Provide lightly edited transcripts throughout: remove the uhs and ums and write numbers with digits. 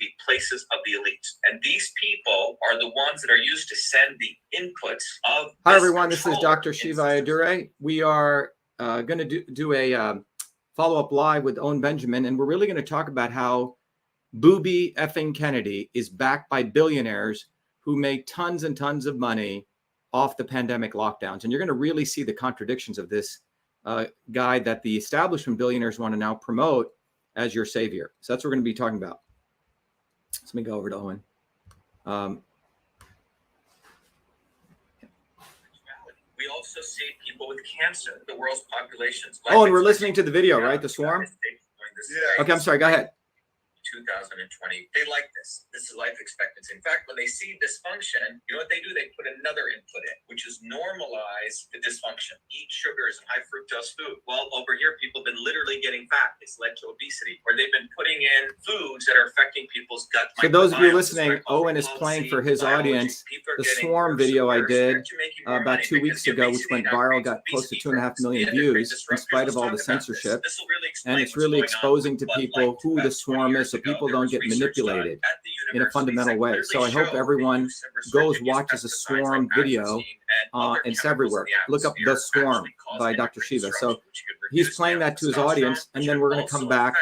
the places of the elites. And these people are the ones that are used to send the inputs of. Hi, everyone. This is Dr. Shiva Ayadure. We are going to do a follow-up live with Owen Benjamin, and we're really going to talk about how Booby effing Kennedy is backed by billionaires who make tons and tons of money off the pandemic lockdowns. And you're going to really see the contradictions of this guy that the establishment billionaires want to now promote as your savior. So that's what we're going to be talking about. So let me go over to Owen. We also see people with cancer, the world's populations. Oh, and we're listening to the video, right? The swarm? Yeah. Okay, I'm sorry. Go ahead. 2020. They like this. This is life expectancy. In fact, when they see dysfunction, you know what they do? They put another input in, which is normalize the dysfunction. Eat sugars and high fructose food. Well, over here, people have been literally getting fat. It's led to obesity. Or they've been putting in foods that are affecting people's gut. For those of you listening, Owen is playing for his audience the swarm video I did about 2 weeks ago, which went viral, got close to 2.5 million views in spite of all the censorship. And it's really exposing to people who the swarm is, so people don't get manipulated in a fundamental way. So I hope everyone goes watches the swarm video. It's everywhere. Look up The Swarm by Dr. Shiva. So he's playing that to his audience, and then we're going to come back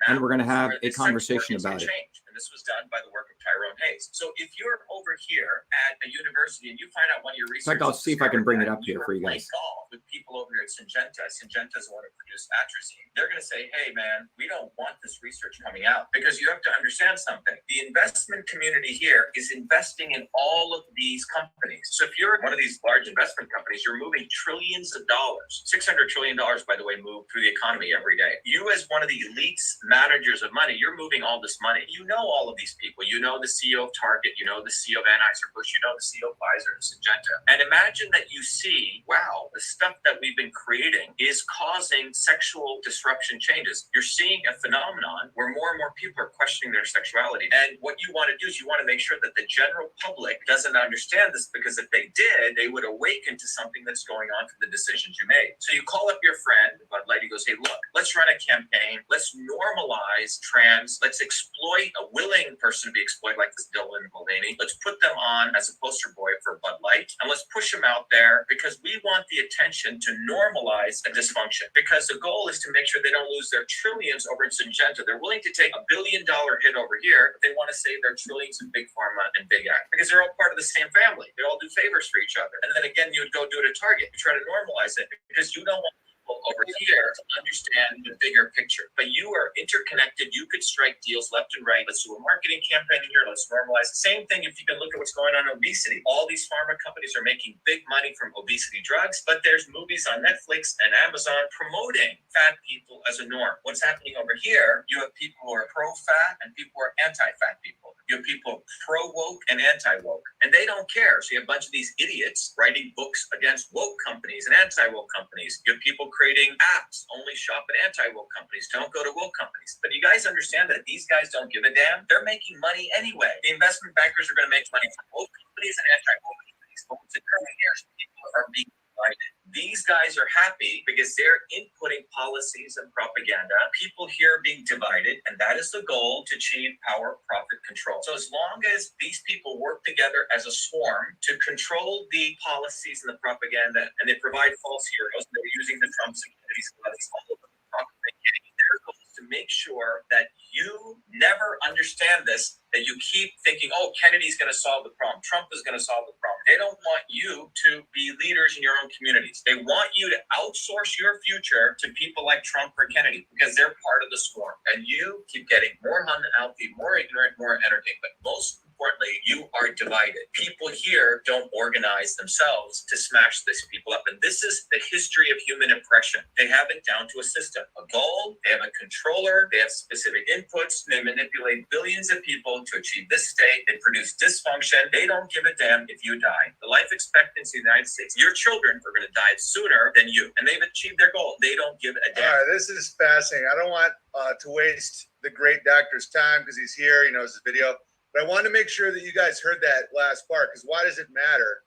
and we're going to have a conversation about it. This was done by the work of Tyrone Hayes. So if you're over here at a university and you find out one of your research, in fact, I'll see if I can bring it up here for you guys. With people over here at Syngenta is the one who produced atrazine. They're going to say, hey, man, we don't want this research coming out, because you have to understand something. The investment community here is investing in all of these companies. So if you're one of these large investment companies, you're moving trillions of dollars. $600 trillion, by the way, move through the economy every day. You, as one of the elites managers of money, you're moving all this money. You know all of these people. You know the CEO of Target, you know the CEO of Anheuser-Busch, you know the CEO of Pfizer and Syngenta. And imagine that you see, wow, the stuff that we've been creating is causing sexual disruption changes. You're seeing a phenomenon where more and more people are questioning their sexuality. And what you want to do is you want to make sure that the general public doesn't understand this, because if they did, they would awaken to something that's going on from the decisions you made. So you call up your friend, Bud Light, he goes, hey, look, let's run a campaign. Let's normalize trans. Let's exploit a willing person to be exploited like this Dylan Mulvaney. Let's put them on as a poster boy for Bud Light, and let's push them out there, because we want the attention to normalize a dysfunction, because the goal is to make sure they don't lose their trillions over in Syngenta. They're willing to take $1 billion hit over here, but they want to save their trillions in Big Pharma and Big Ag, because they're all part of the same family. They all do favors for each other. And then again, you would go do it at Target. You try to normalize it, because you don't want over here to understand the bigger picture. But you are interconnected. You could strike deals left and right. Let's do a marketing campaign here. Let's normalize. Same thing if you can look at what's going on in obesity. All these pharma companies are making big money from obesity drugs, but there's movies on Netflix and Amazon promoting fat people as a norm. What's happening over here, you have people who are pro-fat and people who are anti-fat people. You have people pro-woke and anti-woke, and they don't care. So you have a bunch of these idiots writing books against woke companies and anti-woke companies. You have people creating apps, only shop at anti-woke companies, don't go to woke companies. But you guys understand that these guys don't give a damn? They're making money anyway. The investment bankers are going to make money from woke companies and anti-woke companies. But what's occurring here is people are being divided. These guys are happy because they're inputting policies and propaganda. People here are being divided, and that is the goal, to achieve power, profit, control. So as long as these people work together as a swarm to control the policies and the propaganda, and they provide false heroes, and they're using the Trumps and Kennedys and all of them, their goal is to make sure that you never understand this, that you keep thinking, oh, Kennedy's going to solve the problem. Trump is going to solve the problem. They don't want you to be leaders in your own communities. They want you to outsource your future to people like Trump or Kennedy, because they're part of the swarm. And you keep getting more unhealthy, more ignorant, more entertained. But most importantly, you are divided. People here don't organize themselves to smash these people up. And this is the history of human oppression. They have it down to a system, a goal. They have a controller. They have specific inputs. They manipulate billions of people to achieve this state. They produce dysfunction. They don't give a damn if you die. The life expectancy in the United States, your children are going to die sooner than you. And they've achieved their goal. They don't give a damn. All right, this is fascinating. I don't want to waste the great doctor's time, because he's here, he knows his video. But I wanted to make sure that you guys heard that last part, because why does it matter?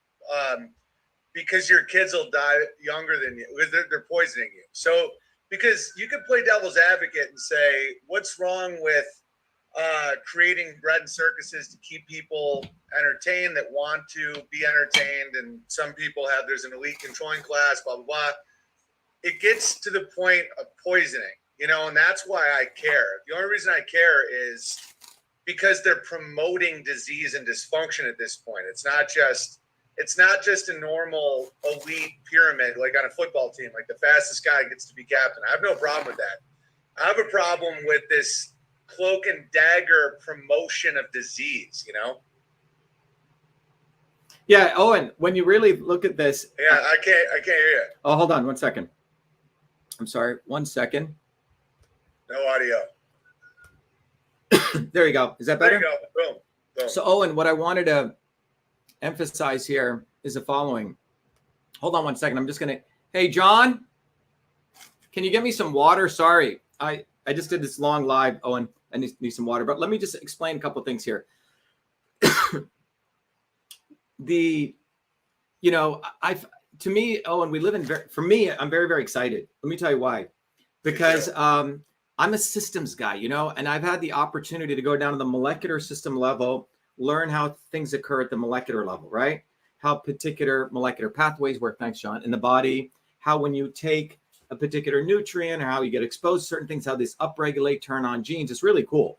Because your kids will die younger than you, because they're poisoning you. So, because you could play devil's advocate and say, what's wrong with creating bread and circuses to keep people entertained that want to be entertained. And some people have, there's an elite controlling class, blah, blah, blah. It gets to the point of poisoning, you know, and that's why I care. The only reason I care is because they're promoting disease and dysfunction at this point. It's not just a normal elite pyramid, like on a football team, like the fastest guy gets to be captain. I have no problem with that. I have a problem with this cloak and dagger promotion of disease, you know? Yeah, Owen, when you really look at this. Yeah, I can't hear you. Oh, hold on 1 second. I'm sorry, 1 second. No audio. There you go. Is that better? There you go. Boom. Boom. So, Owen, what I wanted to emphasize here is the following. Hold on 1 second. I'm just going to, hey, John, can you get me some water? sorry. I just did this long live, Owen. I need some water, but let me just explain a couple of things here. To me, Owen, we live in, for me, I'm very, very excited. Let me tell you why. Because I'm a systems guy, you know, and I've had the opportunity to go down to the molecular system level, learn how things occur at the molecular level, right? How particular molecular pathways work, thanks, John, in the body, how when you take a particular nutrient or how you get exposed to certain things, how these upregulate, turn on genes. It's really cool.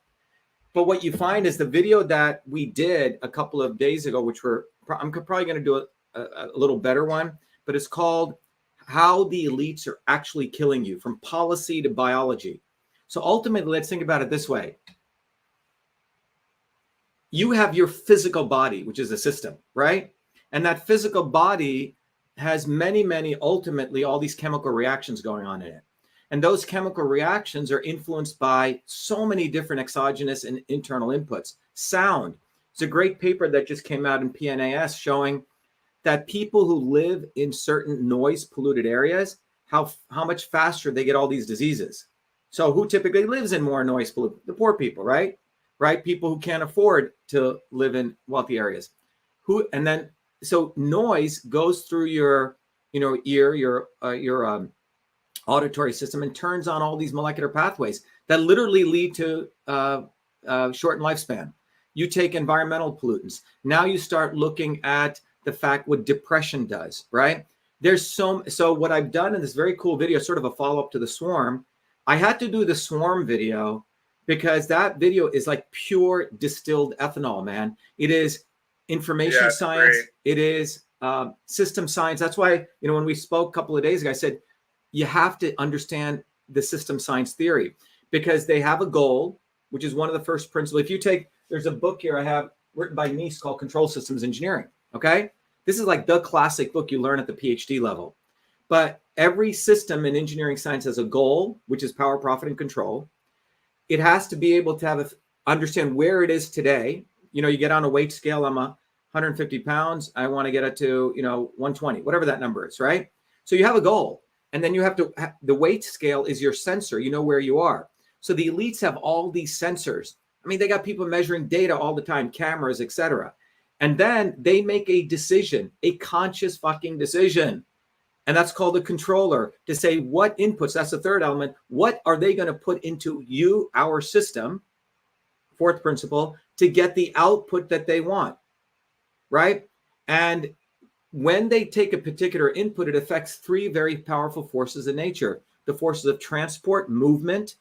But what you find is the video that we did a couple of days ago, which I'm probably going to do a little better one, but it's called How the Elites Are Actually Killing You, from Policy to Biology. So ultimately, let's think about it this way. You have your physical body, which is a system, right? And that physical body has many, ultimately, all these chemical reactions going on in it. And those chemical reactions are influenced by so many different exogenous and internal inputs. Sound. It's a great paper that just came out in PNAS showing that people who live in certain noise polluted areas, how much faster they get all these diseases. So who typically lives in more noise polluted? The poor people, right? Right? People who can't afford to live in wealthy areas. So noise goes through your, ear, your auditory system, and turns on all these molecular pathways that literally lead to shortened lifespan. You take environmental pollutants. Now you start looking at the fact what depression does, right? So what I've done in this very cool video, sort of a follow-up to the swarm, I had to do the swarm video because that video is like pure distilled ethanol, man. It is information science. Great. It is system science. That's why, when we spoke a couple of days ago, I said, you have to understand the system science theory because they have a goal, which is one of the first principles. There's a book here I have written by Nice called Control Systems Engineering. Okay. This is like the classic book you learn at the PhD level. But every system in engineering science has a goal, which is power, profit, and control. It has to be able to understand where it is today. You get on a weight scale, I'm 150 pounds. I want to get it to, 120, whatever that number is, right? So you have a goal. And then you have to, the weight scale is your sensor. You know where you are. So the elites have all these sensors. I mean, they got people measuring data all the time, cameras, etc. And then they make a decision, a conscious fucking decision. And that's called a controller, to say what inputs, that's the third element, what are they going to put into our system, fourth principle, to get the output that they want, right? And when they take a particular input, it affects three very powerful forces in nature. The forces of transport, movement,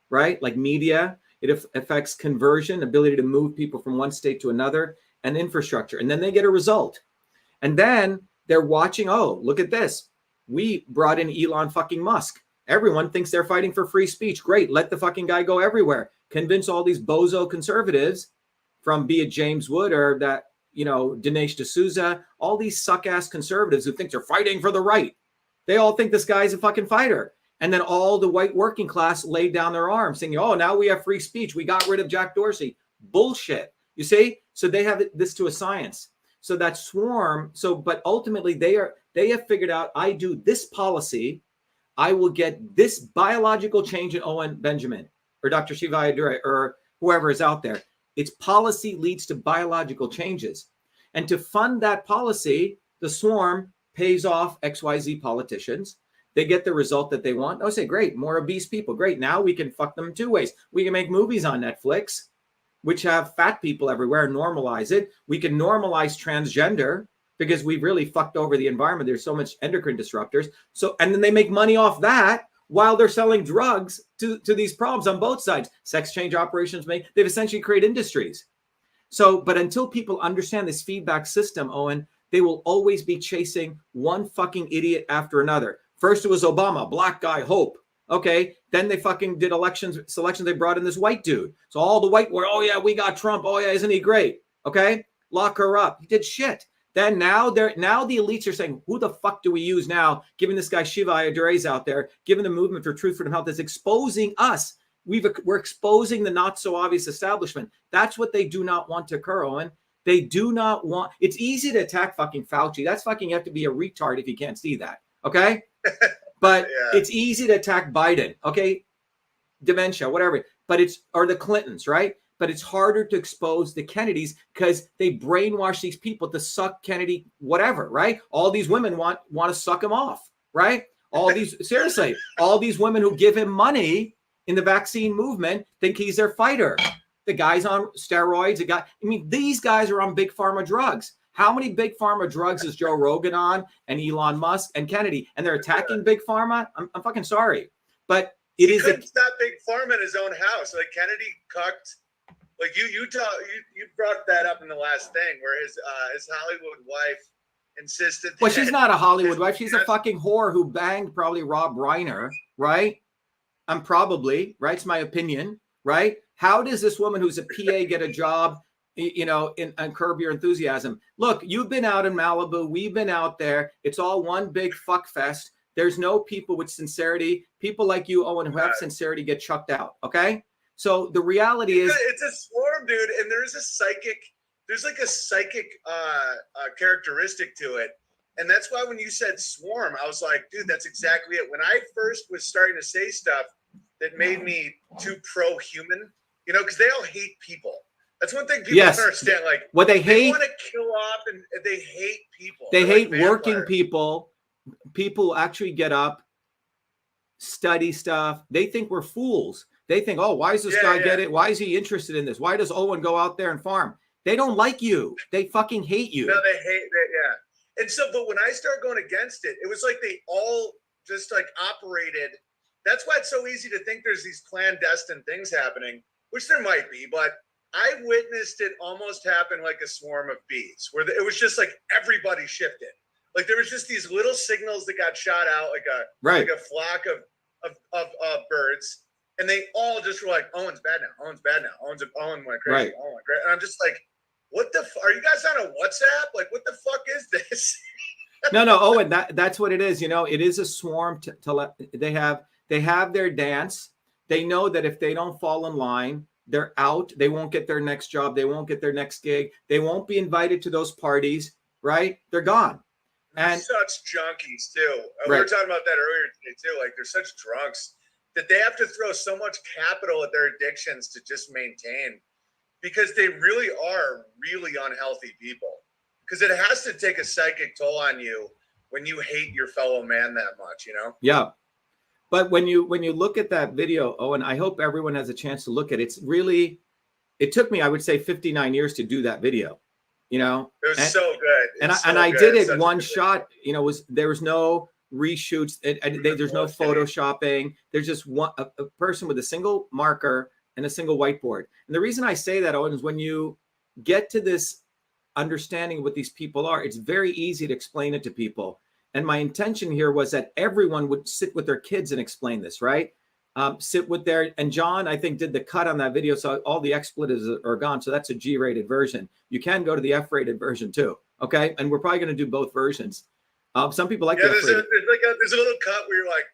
right? Like media. It affects conversion, ability to move people from one state to another, and infrastructure. And then they get a result. And then they're watching, oh, look at this. We brought in Elon fucking Musk. Everyone thinks they're fighting for free speech. Great. Let the fucking guy go everywhere. Convince all these bozo conservatives from be it James Wood or that, Dinesh D'Souza, all these suck-ass conservatives who think they're fighting for the right. They all think this guy's a fucking fighter. And then all the white working class laid down their arms saying, oh, now we have free speech. We got rid of Jack Dorsey. Bullshit. You see? So they have this to a science. So that swarm. but ultimately they have figured out, I do this policy, I will get this biological change in Owen Benjamin or Dr. Shiva or whoever is out there. Its policy leads to biological changes. And to fund that policy, the swarm pays off XYZ politicians. They get the result that they want. Oh, say, great, more obese people. Great. Now we can fuck them two ways. We can make movies on Netflix, which have fat people everywhere, normalize it. We can normalize transgender because we've really fucked over the environment. There's so much endocrine disruptors. So, and then they make money off that while they're selling drugs to these problems on both sides. Sex change operations they've essentially created industries. So, but until people understand this feedback system, Owen, they will always be chasing one fucking idiot after another. First it was Obama, black guy, hope. Okay, then they fucking did selections. They brought in this white dude. So all the white were, oh yeah, we got Trump. Oh yeah, isn't he great? Okay, lock her up. He did shit. Then now the elites are saying, who the fuck do we use now? Given this guy Shiva Ayyadurai out there, given the movement for truth, freedom, health is exposing us. We're exposing the not so obvious establishment. That's what they do not want to occur, Owen. They do not want. It's easy to attack fucking Fauci. That's fucking, you have to be a retard if you can't see that. Okay. But it's easy to attack Biden, okay? Dementia, whatever. But or the Clintons, right? But it's harder to expose the Kennedys because they brainwash these people to suck Kennedy, whatever, right? All these women want to suck him off, right? All these, seriously, all these women who give him money in the vaccine movement think he's their fighter. The guy's on steroids. These guys are on big pharma drugs. How many big pharma drugs is Joe Rogan on, and Elon Musk and Kennedy? And they're attacking big pharma? I'm fucking sorry. But he couldn't stop big pharma in his own house. Like Kennedy cucked. Like you brought that up in the last thing where his Hollywood wife insisted. Well, she's not a Hollywood wife. She's a fucking whore who banged probably Rob Reiner, right? Probably, right? It's my opinion, right? How does this woman who's a PA get a job, in Curb Your Enthusiasm? Look, you've been out in Malibu. We've been out there. It's all one big fuck fest. There's no people with sincerity. People like you, Owen, who have sincerity get chucked out. Okay. So the reality is it's a swarm, dude. And there's like a psychic characteristic to it. And that's why when you said swarm, I was like, dude, that's exactly it. When I first was starting to say stuff that made me too pro-human, because they all hate people. That's one thing people don't understand. Like, what they hate, want to kill off, and they hate people. They hate like working people who actually get up, study stuff. They think we're fools. They think, oh, why does this guy get it? Why is he interested in this? Why does Owen go out there and farm? They don't like you. They fucking hate you. No, they hate that. Yeah. And so, but when I started going against it, it was like they all just like operated. That's why it's so easy to think there's these clandestine things happening, which there might be, but I witnessed it almost happen like a swarm of bees, where it was just like everybody shifted. Like there was just these little signals that got shot out, like a flock of birds, and they all just were like, "Owen's bad now. Owen's bad now. Owen went crazy. Right. Owen went crazy." And I'm just like, "What the? Are you guys on a WhatsApp? Like, what the fuck is this?" No, Owen. That's what it is. It is a swarm. They have their dance. They know that if they don't fall in line, they're out. They won't get their next job. They won't get their next gig. They won't be invited to those parties, right? They're gone. And such junkies too. We were talking about that earlier today too. Like they're such drunks that they have to throw so much capital at their addictions to just maintain, because they really are really unhealthy people. Because it has to take a psychic toll on you when you hate your fellow man that much, Yeah. But when you look at that video, and I hope everyone has a chance to look at it. It took me, I would say, 59 years to do that video. It was so good. I did it one shot. There was no reshoots. There's no photoshopping. There's just a person with a single marker and a single whiteboard. And the reason I say that, Owen, is when you get to this understanding of what these people are, it's very easy to explain it to people. And my intention here was that everyone would sit with their kids and explain this, right? And John, I think, did the cut on that video. So all the expletives are gone. So that's a G-rated version. You can go to the F-rated version too. Okay. And we're probably going to do both versions. Some people like the F-rated. There's a little cut where you're like,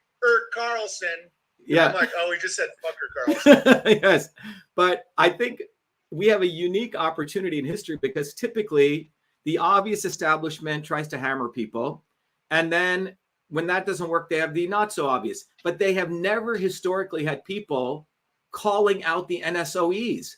Carlson. Yeah. I'm like, oh, we just said fucker Carlson. Yes. But I think we have a unique opportunity in history because typically the obvious establishment tries to hammer people. And then when that doesn't work, they have the not so obvious. But they have never historically had people calling out the NSOEs.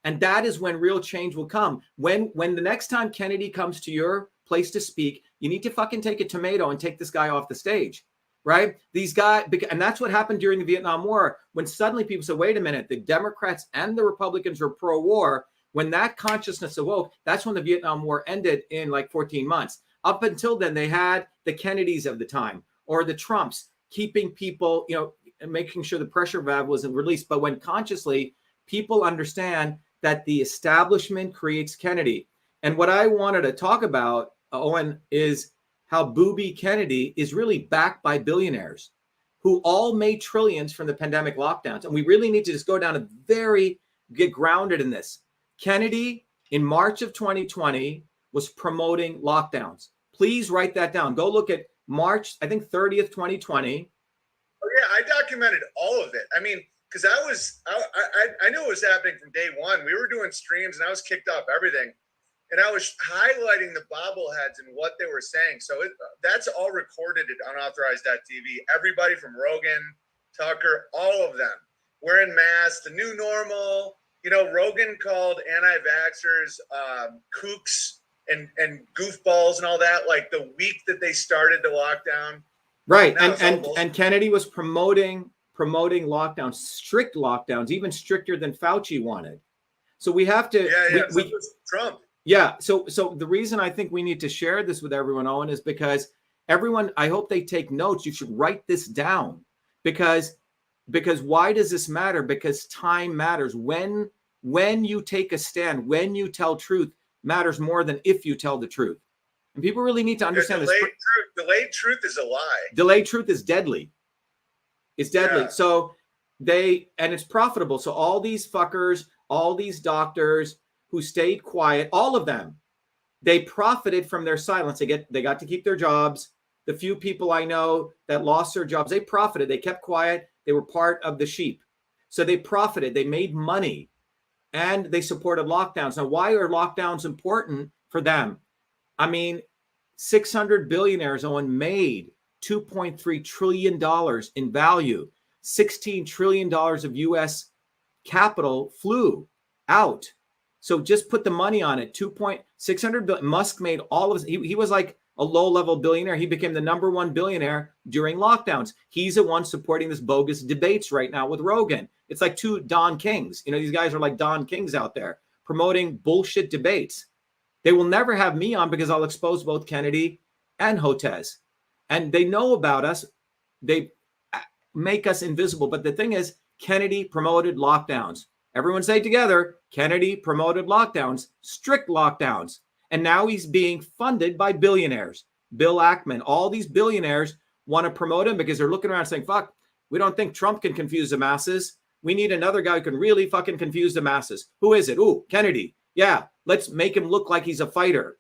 And that is when real change will come. When the next time Kennedy comes to your place to speak, you need to fucking take a tomato and take this guy off the stage. right? These guys, and that's what happened during the Vietnam War, when suddenly people said, wait a minute, the Democrats and the Republicans were pro-war. When that consciousness awoke, that's when the Vietnam War ended in like 14 months. Up until then, they had the Kennedys of the time or the Trumps keeping people, and making sure the pressure valve wasn't released. But when consciously people understand that the establishment creates Kennedy. And what I wanted to talk about, Owen, is how Booby Kennedy is really backed by billionaires who all made trillions from the pandemic lockdowns. And we really need to just go down and get grounded in this. Kennedy, in March of 2020, was promoting lockdowns. Please write that down. Go look at March, I think 30th, 2020. Oh yeah, I documented all of it. I mean, because I knew it was happening from day one. We were doing streams and I was kicked off everything. And I was highlighting the bobbleheads and what they were saying. So that's all recorded at unauthorized.tv. Everybody from Rogan, Tucker, all of them wearing masks, the new normal. Rogan called anti-vaxxers kooks and goofballs and all that, like the week that they started the lockdown. Right. And Kennedy was promoting lockdowns, strict lockdowns, even stricter than Fauci wanted. So we have to. Yeah. So was Trump. Yeah. So the reason I think we need to share this with everyone, Owen, is because everyone, I hope they take notes. You should write this down because why does this matter? Because time matters. When you take a stand, when you tell truth matters more than if you tell the truth. And people really need to understand this. Delayed truth is a lie. Delayed truth is deadly. It's deadly. Yeah. So and it's profitable. So all these fuckers, all these doctors who stayed quiet, all of them, they profited from their silence. They got to keep their jobs. The few people I know that lost their jobs, they profited. They kept quiet. They were part of the sheep. So they profited. They made money and they supported lockdowns. Now, why are lockdowns important for them? I mean, 600 billionaires, Owen, made $2.3 trillion in value. $16 trillion of U.S. capital flew out. So just put the money on it. 600 billion. Musk made all of his. He was like a low-level billionaire. He became the number one billionaire during lockdowns. He's the one supporting this bogus debates right now with Rogan. It's like two Don Kings. These guys are like Don Kings out there promoting bullshit debates. They will never have me on because I'll expose both Kennedy and Hotez. And they know about us. They make us invisible. But the thing is, Kennedy promoted lockdowns. Everyone say together, Kennedy promoted lockdowns, strict lockdowns. And now he's being funded by billionaires. Bill Ackman, all these billionaires want to promote him because they're looking around saying, fuck, we don't think Trump can confuse the masses. We need another guy who can really fucking confuse the masses. Who is it? Ooh, Kennedy. Yeah, let's make him look like he's a fighter.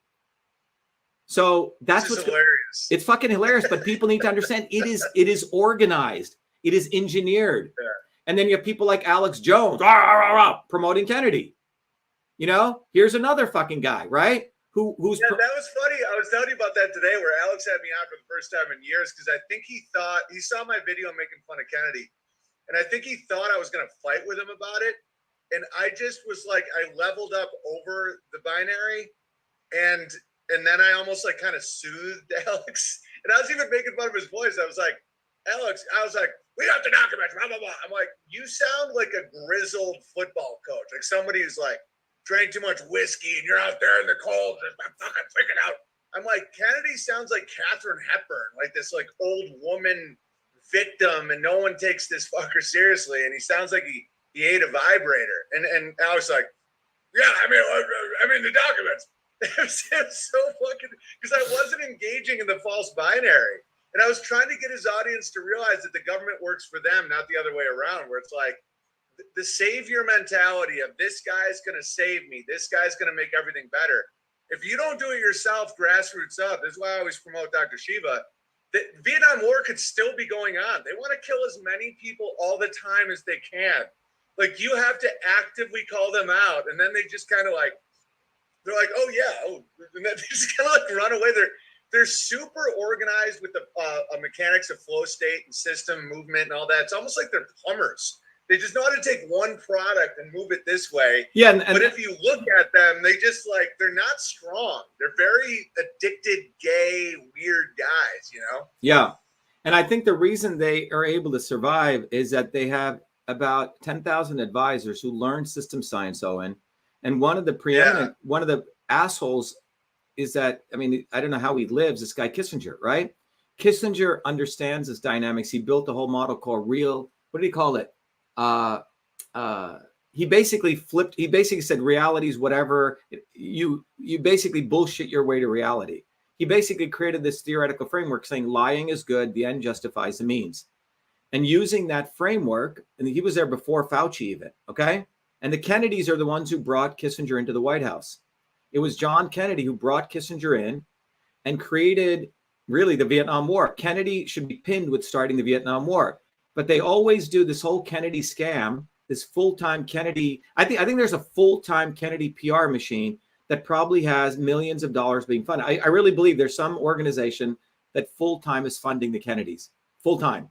So that's what's hilarious. It's fucking hilarious, but people need to understand it is organized. It is engineered. Yeah. And then you have people like Alex Jones promoting Kennedy. Here's another fucking guy, right? Who's that was funny. I was telling you about that today where Alex had me on for the first time in years because I think he saw my video making fun of Kennedy. And I think he thought I was going to fight with him about it. And I just was like, I leveled up over the binary. And then I almost like kind of soothed Alex. And I was even making fun of his voice. I was like, Alex, we have to document, blah, blah, blah. I'm like, you sound like a grizzled football coach. Like somebody who's like drank too much whiskey and you're out there in the cold and I'm fucking freaking out. I'm like, Kennedy sounds like Katharine Hepburn, like this like old woman victim and no one takes this fucker seriously. And he sounds like he ate a vibrator. And Alex like, yeah, I mean the documents. It was so fucking, because I wasn't engaging in the false binary. And I was trying to get his audience to realize that the government works for them, not the other way around, where it's like the savior mentality of this guy's going to save me. This guy's going to make everything better. If you don't do it yourself, grassroots up, this is why I always promote Dr.SHIVA. The Vietnam War could still be going on. They want to kill as many people all the time as they can. Like you have to actively call them out. And then they just kind of like, they're like, oh yeah. Oh, and then they just kind of like run away. They're super organized with the mechanics of flow state and system movement and all that. It's almost like they're plumbers. They just know how to take one product and move it this way. Yeah, but if you look at them, they just like, they're not strong. They're very addicted, gay, weird guys, Yeah. And I think the reason they are able to survive is that they have about 10,000 advisors who learn system science, Owen. And one of the assholes is that, I mean, I don't know how he lives, this guy Kissinger, right? Kissinger understands this dynamics. He built a whole model called what did he call it? He basically said reality is whatever, you basically bullshit your way to reality. He basically created this theoretical framework saying lying is good, the end justifies the means. And using that framework, and he was there before Fauci even, okay? And the Kennedys are the ones who brought Kissinger into the White House. It was John Kennedy who brought Kissinger in and created really the Vietnam War. Kennedy should be pinned with starting the Vietnam War. But they always do this whole Kennedy scam, this full-time Kennedy. I think there's a full-time Kennedy PR machine that probably has millions of dollars being funded. I really believe there's some organization that full-time is funding the Kennedys, full-time.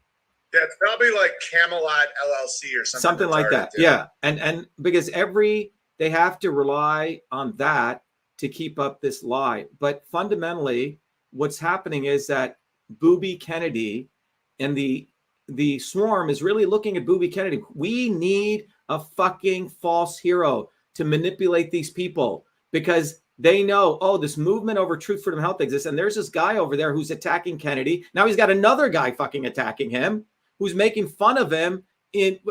Yeah, it's probably like Camelot LLC or something like that. Yeah. And because they have to rely on that to keep up this lie. But fundamentally, what's happening is that Booby Kennedy and the swarm is really looking at Booby Kennedy. We need a fucking false hero to manipulate these people because they know, oh, this movement over truth, freedom, health exists. And there's this guy over there who's attacking Kennedy. Now he's got another guy fucking attacking him who's making fun of him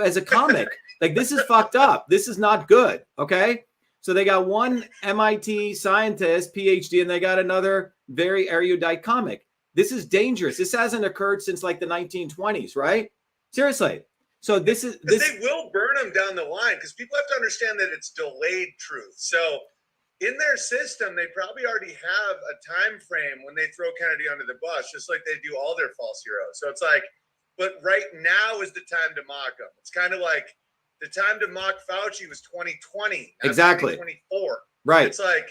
as a comic. Like, this is fucked up. This is not good. Okay. So they got one MIT scientist, PhD, and they got another very erudite comic. This is dangerous. This hasn't occurred since like the 1920s, right? Seriously. So this. They will burn them down the line because people have to understand that it's delayed truth. So in their system, they probably already have a time frame when they throw Kennedy under the bus, just like they do all their false heroes. So it's like, but right now is the time to mock them. It's kind of like the time to mock Fauci was 2020. Exactly. 2024. Right. It's like,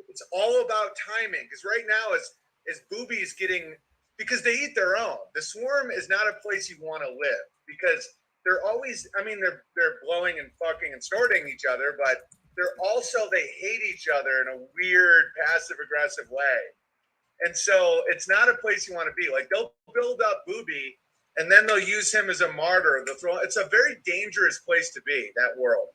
it's all about timing. Because right now, as Booby's getting, because they eat their own. The swarm is not a place you want to live because they're always, I mean, they're blowing and fucking and snorting each other, but they hate each other in a weird passive aggressive way. And so it's not a place you want to be. Like, they'll build up Booby and then they'll use him as a martyr. It's a very dangerous place to be, that world.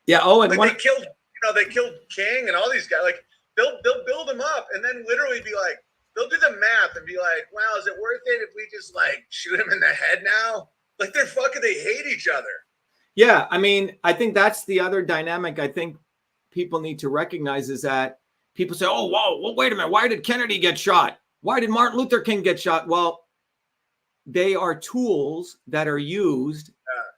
Yeah. Oh, and like they killed King and all these guys. Like, they'll build them up and then literally be like, they'll do the math and be like, wow, is it worth it if we just like shoot him in the head now? Like, they hate each other. Yeah. I mean, I think that's the other dynamic I think people need to recognize is that people say, oh, whoa, well, wait a minute. Why did Kennedy get shot? Why did Martin Luther King get shot? Well, they are tools that are used.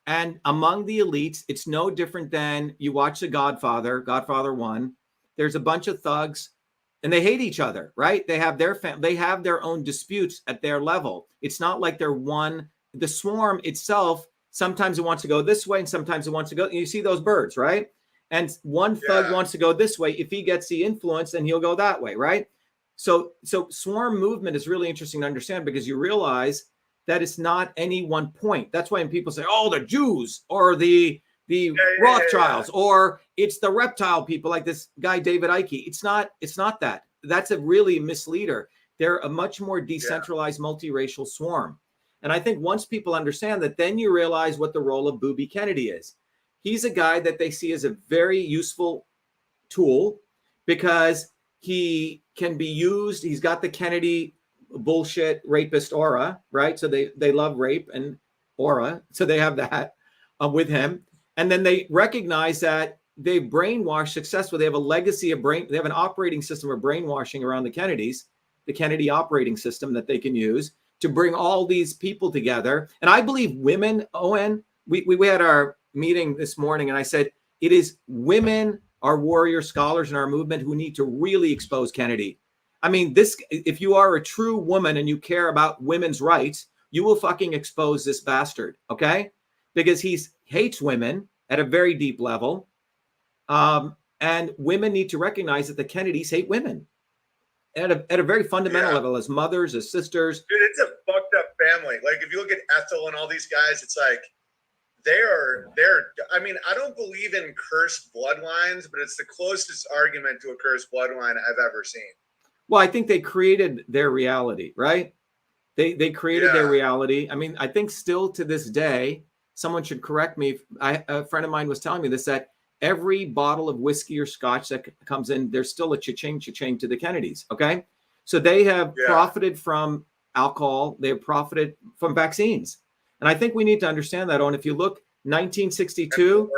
And among the elites, it's no different than you watch The Godfather 1. There's a bunch of thugs and they hate each other, right? They have their own disputes at their level. It's not like they're one. The swarm itself, sometimes it wants to go this way and sometimes it wants to go. You see those birds, right? And one thug wants to go this way. If he gets the influence, then he'll go that way, right? So swarm movement is really interesting to understand because you realize that it's not any one point. That's why when people say, oh, the Jews or the Rothschilds or it's the reptile people like this guy, David Icke. It's not that. That's a really misleader. They're a much more decentralized, multiracial swarm. And I think once people understand that, then you realize what the role of Booby Kennedy is. He's a guy that they see as a very useful tool because he can be used. He's got the Kennedy bullshit rapist aura, right? So they love rape and aura. So they have that with him. And then they recognize that they've brainwashed successfully. They have a legacy of they have an operating system of brainwashing around the Kennedys, the Kennedy operating system that they can use to bring all these people together. And I believe women, Owen, we had our meeting this morning and I said, it is women, our warrior scholars in our movement who need to really expose Kennedy. I mean, if you are a true woman and you care about women's rights, you will fucking expose this bastard, okay? Because he hates women at a very deep level. And women need to recognize that the Kennedys hate women at a very fundamental level as mothers, as sisters. Dude, it's a fucked up family. Like, if you look at Ethel and all these guys, it's like, I mean, I don't believe in cursed bloodlines, but it's the closest argument to a cursed bloodline I've ever seen. Well, I think they created their reality, right? They created their reality. I mean, I think still to this day, someone should correct me. A friend of mine was telling me this, that every bottle of whiskey or scotch that comes in, there's still a cha-ching to the Kennedys. Okay. So they have profited from alcohol. They have profited from vaccines. And I think we need to understand that. And if you look, 1962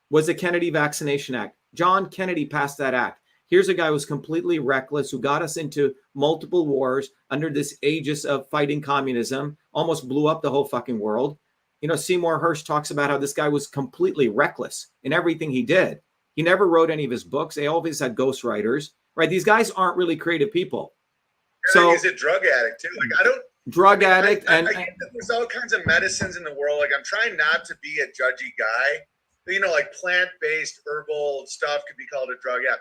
was the Kennedy Vaccination Act. John Kennedy passed that act. Here's a guy who was completely reckless, who got us into multiple wars under this aegis of fighting communism, almost blew up the whole fucking world. You know, Seymour Hersh talks about how this guy was completely reckless in everything he did. He never wrote any of his books. They always had ghostwriters, right? These guys aren't really creative people. So he's a drug addict too. Like, I don't. Drug addict. I get that there's all kinds of medicines in the world. Like, I'm trying not to be a judgy guy. You know, like plant-based herbal stuff could be called a drug. Yeah.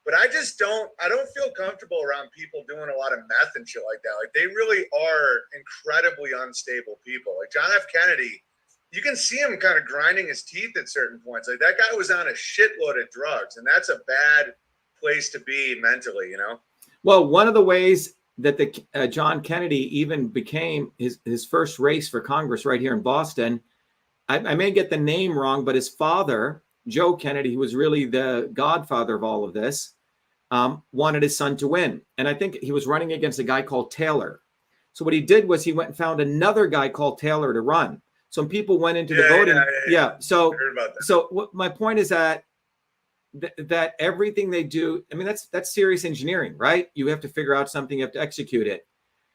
But I don't feel comfortable around people doing a lot of meth and shit like that. Like, they really are incredibly unstable people. Like John F. Kennedy, you can see him kind of grinding his teeth at certain points. Like, that guy was on a shitload of drugs, and that's a bad place to be mentally, you know? Well, one of the ways that the John Kennedy even became his first race for Congress right here in Boston, I may get the name wrong, but his father, Joe Kennedy, who was really the godfather of all of this, wanted his son to win. And I think he was running against a guy called Taylor. So what he did was he went and found another guy called Taylor to run. Some people went into the voting. So what my point is that everything they do, I mean, that's serious engineering, right? You have to figure out something, you have to execute it.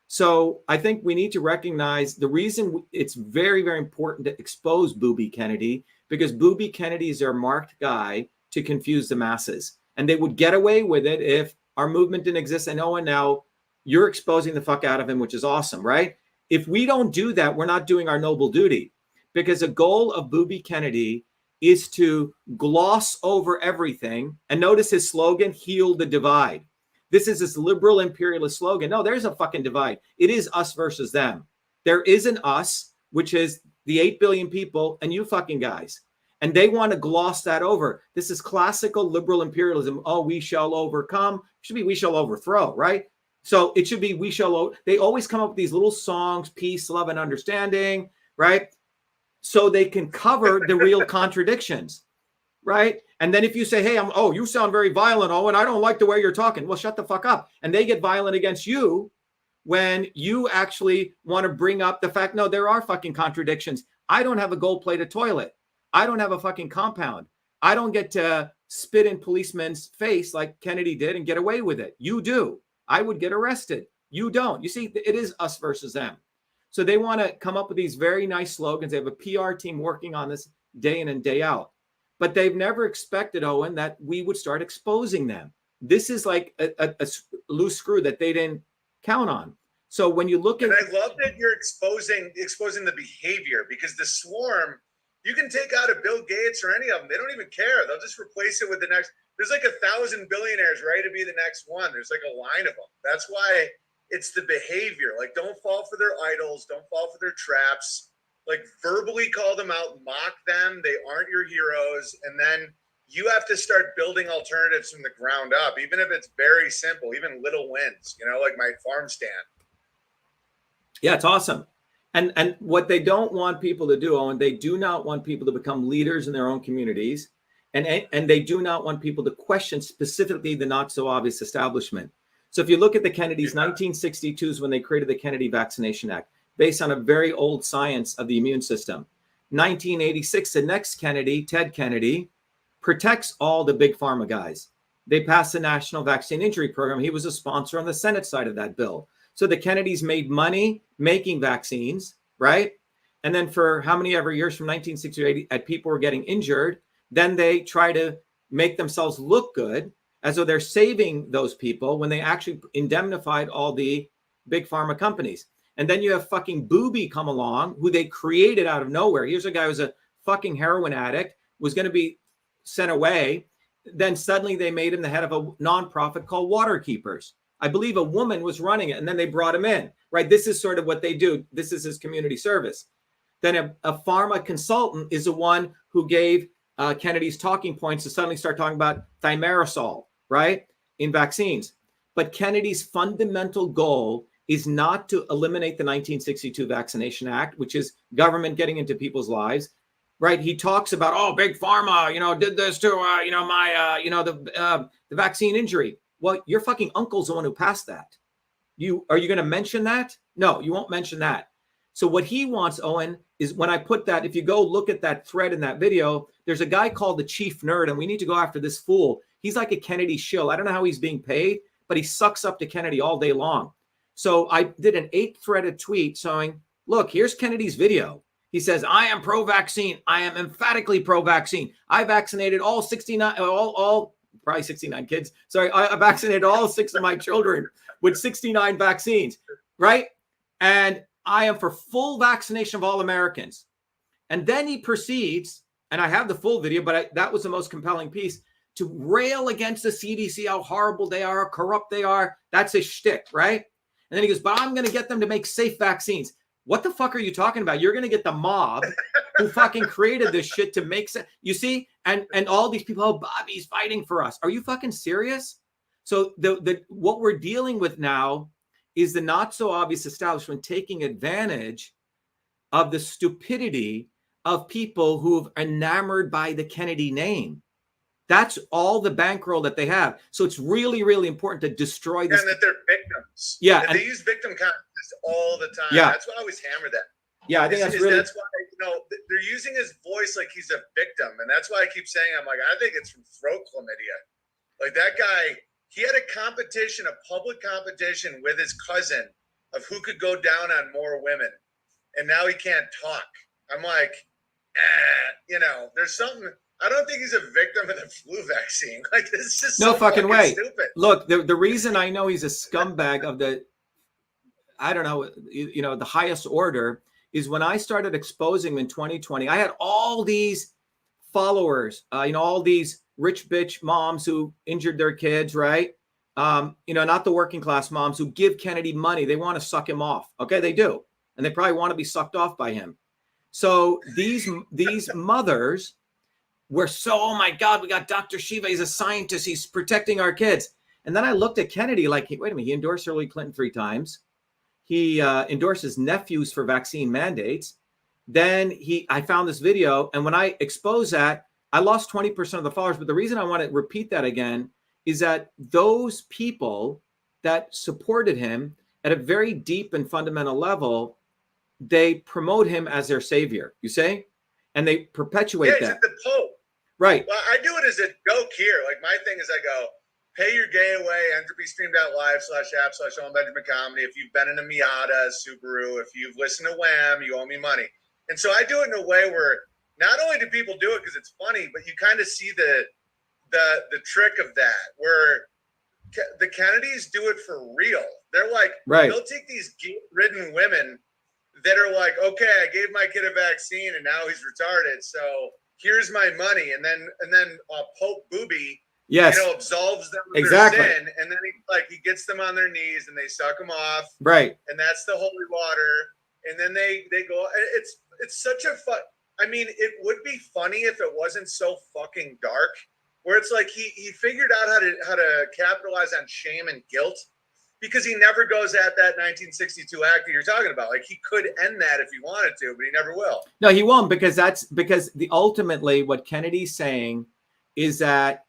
So I think we need to recognize the reason it's very, very important to expose Booby Kennedy, because Booby Kennedy is our marked guy to confuse the masses. And they would get away with it if our movement didn't exist. And now you're exposing the fuck out of him, which is awesome, right? If we don't do that, we're not doing our noble duty, because the goal of Booby Kennedy is to gloss over everything. And notice his slogan, heal the divide. This is this liberal imperialist slogan. No, there's a fucking divide. It is us versus them. There is an us, which is the 8 billion people and you fucking guys. And they want to gloss that over. This is classical liberal imperialism. Oh, we shall overcome. It should be we shall overthrow, right? So it should be we shall. They always come up with these little songs, peace, love, and understanding, right? So they can cover the real contradictions, right? And then if you say, hey, you sound very violent, Owen, I don't like the way you're talking. Well, shut the fuck up. And they get violent against you when you actually want to bring up the fact, no, there are fucking contradictions. I don't have a gold-plated toilet. I don't have a fucking compound. I don't get to spit in policemen's face like Kennedy did and get away with it. You do. I would get arrested. You don't. You see, it is us versus them. So they want to come up with these very nice slogans. They have a PR team working on this day in and day out. But they've never expected, Owen, that we would start exposing them. This is like a loose screw that they didn't count on. So when you look at... And I love that you're exposing the behavior, because the swarm, you can take out a Bill Gates or any of them. They don't even care. They'll just replace it with the next. There's like 1,000 billionaires ready to be the next one. There's like a line of them. That's why it's the behavior. Like, don't fall for their idols. Don't fall for their traps. Like, verbally call them out, mock them. They aren't your heroes. And then you have to start building alternatives from the ground up, even if it's very simple, even little wins, like my farm stand. Yeah, it's awesome. And what they don't want people to do, Owen, they do not want people to become leaders in their own communities. And they do not want people to question specifically the not so obvious establishment. So if you look at the Kennedys, 1962 is when they created the Kennedy Vaccination Act, based on a very old science of the immune system. 1986, the next Kennedy, Ted Kennedy, protects all the big pharma guys. They passed the National Vaccine Injury Program. He was a sponsor on the Senate side of that bill. So the Kennedys made money making vaccines, right? And then for how many ever years from 1968, people were getting injured, then they try to make themselves look good as though they're saving those people when they actually indemnified all the big pharma companies. And then you have fucking Booby come along, who they created out of nowhere. Here's a guy who's a fucking heroin addict, was going to be sent away. Then suddenly they made him the head of a nonprofit called Waterkeepers. I believe a woman was running it, and then they brought him in, right? This is sort of what they do. This is his community service. Then a pharma consultant is the one who gave Kennedy's talking points to suddenly start talking about thimerosal, right, in vaccines. But Kennedy's fundamental goal is not to eliminate the 1962 Vaccination Act, which is government getting into people's lives, right? He talks about, oh, big pharma, did this to, the vaccine injury. Well, your fucking uncle's the one who passed that. Are you going to mention that? No, you won't mention that. So what he wants, Owen, is when I put that, if you go look at that thread in that video, there's a guy called the Chief Nerd, and we need to go after this fool. He's like a Kennedy shill. I don't know how he's being paid, but he sucks up to Kennedy all day long. So I did an 8-threaded tweet saying, look, here's Kennedy's video. He says, I am pro-vaccine. I am emphatically pro-vaccine. I vaccinated all 69, probably 69 kids. Sorry, I vaccinated all 6 of my children with 69 vaccines, right? And I am for full vaccination of all Americans. And then he proceeds, and I have the full video, but that was the most compelling piece, to rail against the CDC, how horrible they are, how corrupt they are. That's his shtick, right? And then he goes, but I'm going to get them to make safe vaccines. What the fuck are you talking about? You're going to get the mob who fucking created this shit to make sense. You see? And all these people, oh, Bobby's fighting for us. Are you fucking serious? So what we're dealing with now is the not so obvious establishment taking advantage of the stupidity of people who've enamored by the Kennedy name. That's all the bankroll that they have. So it's really, really important to destroy this. And that they're victims. Yeah. And they use victim concepts all the time. Yeah. That's why I always hammer that. Yeah, I think that's why, they're using his voice like he's a victim. And that's why I keep saying, I'm like, I think it's from throat chlamydia. Like that guy, he had a competition, a public competition with his cousin of who could go down on more women. And now he can't talk. I'm like, there's something. I don't think he's a victim of the flu vaccine. Like, this is no so fucking way. Stupid. Look, the reason I know he's a scumbag of the, I don't know, the highest order is when I started exposing him in 2020. I had all these followers, all these rich bitch moms who injured their kids, right? Not the working class moms who give Kennedy money. They want to suck him off. Okay, they do. And they probably want to be sucked off by him. So these mothers were oh my God, we got Dr.SHIVA. He's a scientist. He's protecting our kids. And then I looked at Kennedy like, wait a minute, he endorsed Hillary Clinton 3 times. He endorsed his nephews for vaccine mandates. Then I found this video. And when I exposed that, I lost 20% of the followers. But the reason I want to repeat that again is that those people that supported him at a very deep and fundamental level, they promote him as their savior, you say? And they perpetuate that. Yeah, he's the Pope. Right. Well, I do it as a joke here. Like, my thing is I go, pay your gay away, entropystream.live/app/Owen Benjamin Comedy. If you've been in a Miata, Subaru, if you've listened to Wham, you owe me money. And so I do it in a way where not only do people do it because it's funny, but you kind of see the trick of that, where the Kennedys do it for real. They're like, right. They'll take these guilt-ridden women that are like, okay, I gave my kid a vaccine and now he's retarded, so here's my money. And then Pope Booby, yes, absolves them of exactly. their sin, and then he gets them on their knees and they suck them off, right? And that's the holy water. And then they go. It's such a fun. I mean, it would be funny if it wasn't so fucking dark. Where it's like he figured out how to capitalize on shame and guilt, because he never goes at that 1962 act that you're talking about. Like, he could end that if he wanted to, but he never will. No, he won't, because ultimately what Kennedy's saying is that,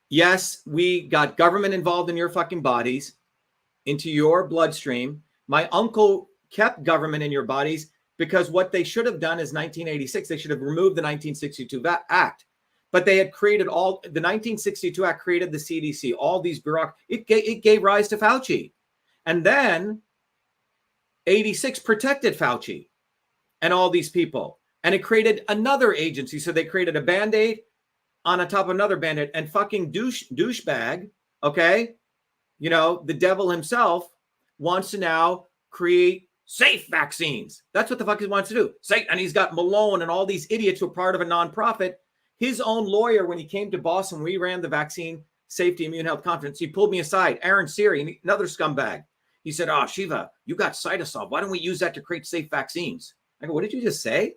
yes, we got government involved in your fucking bodies, into your bloodstream. My uncle kept government in your bodies because what they should have done is 1986, they should have removed the 1962 act. But they had created the 1962 Act created the CDC, all these bureaucracies. It gave rise to Fauci. And then 86 protected Fauci and all these people. And it created another agency. So they created a Band-Aid on top of another Band-Aid, and fucking douchebag, okay? The devil himself wants to now create safe vaccines. That's what the fuck he wants to do. And he's got Malone and all these idiots who are part of a nonprofit. His own lawyer, when he came to Boston, we ran the Vaccine Safety Immune Health Conference. He pulled me aside, Aaron Siri, another scumbag. He said, "Oh, Shiva, you got cytosol. Why don't we use that to create safe vaccines?" I go, "What did you just say?"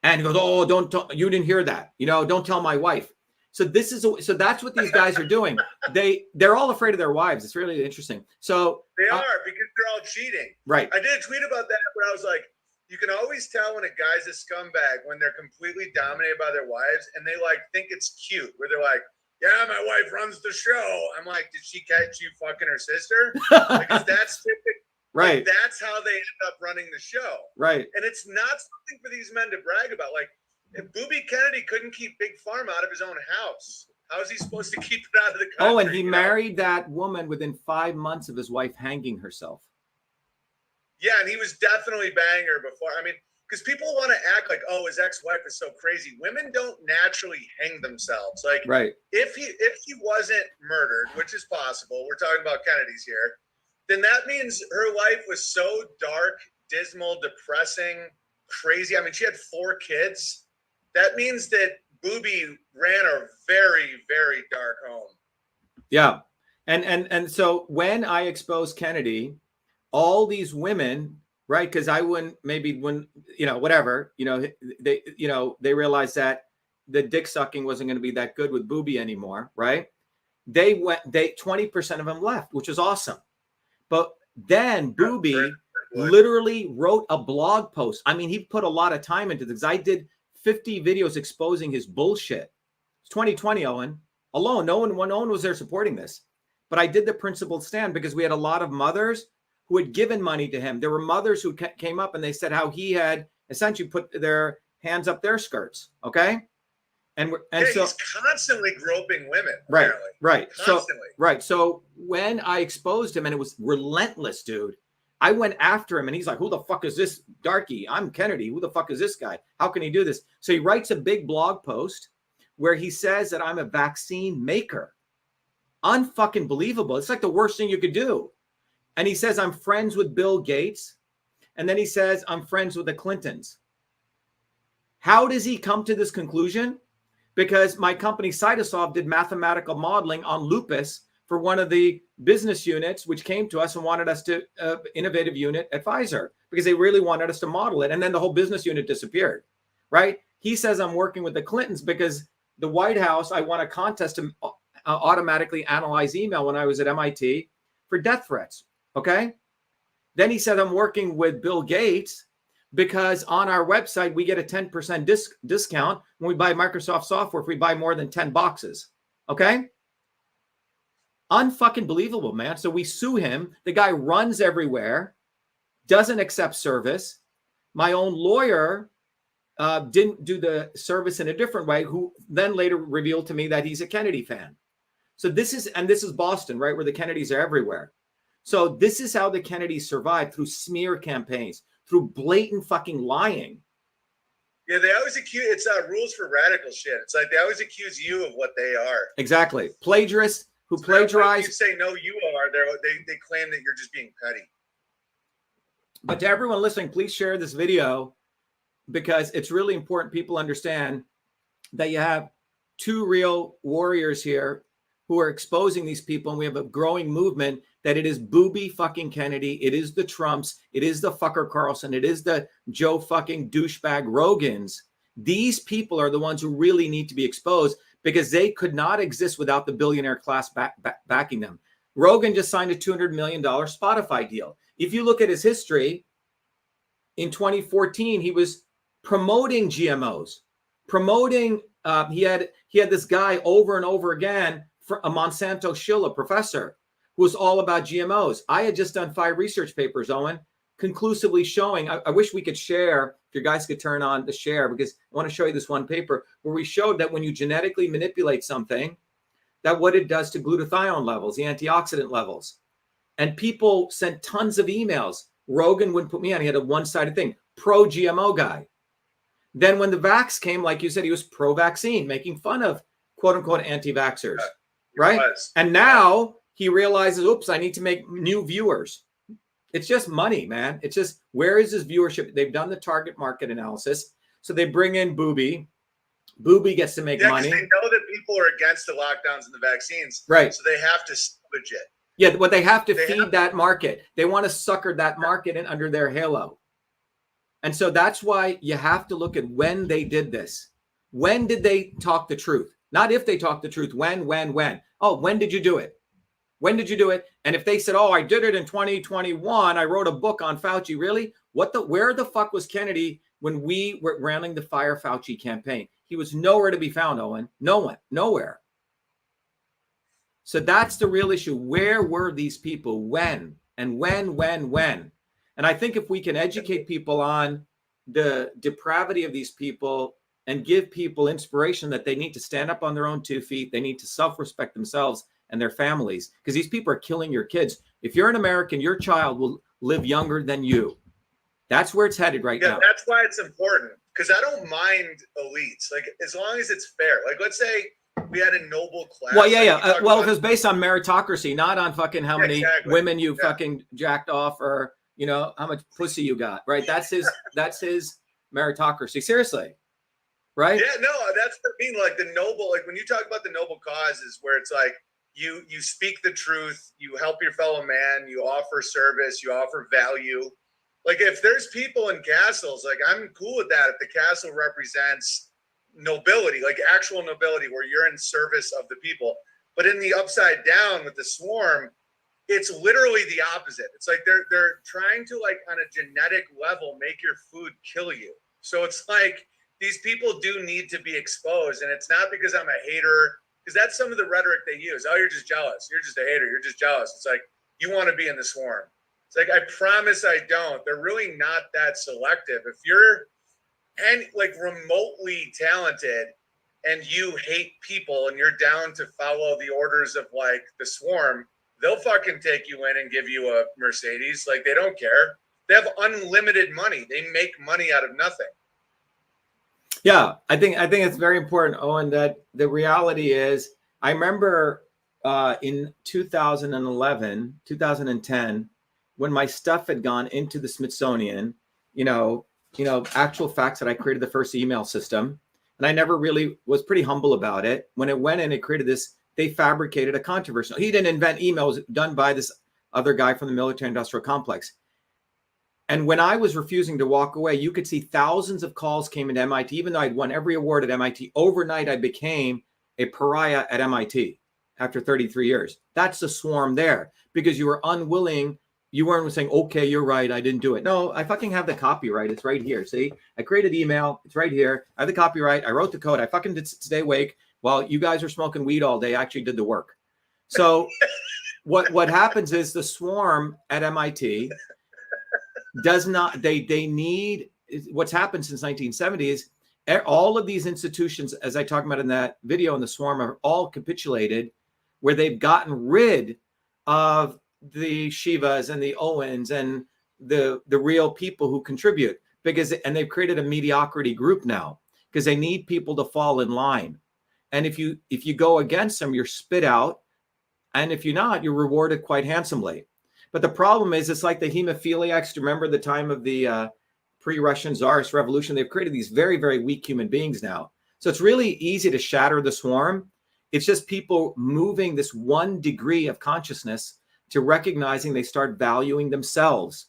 And he goes, "Oh, you didn't hear that. Don't tell my wife." So so that's what these guys are doing. They're all afraid of their wives. It's really interesting. So they are, because they're all cheating. Right. I did a tweet about that, but I was like, you can always tell when a guy's a scumbag when they're completely dominated by their wives and they like think it's cute, where they're like, yeah, my wife runs the show. I'm like, did she catch you fucking her sister? Because that's typical. Right. Like, that's how they end up running the show. Right. And it's not something for these men to brag about. Like, if Booby Kennedy couldn't keep Big Pharma out of his own house, how is he supposed to keep it out of the country? Oh, and he married that woman within 5 months of his wife hanging herself. Yeah, and he was definitely banging her before. I mean, because people want to act like, oh, his ex-wife is so crazy. Women don't naturally hang themselves. Like, right. If he wasn't murdered, which is possible, we're talking about Kennedy's here, then that means her life was so dark, dismal, depressing, crazy. I mean, she had 4 kids. That means that Booby ran a very, very dark home. Yeah. And so when I exposed Kennedy, all these women, right? Because I wouldn't, maybe when, whatever, they realized that the dick sucking wasn't going to be that good with Booby anymore, right? 20% of them left, which is awesome. But then Booby literally wrote a blog post. I mean, he put a lot of time into this. I did 50 videos exposing his bullshit. It's 2020, Owen. Alone, no one was there supporting this. But I did the principled stand because we had a lot of mothers who had given money to him. There were mothers who came up and they said how he had essentially put their hands up their skirts. Okay. So he's constantly groping women. Right. Apparently. Right. Constantly. So when I exposed him, and it was relentless, dude, I went after him and he's like, who the fuck is this darky? I'm Kennedy. Who the fuck is this guy? How can he do this? So he writes a big blog post where he says that I'm a vaccine maker. Unfucking believable. It's like the worst thing you could do. And he says, I'm friends with Bill Gates. And then he says, I'm friends with the Clintons. How does he come to this conclusion? Because my company, Cytosolve, did mathematical modeling on lupus for one of the business units, which came to us and wanted us to innovative unit at Pfizer, because they really wanted us to model it. And then the whole business unit disappeared, right? He says, I'm working with the Clintons because the White House, I won a contest to automatically analyze email when I was at MIT for death threats. Okay. Then he said, I'm working with Bill Gates because on our website, we get a 10% discount when we buy Microsoft software if we buy more than 10 boxes. Okay. Unfucking believable, man. So we sue him. The guy runs everywhere, doesn't accept service. My own lawyer didn't do the service in a different way, who then later revealed to me that he's a Kennedy fan. So this is Boston, right? Where the Kennedys are everywhere. So this is how the Kennedys survived, through smear campaigns, through blatant fucking lying. Yeah, they always accuse, it's rules for radical shit. It's like they always accuse you of what they are. Exactly. Plagiarists who plagiarize. You say, no, you are. They claim that you're just being petty. But to everyone listening, please share this video, because it's really important people understand that you have 2 real warriors here who are exposing these people. And we have a growing movement that it is Booby fucking Kennedy. It is the Trumps. It is the fucker Carlson. It is the Joe fucking douchebag Rogans. These people are the ones who really need to be exposed, because they could not exist without the billionaire class backing them. Rogan just signed a $200 million Spotify deal. If you look at his history, in 2014, he was promoting GMOs, he had this guy over and over again, a Monsanto shill, a professor, who was all about GMOs. I had just done 5 research papers, Owen, conclusively showing, I wish we could share, if you guys could turn on the share, because I want to show you this one paper where we showed that when you genetically manipulate something, that what it does to glutathione levels, the antioxidant levels. And people sent tons of emails. Rogan wouldn't put me on. He had a one-sided thing, pro-GMO guy. Then when the vax came, like you said, he was pro-vaccine, making fun of quote-unquote anti-vaxxers, right? And now he realizes, oops, I need to make new viewers. It's just money, man. It's just, where is his viewership? They've done the target market analysis. So they bring in Booby. Booby gets to make money. They know that people are against the lockdowns and the vaccines. Right. So they have to salvage it. Yeah, but they have to feed that market. They want to sucker that market in under their halo. And so that's why you have to look at when they did this. When did they talk the truth? Not if they talk the truth. When. Oh, when did you do it? When did you do it? And if they said, oh, I did it in 2021, I wrote a book on Fauci. Really? Where the fuck was Kennedy when we were running the Fire Fauci campaign? He was nowhere to be found, Owen. No one, nowhere. So that's the real issue. Where were these people? When? And when? And I think if we can educate people on the depravity of these people and give people inspiration that they need to stand up on their own 2 feet, they need to self-respect themselves and their families, because these people are killing your kids. If you're an American, your child will live younger than you. That's where it's headed right now. That's why it's important, because I don't mind elites, like as long as it's fair. Like let's say we had a noble class. Well, yeah. Well, if it's based on meritocracy, not on fucking how many women you fucking jacked off or, you know, how much pussy you got, right? That's his meritocracy. Seriously. Right? Yeah, no, that's what I mean. Like the noble, like when you talk about the noble causes where it's like you speak the truth, you help your fellow man, you offer service, you offer value. Like if there's people in castles, like I'm cool with that if the castle represents nobility, like actual nobility where you're in service of the people. But in the upside down with the swarm, it's literally the opposite. It's like they're trying to, like, on a genetic level, make your food kill you. So it's like these people do need to be exposed. And it's not because I'm a hater, because that's some of the rhetoric they use. Oh, you're just jealous. You're just a hater. You're just jealous. It's like, you want to be in the swarm. It's like, I promise I don't. They're really not that selective. If you're like remotely talented and you hate people and you're down to follow the orders of like the swarm, they'll fucking take you in and give you a Mercedes. Like they don't care. They have unlimited money. They make money out of nothing. Yeah, I think it's very important, Owen, that the reality is, I remember in 2011, 2010, when my stuff had gone into the Smithsonian, you know, actual facts that I created the first email system, and I never really was pretty humble about it. When it went in, it created this, they fabricated a controversy. He didn't invent email, it was done by this other guy from the military industrial complex. And when I was refusing to walk away, you could see thousands of calls came into MIT, even though I'd won every award at MIT. Overnight, I became a pariah at MIT after 33 years. That's the swarm there, because you were unwilling. You weren't saying, okay, you're right, I didn't do it. No, I fucking have the copyright. It's right here. See, I created email. It's right here. I have the copyright. I wrote the code. I fucking did stay awake while you guys were smoking weed all day. I actually did the work. So what happens is the swarm at MIT does not, they need, what's happened since 1970 is all of these institutions, as I talk about in that video in the swarm, are all capitulated, where they've gotten rid of the Shivas and the Owens and the real people who contribute, and they've created a mediocrity group now because they need people to fall in line. And if you go against them, you're spit out. And if you're not, you're rewarded quite handsomely. But the problem is, it's like the hemophiliacs. Do you remember the time of the pre-Russian Tsarist revolution? They've created these very, very weak human beings now. So it's really easy to shatter the swarm. It's just people moving this 1 degree of consciousness to recognizing they start valuing themselves.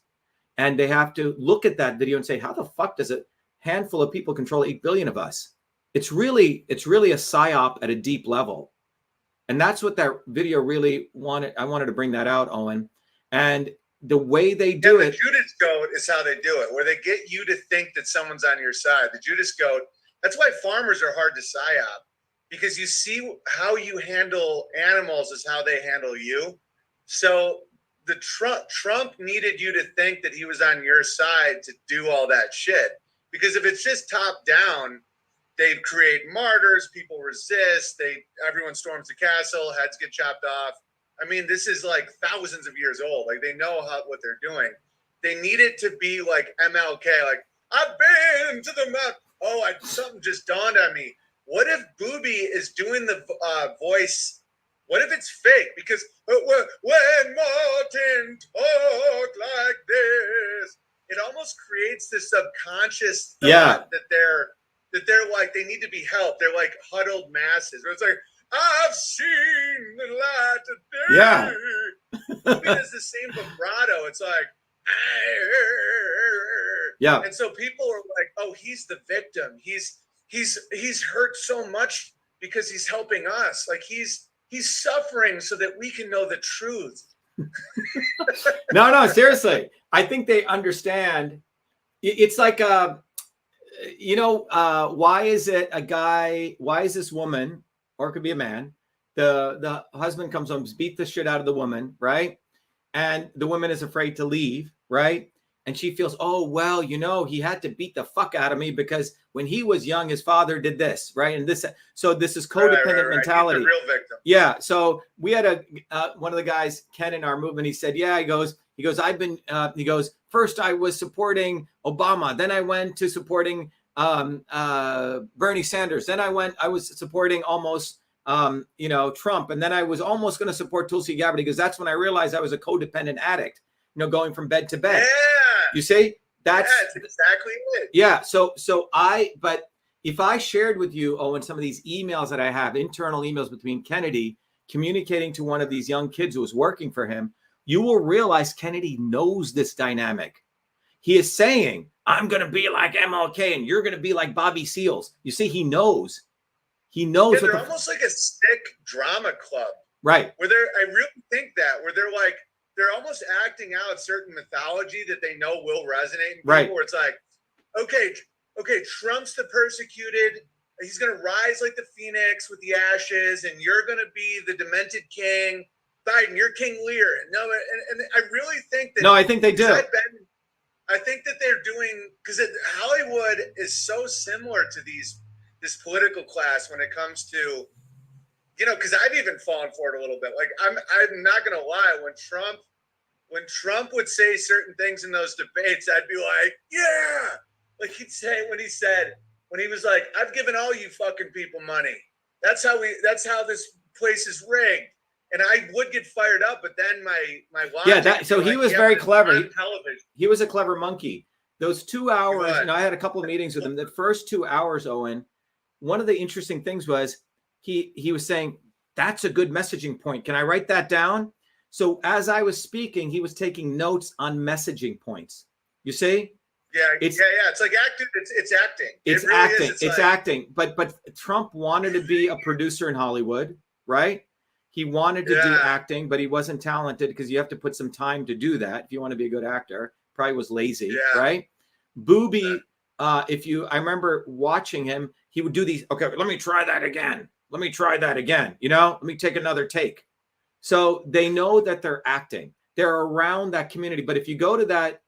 And they have to look at that video and say, how the fuck does a handful of people control 8 billion of us? It's really a psyop at a deep level. And that's what that video really wanted. I wanted to bring that out, Owen. And the way they do it. The Judas goat is how they do it, where they get you to think that someone's on your side. The Judas goat, that's why farmers are hard to psyop, because you see how you handle animals is how they handle you. So the Trump needed you to think that he was on your side to do all that shit. Because if it's just top down, they create martyrs, people resist, everyone storms the castle, heads get chopped off. I mean, this is like thousands of years old. Like, they know what they're doing. They need it to be like MLK, like, I've been to the map. Oh, something just dawned on me. What if Booby is doing the voice? What if it's fake? Because when Martin talk like this, it almost creates this subconscious thought that they're like, they need to be helped. They're like huddled masses. Where it's like, I've seen the light today. Yeah. Booby does the same vibrato. It's like, yeah. And so people are like, oh, he's the victim. He's hurt so much because he's helping us. Like he's suffering so that we can know the truth. No, seriously. I think they understand. It's like, why is it a guy, why is this woman, or it could be a man, the husband comes home, beat the shit out of the woman, right? And the woman is afraid to leave, right? And she feels, oh, well, he had to beat the fuck out of me because when he was young, his father did this, right? And this, so this is codependent mentality. He's the real victim. Yeah. So we had one of the guys, Ken, in our movement. He said, yeah, he goes, first I was supporting Obama. Then I went to supporting Bernie Sanders. Then I was supporting almost, Trump. And then I was almost going to support Tulsi Gabbard because that's when I realized I was a codependent addict, going from bed to bed. Yeah. You see, that's exactly it. Yeah. But if I shared with you, Owen, some of these emails that I have, internal emails between Kennedy communicating to one of these young kids who was working for him, you will realize Kennedy knows this dynamic. He is saying, I'm going to be like MLK and you're going to be like Bobby Seals. You see, he knows. He knows. Yeah, they're almost like a sick drama club. Right. I really think that, where they're almost acting out certain mythology that they know will resonate in people, right? Where it's like, okay, Trump's the persecuted. He's going to rise like the phoenix with the ashes, and you're going to be the demented king. Biden, you're King Lear. No, and I really think that. No, I think they do. I think that they're doing, because Hollywood is so similar to this political class when it comes to, because I've even fallen for it a little bit. Like I'm not gonna lie, when Trump would say certain things in those debates, I'd be like, yeah. Like he'd say when he was like, I've given all you fucking people money. That's how this place is rigged. And I would get fired up, but then my logic. So he was very clever. He was a clever monkey. Those 2 hours, I had a couple of meetings with him. The first 2 hours, Owen, one of the interesting things was he was saying, that's a good messaging point. Can I write that down? So as I was speaking, he was taking notes on messaging points. You see? Yeah. It's like acting. It's acting. It's really acting. It's acting. But Trump wanted to be a producer in Hollywood, right? He wanted to do acting, but he wasn't talented because you have to put some time to do that if you want to be a good actor. Probably was lazy, right? Booby, I remember watching him, he would do these, okay, let me try that again. Let me take another take. So they know that they're acting. They're around that community. But if you go to that,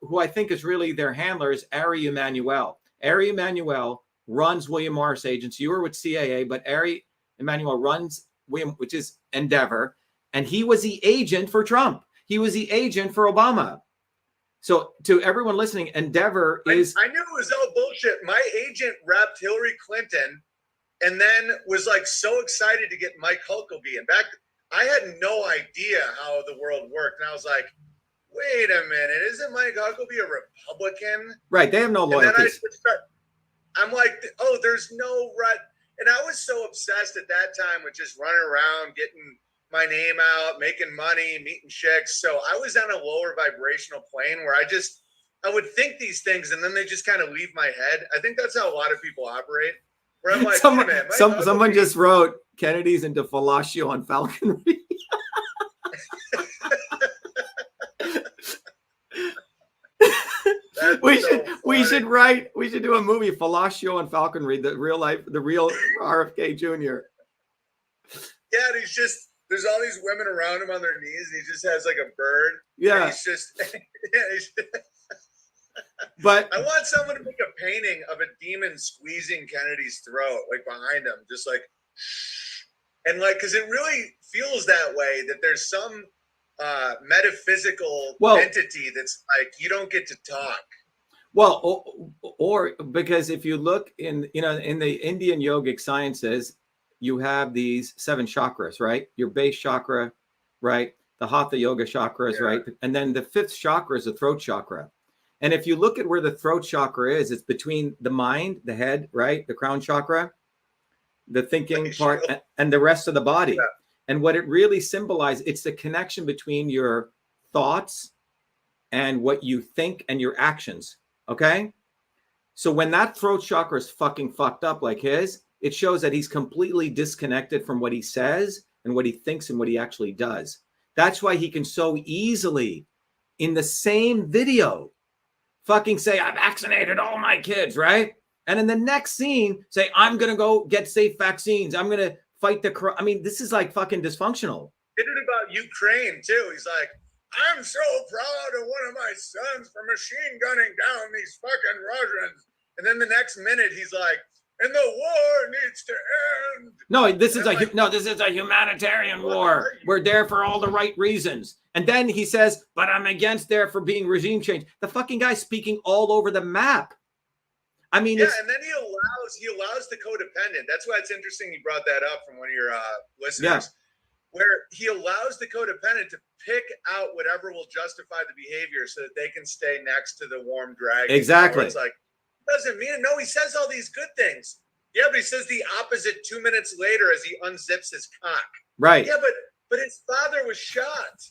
who I think is really their handler is Ari Emanuel. Ari Emanuel runs William Morris Agency. You were with CAA, but Ari Emanuel runs William, which is Endeavor, and he was the agent for Trump. He was the agent for Obama. So to everyone listening, Endeavor is... I knew it was all bullshit. My agent repped Hillary Clinton and then was like so excited to get Mike Huckabee. And I had no idea how the world worked. And I was like, wait a minute, isn't Mike Huckabee a Republican? Right, they have no loyalties. I'm like, oh, there's no right. And I was so obsessed at that time with just running around, getting my name out, making money, meeting chicks. So I was on a lower vibrational plane where I would think these things and then they just kind of leave my head. I think that's how a lot of people operate. Where I'm like, someone just wrote Kennedy's into fellatio on falconry. We should do a movie, Fellatio and Falconry, the real RFK Jr. Yeah, and there's all these women around him on their knees, and he just has like a bird. Yeah. He's just, But I want someone to make a painting of a demon squeezing Kennedy's throat, like behind him, just like, and like, because it really feels that way, that there's some metaphysical entity that's like, you don't get to talk. Well, or because if you look in the Indian yogic sciences, you have these 7 chakras, right? Your base chakra, right? The Hatha yoga chakras, right? And then the 5th chakra is the throat chakra. And if you look at where the throat chakra is, it's between the mind, the head, right? The crown chakra, the thinking part, and the rest of the body. Yeah. And what it really symbolizes, it's the connection between your thoughts and what you think and your actions. Okay. So when that throat chakra is fucking fucked up like his, it shows that he's completely disconnected from what he says and what he thinks and what he actually does. That's why he can so easily, in the same video, fucking say, I vaccinated all my kids, right? And in the next scene, say, I'm going to go get safe vaccines. I'm going to fight the... I mean, this is like fucking dysfunctional. He did it about Ukraine, too. He's like, I'm so proud of one of my sons for machine gunning down these fucking Russians. And then the next minute, he's like, and the war needs to end. No, this is a humanitarian war. We're there for all the right reasons. And then he says, but I'm against there for being regime change. The fucking guy's speaking all over the map. I mean, yeah, and then he allows the codependent. That's why it's interesting you brought that up from one of your listeners. Yeah. Where he allows the codependent to pick out whatever will justify the behavior so that they can stay next to the warm dragon. Exactly. It's like, doesn't mean it. No, he says all these good things. Yeah, but he says the opposite 2 minutes later as he unzips his cock. Right. Yeah, but his father was shot.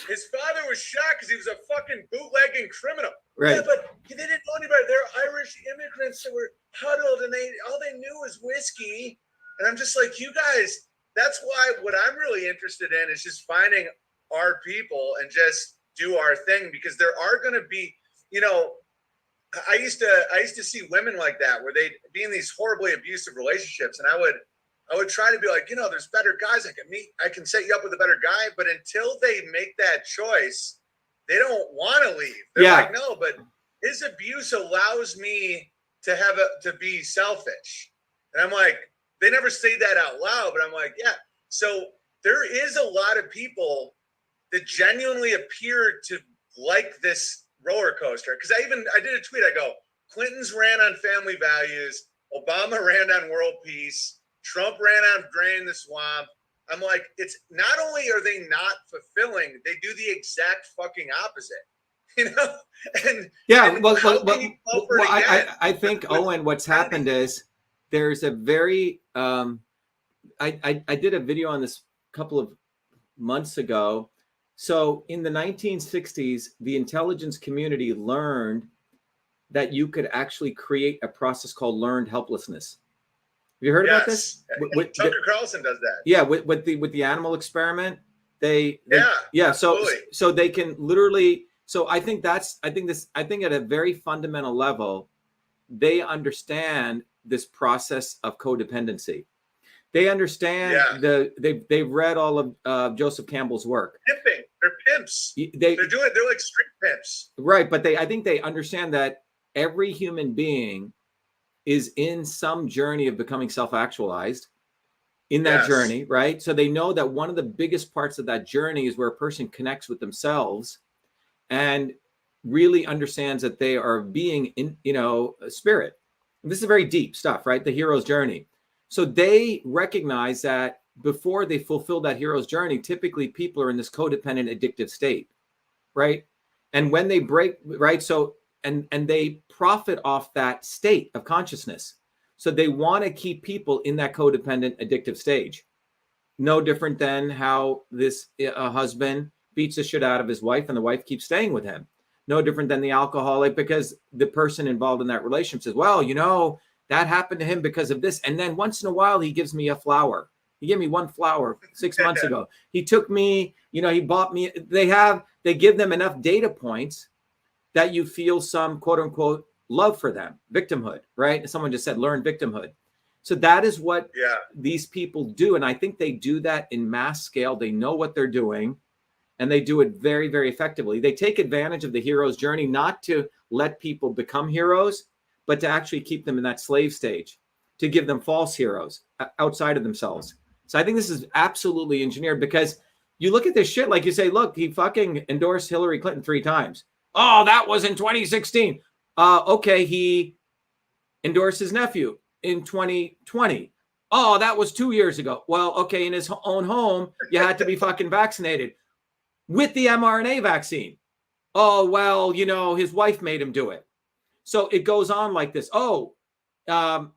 His father was shot because he was a fucking bootlegging criminal. Right. Yeah, but they didn't know anybody. They're Irish immigrants that were huddled and all they knew was whiskey. And I'm just like, you guys, that's why what I'm really interested in is just finding our people and just do our thing, because there are going to be, you know, I used to see women like that where they'd be in these horribly abusive relationships, and I would try to be like, you know, there's better guys I can meet. I can set you up with a better guy. But until they make that choice, they don't want to leave. They're like, no, but his abuse allows me to be selfish. And I'm like, they never say that out loud, but I'm like, yeah. So there is a lot of people that genuinely appear to like this roller coaster. Because I did a tweet. I go, Clinton's ran on family values. Obama ran on world peace. Trump ran on drain the swamp. I'm like, it's not only are they not fulfilling, they do the exact fucking opposite. You know? And yeah, and well, I think, Owen, what's happened is there's a very I did a video on this a couple of months ago. So in the 1960s, the intelligence community learned that you could actually create a process called learned helplessness. Have you heard about this? Tucker Carlson does that. Yeah, with the animal experiment, absolutely. So they can literally. So I think at a very fundamental level, they understand this process of codependency. They understand they've read all of Joseph Campbell's work. Pimping, they're pimps. They're like street pimps. Right, but I think they understand that every human being is in some journey of becoming self-actualized in that journey, right? So they know that one of the biggest parts of that journey is where a person connects with themselves and really understands that they are being in, a spirit. And this is very deep stuff, right? The hero's journey. So they recognize that before they fulfill that hero's journey, typically people are in this codependent addictive state, right? And when they break, right? So, and they profit off that state of consciousness. So they want to keep people in that codependent addictive stage. No different than how this husband beats the shit out of his wife and the wife keeps staying with him. No different than the alcoholic, because the person involved in that relationship says, well, that happened to him because of this. And then once in a while, he gives me a flower. He gave me one flower 6 months ago. He took me, he bought me. They give them enough data points that you feel some quote unquote love for them, victimhood, right? Someone just said, learn victimhood. So that is what these people do. And I think they do that in mass scale. They know what they're doing and they do it very, very effectively. They take advantage of the hero's journey, not to let people become heroes, but to actually keep them in that slave stage, to give them false heroes outside of themselves. So I think this is absolutely engineered, because you look at this shit, like you say, look, he fucking endorsed Hillary Clinton 3 times. Oh, that was in 2016. Okay, he endorsed his nephew in 2020. Oh, that was 2 years ago. Well, okay, in his own home, you had to be fucking vaccinated with the mRNA vaccine. Oh, well, his wife made him do it. So it goes on like this. There's no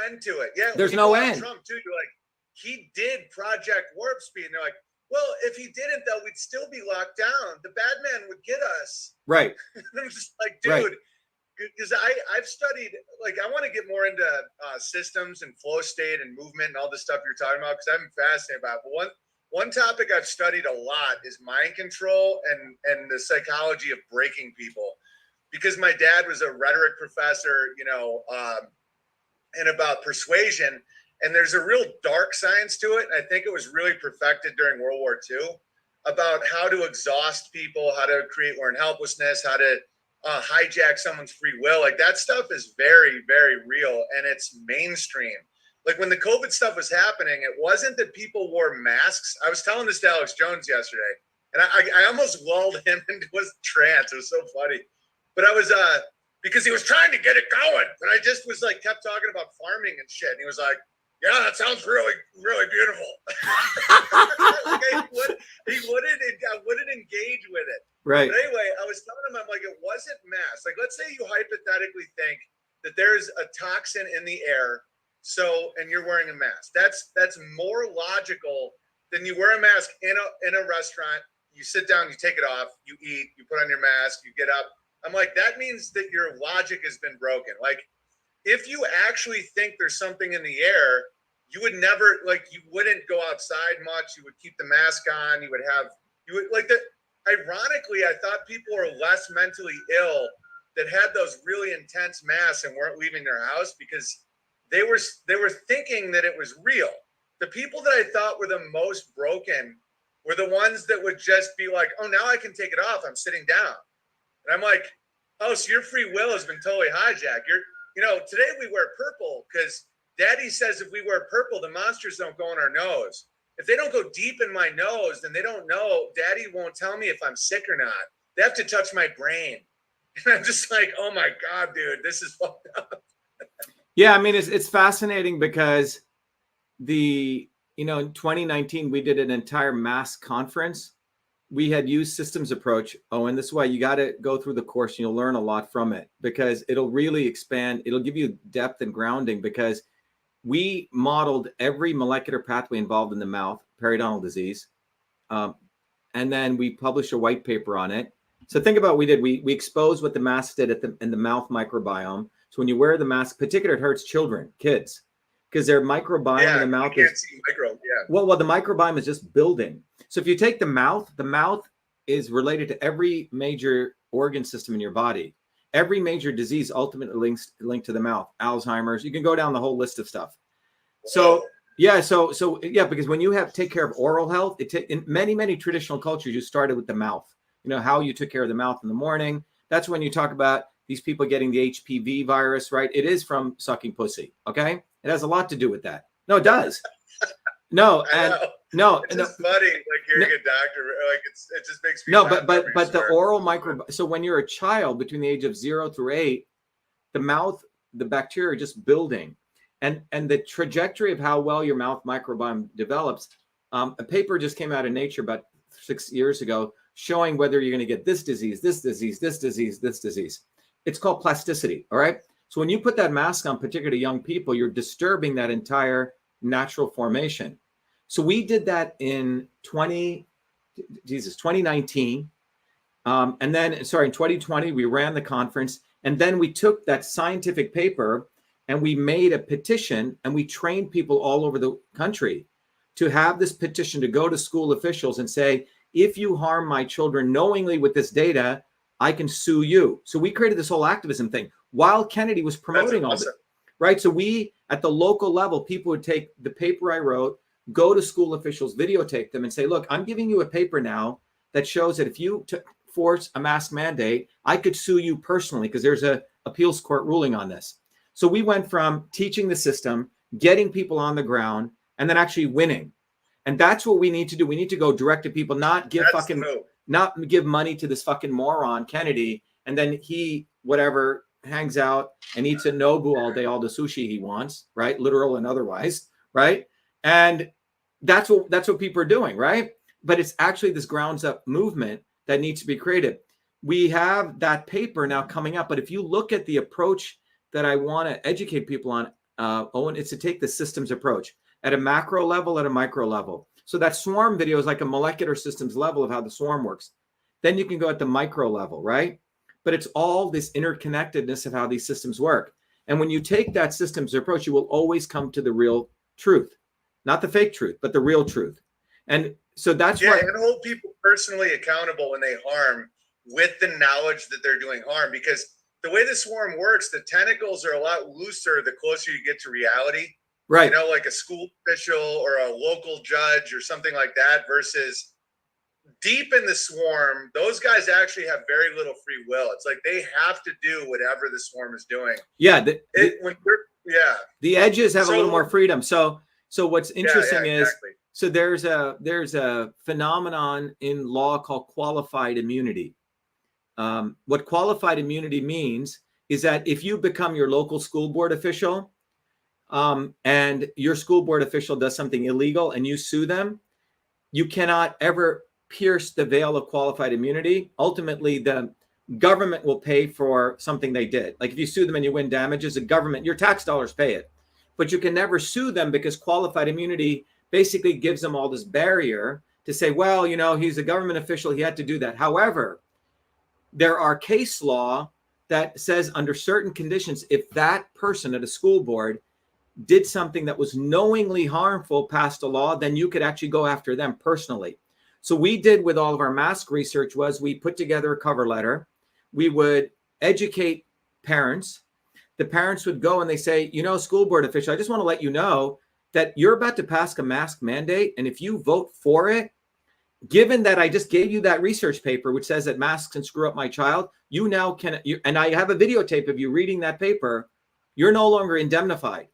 end to it. Yeah, there's no end. Trump too. You're like, he did Project Warp Speed, and they're like, well, if he didn't, though, we'd still be locked down. The bad man would get us. Right. I'm just like, dude, because I've studied, like, I want to get more into systems and flow state and movement and all this stuff you're talking about, because I'm fascinated about it. But one topic I've studied a lot is mind control and the psychology of breaking people, because my dad was a rhetoric professor, and about persuasion, and there's a real dark science to it. And I think it was really perfected during World War II about how to exhaust people, how to create learned helplessness, how to hijack someone's free will. Like, that stuff is very, very real, and it's mainstream. Like, when the COVID stuff was happening, it wasn't that people wore masks. I was telling this to Alex Jones yesterday, and I almost lulled him into a trance. It was so funny. But I was because he was trying to get it going, and I just was like, kept talking about farming and shit, and he was like, yeah, that sounds really, really beautiful. Like, I wouldn't engage with it. Right. But anyway, I was telling him, I'm like, it wasn't mass. Like, let's say you hypothetically think that there's a toxin in the air, and you're wearing a mask. That's more logical than you wear a mask in a restaurant. You sit down, you take it off, you eat, you put on your mask, you get up. I'm like, that means that your logic has been broken. Like, if you actually think there's something in the air, you would never, like, you wouldn't go outside much. You would keep the mask on. Ironically, I thought people were less mentally ill that had those really intense masks and weren't leaving their house because they were thinking that it was real. The people that I thought were the most broken were the ones that would just be like, oh, now I can take it off. I'm sitting down. And I'm like, oh, so your free will has been totally hijacked. Today we wear purple because Daddy says if we wear purple, the monsters don't go in our nose. If they don't go deep in my nose, then they don't know. Daddy won't tell me if I'm sick or not. They have to touch my brain. And I'm just like, oh my God, dude, this is fucked up. Yeah, I mean, it's fascinating because in 2019, we did an entire mass conference. We had used systems approach. Oh, in this way, you got to go through the course and you'll learn a lot from it because it'll really expand. It'll give you depth and grounding because we modeled every molecular pathway involved in the mouth, periodontal disease. And then we published a white paper on it. So think about what we did. We exposed what the mask did in the mouth microbiome. So when you wear the mask, particularly it hurts kids, because their microbiome in the mouth well, the microbiome is just building. So if you take the mouth is related to every major organ system in your body. Every major disease ultimately linked to the mouth. Alzheimer's, you can go down the whole list of stuff. So because when you take care of oral health, in many traditional cultures, you started with the mouth. How you took care of the mouth in the morning. That's when you talk about these people getting the HPV virus, right? It is from sucking pussy. Okay. It has a lot to do with that. No, it does. No, and no, it's just funny, like hearing a doctor, like it just makes me but the oral microbiome. So when you're a child between the age of 0 through 8, the mouth, the bacteria are just building, and the trajectory of how well your mouth microbiome develops. A paper just came out in Nature about 6 years ago showing whether you're going to get this disease, this disease, this disease, this disease. It's called plasticity. All right. So when you put that mask on, particularly young people, you're disturbing that entire natural formation. So we did that in 2019. And then, in 2020, we ran the conference. And then we took that scientific paper and we made a petition and we trained people all over the country to have this petition to go to school officials and say, if you harm my children knowingly with this data, I can sue you. So we created this whole activism thing while Kennedy was promoting all this, right? So we, at the local level, people would take the paper I wrote, go to school officials, videotape them and say, look, I'm giving you a paper now that shows that if you force a mask mandate, I could sue you personally because there's a appeals court ruling on this. So we went from teaching the system, getting people on the ground, and then actually winning. And that's what we need to do. We need to go direct to people, not give money to this fucking moron, Kennedy, and then he, whatever, hangs out and eats at Nobu all day, all the sushi he wants, right? Literal and otherwise, right? And that's what people are doing, right? But it's actually this grounds up movement that needs to be created. We have that paper now coming up, but if you look at the approach that I want to educate people on, Owen, it's to take the systems approach at a macro level, at a micro level. So that swarm video is like a molecular systems level of how the swarm works. Then you can go at the micro level, right? but it's all this interconnectedness of how these systems work. And when you take that systems approach, you will always come to the real truth, not the fake truth, but the real truth. And so that's why, and hold people personally accountable when they harm with the knowledge that they're doing harm. Because the way the swarm works, the tentacles are a lot looser the closer you get to reality. right? You know, like a school official or a local judge or something like that, versus deep in the swarm, those guys actually have very little free will. It's like they have to do whatever the swarm is doing. Yeah. The edges have a little more freedom. So what's interesting is, exactly. So there's a phenomenon in law called qualified immunity. What qualified immunity means is that if you become your local school board official, and your school board official does something illegal and you sue them, you cannot ever pierce the veil of qualified immunity. Ultimately, the government will pay for something they did. Like if you sue them and you win damages, the government, your tax dollars pay it. But you can never sue them because qualified immunity basically gives them all this barrier to say, well, you know, he's a government official, he had to do that. However, there are case law that says under certain conditions, if that person at a school board did something that was knowingly harmful, passed a law, then you could actually go after them personally. So we did with all of our mask research was we put together a cover letter. We would educate parents. The parents would go and they say, you know, school board official, I just want to let you know that you're about to pass a mask mandate. And if you vote for it, given that I just gave you that research paper, which says that masks can screw up my child, you now can, and I have a videotape of you reading that paper, you're no longer indemnified.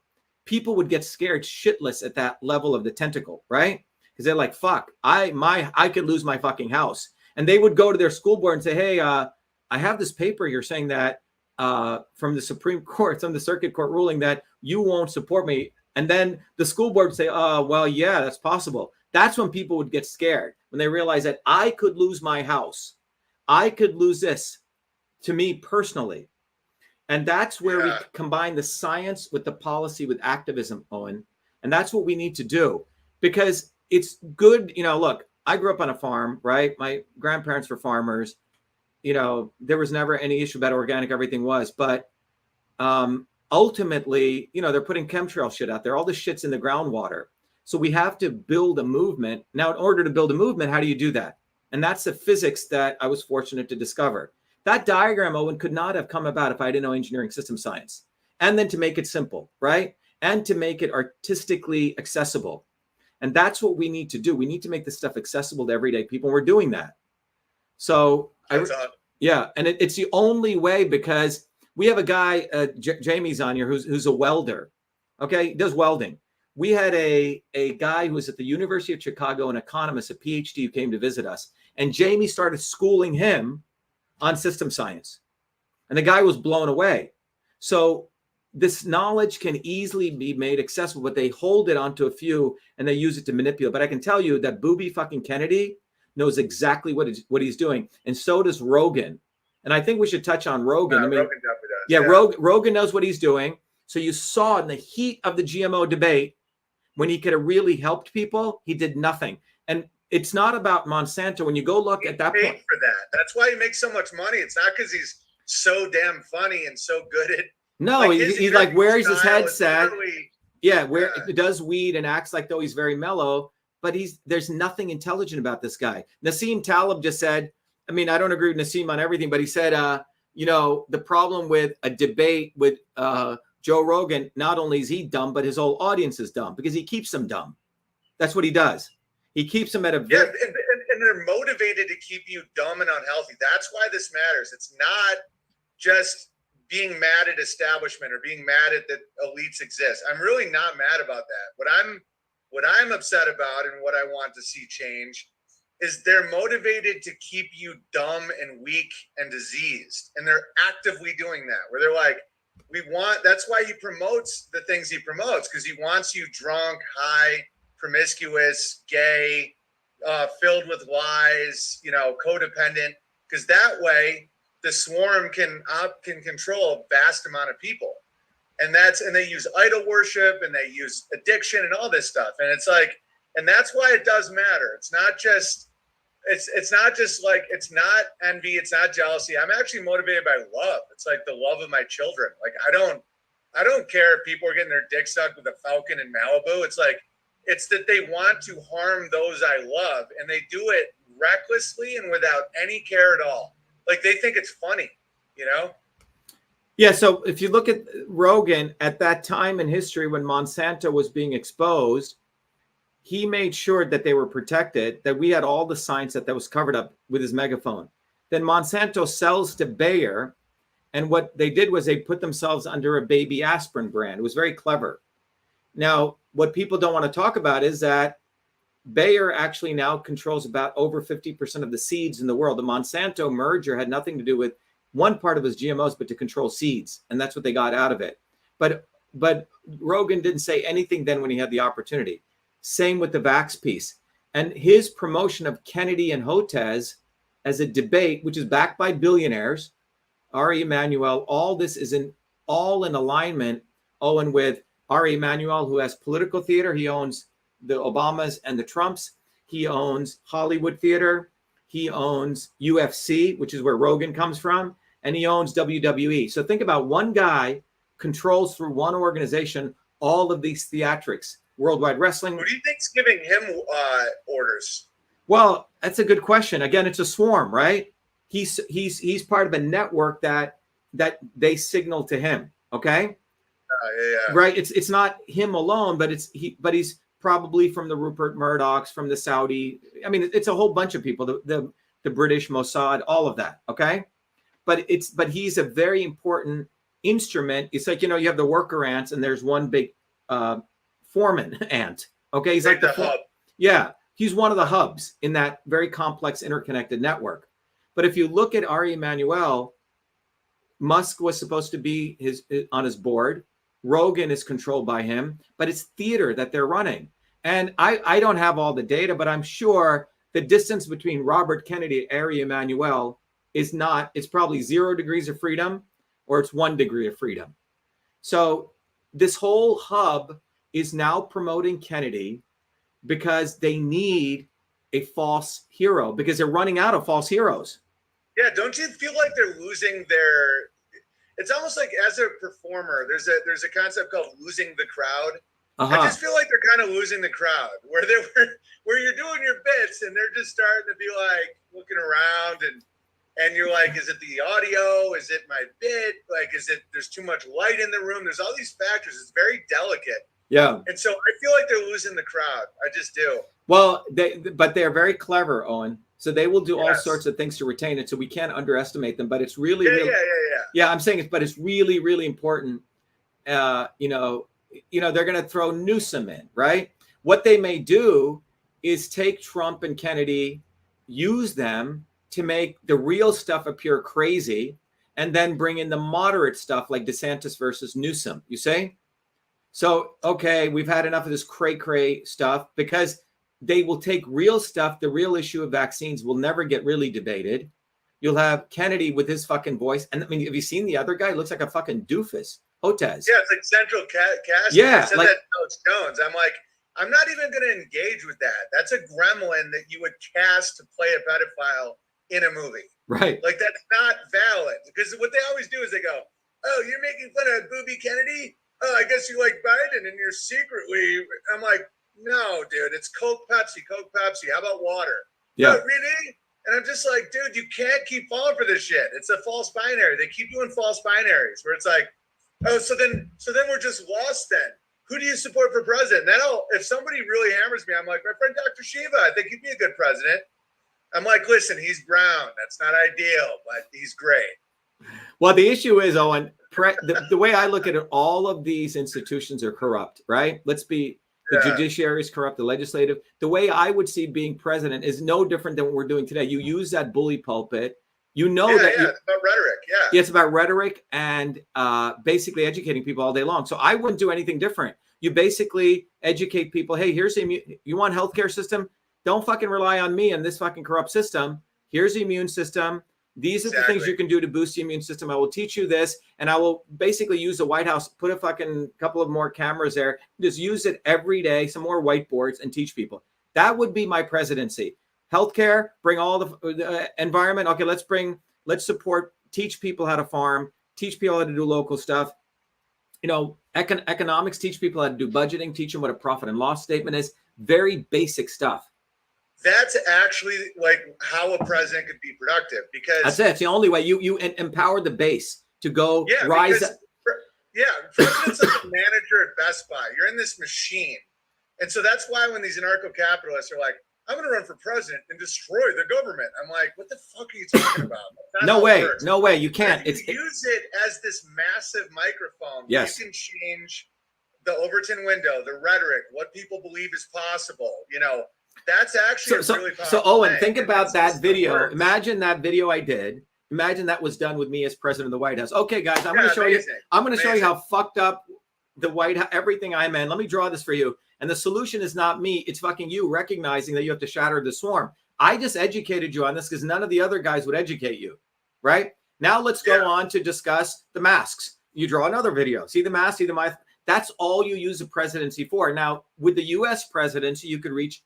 People would get scared shitless at that level of the tentacle, right? Because they're like, fuck, I could lose my fucking house. And they would go to their school board and say, hey, I have this paper here saying that from the Supreme Court, from the circuit court ruling that you won't support me. And then the school board would say, well, yeah, that's possible. That's when people would get scared, when they realize that I could lose my house. I could lose this to me personally. And that's where we combine the science with the policy with activism, Owen. And that's what we need to do, because it's good. You know, look, I grew up on a farm, right? My grandparents were farmers. You know, there was never any issue about organic, everything was. But ultimately, you know, they're putting chemtrail shit out there. All this shit's in the groundwater. So we have to build a movement. Now, in order to build a movement, how do you do that? And that's the physics that I was fortunate to discover. That diagram, Owen, could not have come about if I didn't know engineering system science. And then to make it simple, right? And to make it artistically accessible. And that's what we need to do. We need to make this stuff accessible to everyday people. And we're doing that. So, yeah. And it's the only way, because we have a guy, Jamie's on here, who's a welder. Okay, he does welding. We had a guy who was at the University of Chicago, an economist, a PhD, who came to visit us. And Jamie started schooling him on system science. And the guy was blown away. So this knowledge can easily be made accessible, but they hold it onto a few and they use it to manipulate. But I can tell you that Booby fucking Kennedy knows exactly what he's doing. And so does Rogan. And I think we should touch on Rogan. Rogan definitely does. Rogan knows what he's doing. So you saw in the heat of the GMO debate, when he could have really helped people, he did nothing. And it's not about Monsanto. When you go look at that point, for that. That's why he makes so much money. It's not because he's so damn funny and so good at. No, like he's like wears his headset. Where he does weed and acts like though he's very mellow. But there's nothing intelligent about this guy. Nassim Taleb just said, I mean, I don't agree with Nassim on everything, but he said, you know, the problem with a debate with Joe Rogan, not only is he dumb, but his whole audience is dumb because he keeps them dumb. That's what he does. He keeps them at a very... and they're motivated to keep you dumb and unhealthy. That's why this matters. It's not just being mad at establishment or being mad at that elites exist. I'm really not mad about that. What I'm upset about and what I want to see change is they're motivated to keep you dumb and weak and diseased. And they're actively doing that, where they're like, that's why he promotes the things he promotes, because he wants you drunk, high, promiscuous, gay, filled with lies, you know, codependent, because that way the swarm can control a vast amount of people. And they use idol worship and they use addiction and all this stuff. And it's like, and that's why it does matter. It's not just it's not just like, it's not envy, it's not jealousy. I'm actually motivated by love. It's like the love of my children. Like I don't care if people are getting their dick sucked with a falcon in Malibu. It's like, it's that they want to harm those I love, and they do it recklessly and without any care at all. Like they think it's funny, you know? Yeah. So if you look at Rogan at that time in history when Monsanto was being exposed, he made sure that they were protected, that we had all the science that was covered up with his megaphone. Then Monsanto sells to Bayer, and what they did was they put themselves under a baby aspirin brand. It was very clever. Now, what people don't want to talk about is that Bayer actually now controls about over 50% of the seeds in the world. The Monsanto merger had nothing to do with one part of his GMOs, but to control seeds. And that's what they got out of it. But Rogan didn't say anything then when he had the opportunity. Same with the vax piece. And his promotion of Kennedy and Hotez as a debate, which is backed by billionaires, Ari Emanuel, all this is all in alignment, Owen, with Ari Emanuel, who has political theater. He owns the Obamas and the Trumps. He owns Hollywood theater. He owns UFC, which is where Rogan comes from. And he owns WWE. So think about one guy controls through one organization all of these theatrics. Worldwide Wrestling. Who do you think's giving him orders? Well, that's a good question. Again, it's a swarm, right? He's part of a network that they signal to him. Okay. Yeah. Right. It's not him alone, but he's probably from the Rupert Murdochs, from the Saudi. I mean, it's a whole bunch of people. The British Mossad, all of that. Okay. But he's a very important instrument. It's like, you have the worker ants, and there's one big foreman ant. Okay, he's like the hub. Yeah, he's one of the hubs in that very complex interconnected network. But if you look at Ari Emanuel, Musk was supposed to be on his board. Rogan is controlled by him, but it's theater that they're running. And I don't have all the data, but I'm sure the distance between Robert Kennedy and Ari Emanuel it's probably 0 degrees of freedom, or it's 1 degree of freedom. So this whole hub is now promoting Kennedy because they need a false hero, because they're running out of false heroes. Yeah, don't you feel like they're losing their? It's almost like as a performer, there's a concept called losing the crowd. I just feel like they're kind of losing the crowd, where you're doing your bits and they're just starting to be like looking around and you're like, is it the audio? Is it my bit? Like, there's too much light in the room? There's all these factors. It's very delicate. Yeah. And so I feel like they're losing the crowd. I just do. Well, but they're very clever, Owen. So they will do all sorts of things to retain it. So we can't underestimate them, but it's really, yeah, I'm saying but it's really, really important. They're going to throw Newsom in, right? What they may do is take Trump and Kennedy, use them to make the real stuff appear crazy, and then bring in the moderate stuff like DeSantis versus Newsom, you say? So, okay, we've had enough of this cray-cray stuff, because they will take real stuff. The real issue of vaccines will never get really debated. You'll have Kennedy with his fucking voice. And I mean, have you seen the other guy? He looks like a fucking doofus. Hotez. Yeah, it's like Central Casting. Yeah. I said that to Coach Jones. I'm like, I'm not even going to engage with that. That's a gremlin that you would cast to play a pedophile in a movie. Right. Like, that's not valid. Because what they always do is they go, oh, you're making fun of Booby Kennedy? Oh, I guess you like Biden and you're secretly. I'm like, no, dude, it's Coke, Pepsi. How about water? Yeah. Oh, really? And I'm just like, dude, you can't keep falling for this shit. It's a false binary. They keep doing false binaries where it's like, oh, so then we're just lost then. Who do you support for president? If somebody really hammers me, I'm like, my friend Dr.SHIVA, I think he'd be a good president. I'm like, listen, he's brown. That's not ideal, but he's great. Well, the issue is, Owen, the way I look at it, all of these institutions are corrupt, right? The judiciary is corrupt, the legislative. The way I would see being president is no different than what we're doing today. You use that bully pulpit. It's about rhetoric. Yeah, it's about rhetoric and basically educating people all day long. So I wouldn't do anything different. You basically educate people. Hey, you want healthcare system? Don't fucking rely on me and this fucking corrupt system. Here's the immune system. These are the things you can do to boost the immune system. I will teach you this, and I will basically use the White House, put a fucking couple of more cameras there, just use it every day, some more whiteboards, and teach people. That would be my presidency. Healthcare, bring all the environment. Okay, let's support, teach people how to farm, teach people how to do local stuff. Economics, teach people how to do budgeting, teach them what a profit and loss statement is. Very basic stuff. That's actually like how a president could be productive, because that's it. It's the only way you empower the base to go rise up. President's like a manager at Best Buy. You're in this machine. And so that's why when these anarcho-capitalists are like, I'm going to run for president and destroy the government, I'm like, what the fuck are you talking about? No way. You can't. Use it as this massive microphone. Yes. You can change the Overton window, the rhetoric, what people believe is possible. That's actually really powerful. So Owen, think about that video. Imagine that video I did. Imagine that was done with me as president of the White House. Okay, guys, I'm going to show you. I'm going to show you how fucked up the White House, everything I'm in. Let me draw this for you. And the solution is not me. It's fucking you recognizing that you have to shatter the swarm. I just educated you on this because none of the other guys would educate you, right? Now let's go on to discuss the masks. You draw another video. See the mask, see the mask. That's all you use the presidency for. Now, with the U.S. presidency, you could reach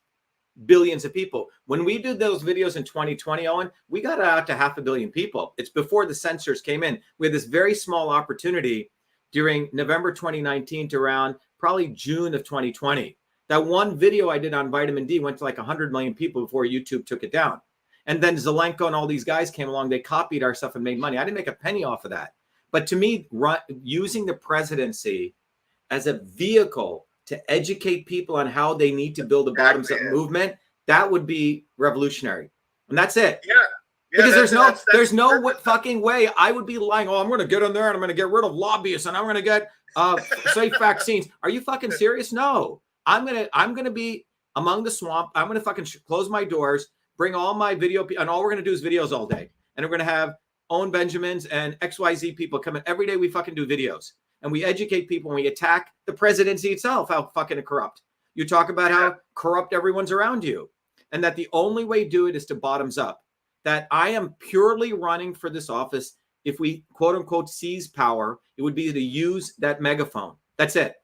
billions of people. When we did those videos in 2020, Owen, we got out to 500 million people. It's before the censors came in. We had this very small opportunity during November 2019 to around probably June of 2020. That one video I did on vitamin D went to like 100 million people before YouTube took it down. And then Zelenko and all these guys came along. They copied our stuff and made money. I didn't make a penny off of that. But to me, using the presidency as a vehicle to educate people on how they need to build a bottoms-up movement, that would be revolutionary. And that's it. Yeah. Because there's no fucking way I would be lying. Oh, I'm going to get in there and I'm going to get rid of lobbyists and I'm going to get safe vaccines. Are you fucking serious? No. I'm going to be among the swamp. I'm going to fucking close my doors, bring all my video, and all we're going to do is videos all day. And we're going to have Owen Benjamins and XYZ people come in every day. We fucking do videos. And we educate people and we attack the presidency itself, how fucking corrupt. You talk about how corrupt everyone's around you. And that the only way to do it is to bottoms up. That I am purely running for this office. If we quote unquote seize power, it would be to use that megaphone. That's it.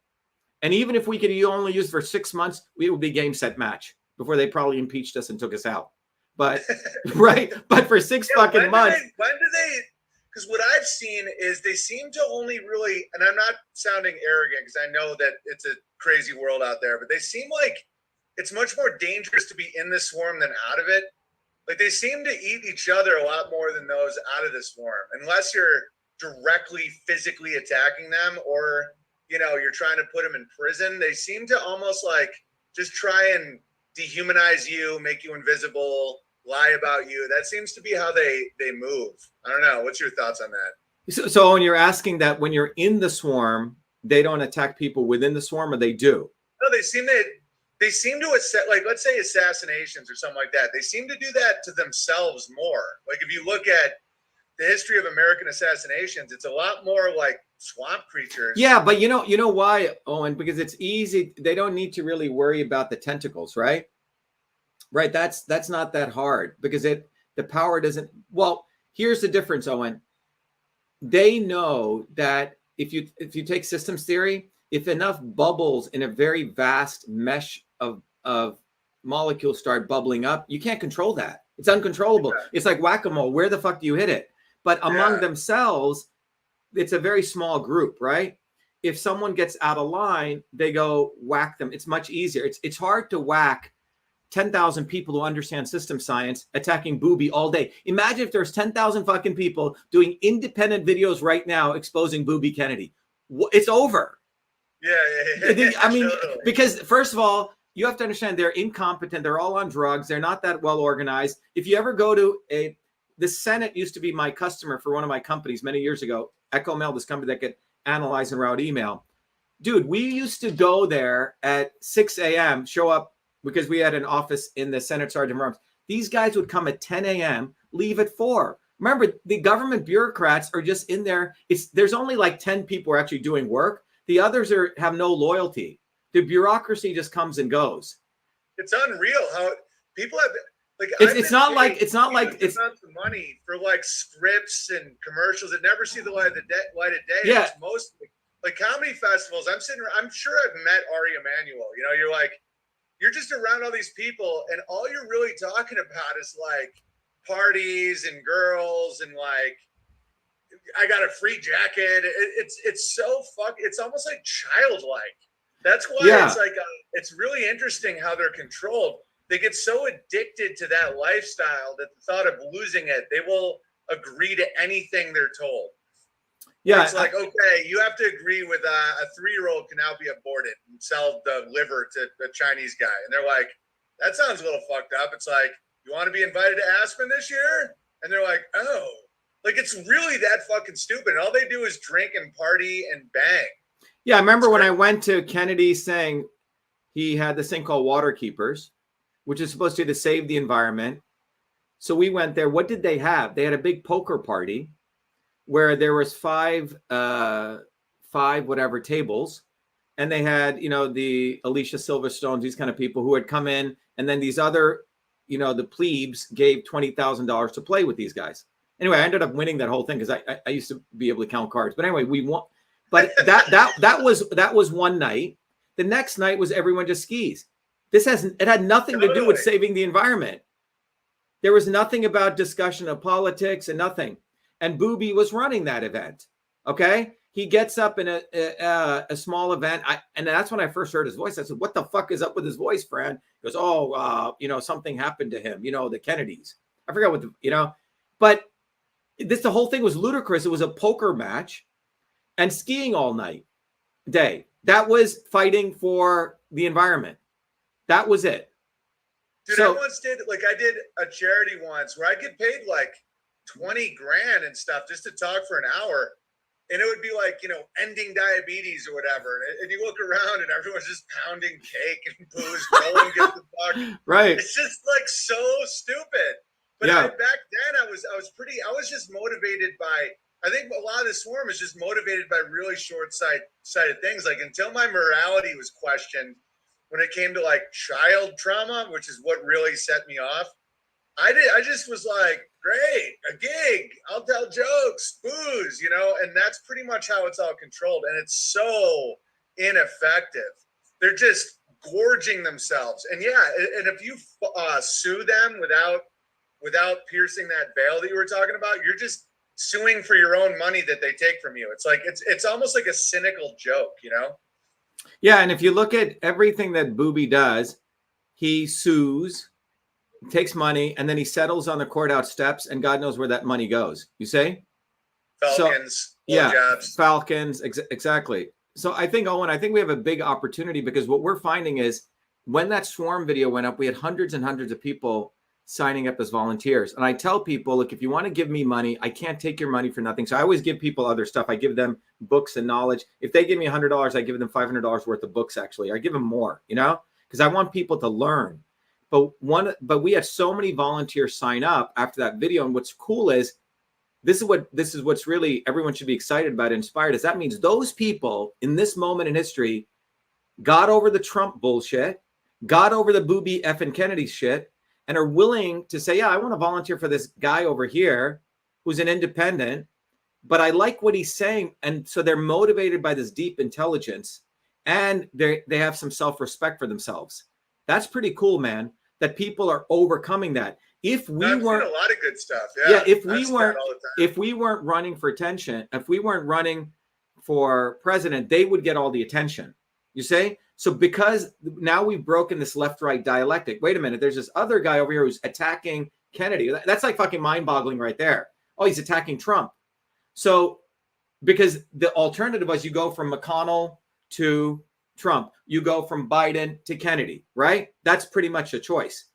And even if we could only use it for 6 months, we would be game, set, match before they probably impeached us and took us out. But right. But for 6 fucking months. When do they? Because what I've seen is they seem to only really, and I'm not sounding arrogant because I know that it's a crazy world out there, but they seem like it's much more dangerous to be in the swarm than out of it. Like they seem to eat each other a lot more than those out of the swarm, unless you're directly physically attacking them or, you're trying to put them in prison. They seem to almost like just try and dehumanize you, make you invisible, lie about you. That seems to be how they move. I don't know. What's your thoughts on that? So when you're asking that when you're in the swarm, they don't attack people within the swarm, or they do? No, they seem to like, let's say assassinations or something like that. They seem to do that to themselves more. Like if you look at the history of American assassinations, it's a lot more like swamp creatures. Yeah, but you know why, Owen? Because it's easy. They don't need to really worry about the tentacles, right? Right. That's not that hard because the power doesn't. Well, here's the difference, Owen. They know that if you take systems theory, if enough bubbles in a very vast mesh of molecules start bubbling up, you can't control that. It's uncontrollable. Yeah. It's like whack-a-mole. Where the fuck do you hit it? But among themselves, it's a very small group, right? If someone gets out of line, they go whack them. It's much easier. It's hard to whack 10,000 people who understand system science attacking Booby all day. Imagine if there's 10,000 fucking people doing independent videos right now exposing Booby Kennedy. It's over. Yeah. I mean, because first of all, you have to understand they're incompetent. They're all on drugs. They're not that well organized. If you ever go to the Senate used to be my customer for one of my companies many years ago, Echo Mail, this company that could analyze and route email. Dude, we used to go there at 6 a.m., show up because we had an office in the Senate Sergeant Arms. These guys would come at 10 a.m., leave at 4. Remember, the government bureaucrats are just in there. There's only like 10 people who are actually doing work. The others have no loyalty. The bureaucracy just comes and goes. It's unreal how people have like. It's not like it's amounts of money for like scripts and commercials that never see the light of day. Yeah. It's mostly like comedy festivals. I'm sure I've met Ari Emanuel. You're like, you're just around all these people, and all you're really talking about is like parties and girls and like, I got a free jacket. It's so it's almost like childlike. That's why it's like it's really interesting how they're controlled. They get so addicted to that lifestyle that the thought of losing it, they will agree to anything they're told. Yeah, it's like, okay, you have to agree with a 3-year-old can now be aborted and sell the liver to a Chinese guy, and they're like, that sounds a little fucked up. It's like, you want to be invited to Aspen this year? And they're like, oh, like it's really that fucking stupid. And all they do is drink and party and bang. Yeah, I remember when I went to Kennedy saying he had this thing called Water Keepers, which is supposed to save the environment. So we went there. What did they have? They had a big poker party where there was five whatever tables, and they had, you know, the Alicia Silverstones, these kind of people who had come in, and then these other, you know, the plebes gave $20,000 to play with these guys. Anyway, I ended up winning that whole thing because I used to be able to count cards. But anyway, we won. But that was one night. The next night was everyone just skis. It had nothing to do with saving the environment. There was nothing about discussion of politics and nothing. And Booby was running that event. Okay, he gets up in a small event, and that's when I first heard his voice. I said, "What the fuck is up with his voice, Fran?" He goes, "Oh, you know, something happened to him. You know, the Kennedys. I forgot what but." The whole thing was ludicrous. It was a poker match and skiing all day. That was fighting for the environment. That was it. Dude, I once did, like, I did a charity once where I get paid like 20 grand and stuff just to talk for an hour. And it would be like, you know, ending diabetes or whatever. And you look around and everyone's just pounding cake and booze. No one gives a fuck. Right. It's just like so stupid. But back then I was just motivated by, I think a lot of the swarm is just motivated by really short-sighted things. Like, until my morality was questioned when it came to like child trauma, which is what really set me off, I just was like, great, a gig, I'll tell jokes, booze, you know, and that's pretty much how it's all controlled. And it's so ineffective. They're just gorging themselves. And and if you sue them without piercing that veil that you were talking about, you're just suing for your own money that they take from you. It's like, it's almost like a cynical joke, you know? Yeah. And if you look at everything that Booby does, he sues, takes money, and then he settles on the courthouse steps, and God knows where that money goes. You say? Falcons. Falcons. Exactly. So I think, Owen, we have a big opportunity, because what we're finding is when that swarm video went up, we had hundreds and hundreds of people signing up as volunteers. And I tell people, look, if you want to give me money, I can't take your money for nothing. So I always give people other stuff. I give them books and knowledge. If they give me $100, I give them $500 worth of books. Actually, I give them more, you know, because I want people to learn. But we had so many volunteers sign up after that video. And what's cool is this is what's really everyone should be excited about, inspired, is that means those people in this moment in history got over the Trump bullshit, got over the Booby effing Kennedy shit, and are willing to say, yeah, I want to volunteer for this guy over here who's an independent, but I like what he's saying. And so they're motivated by this deep intelligence, and they have some self-respect for themselves. That's pretty cool, man, that people are overcoming that. If we weren't a lot of good stuff. If we weren't running for attention, if we weren't running for president, they would get all the attention. You say? So because now we've broken this left-right dialectic. Wait a minute, there's this other guy over here who's attacking Kennedy. That's like fucking mind-boggling right there. Oh, he's attacking Trump. So because the alternative was you go from McConnell to Trump, you go from Biden to Kennedy, right? That's pretty much a choice,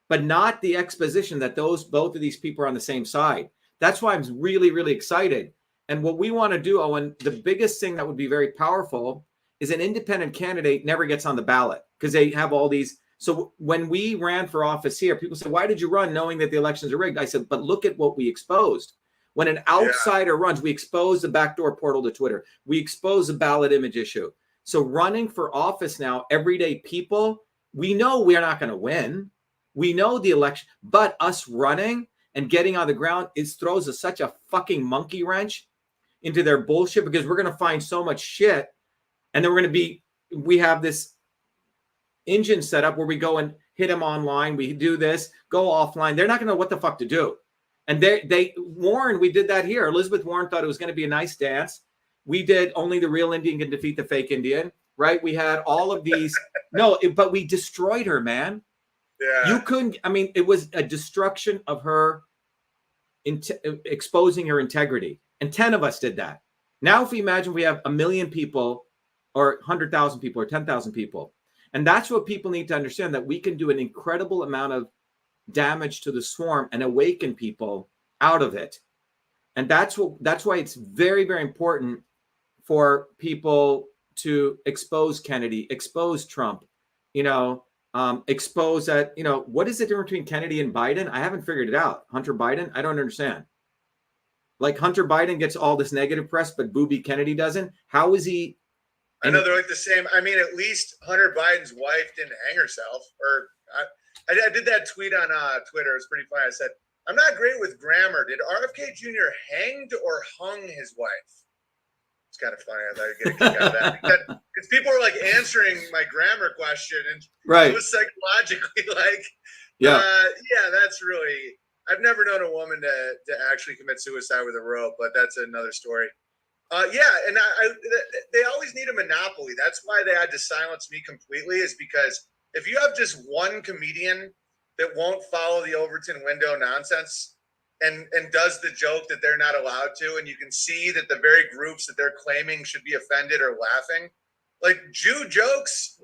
but not the exposition that both of these people are on the same side. That's why I'm really, really excited. And what we want to do, Owen, the biggest thing that would be very powerful is an independent candidate never gets on the ballot because they have all these. So when we ran for office here, people said, why did you run knowing that the elections are rigged? I said, but look at what we exposed. When an outsider runs, we expose the backdoor portal to Twitter. We expose the ballot image issue. So running for office now, everyday people, we know we're not going to win. We know the election, but us running and getting on the ground, it throws such a fucking monkey wrench into their bullshit, because we're going to find so much shit. And then we have this engine set up where we go and hit them online. We do this, go offline. They're not going to know what the fuck to do. And Warren, we did that here. Elizabeth Warren thought it was going to be a nice dance. We did only the real Indian can defeat the fake Indian, right? We had all of these. But we destroyed her, man. Yeah. You couldn't. I mean, it was a destruction of her, exposing her integrity. And 10 of us did that. Now, if we imagine we have 1 million people or 100,000 people or 10,000 people, and that's what people need to understand, that we can do an incredible amount of damage to the swarm and awaken people out of it. And that's why it's very, very important for people to expose Kennedy, expose Trump, expose that, what is the difference between Kennedy and Biden? I haven't figured it out. Hunter Biden, I don't understand. Like, Hunter Biden gets all this negative press, but Booby Kennedy doesn't. How is he? I know they're like the same. I mean, at least Hunter Biden's wife didn't hang herself. Or I did that tweet on Twitter. It was pretty funny. I said, I'm not great with grammar. Did RFK Jr. hanged or hung his wife? It's kind of funny. I thought I'd get a kick out of that. Because people are like answering my grammar question. And it was psychologically like, yeah, that's really... I've never known a woman to actually commit suicide with a rope, but that's another story. And they always need a monopoly. That's why they had to silence me completely, is because if you have just one comedian that won't follow the Overton window nonsense and does the joke that they're not allowed to, and you can see that the very groups that they're claiming should be offended are laughing. Like, Jew jokes,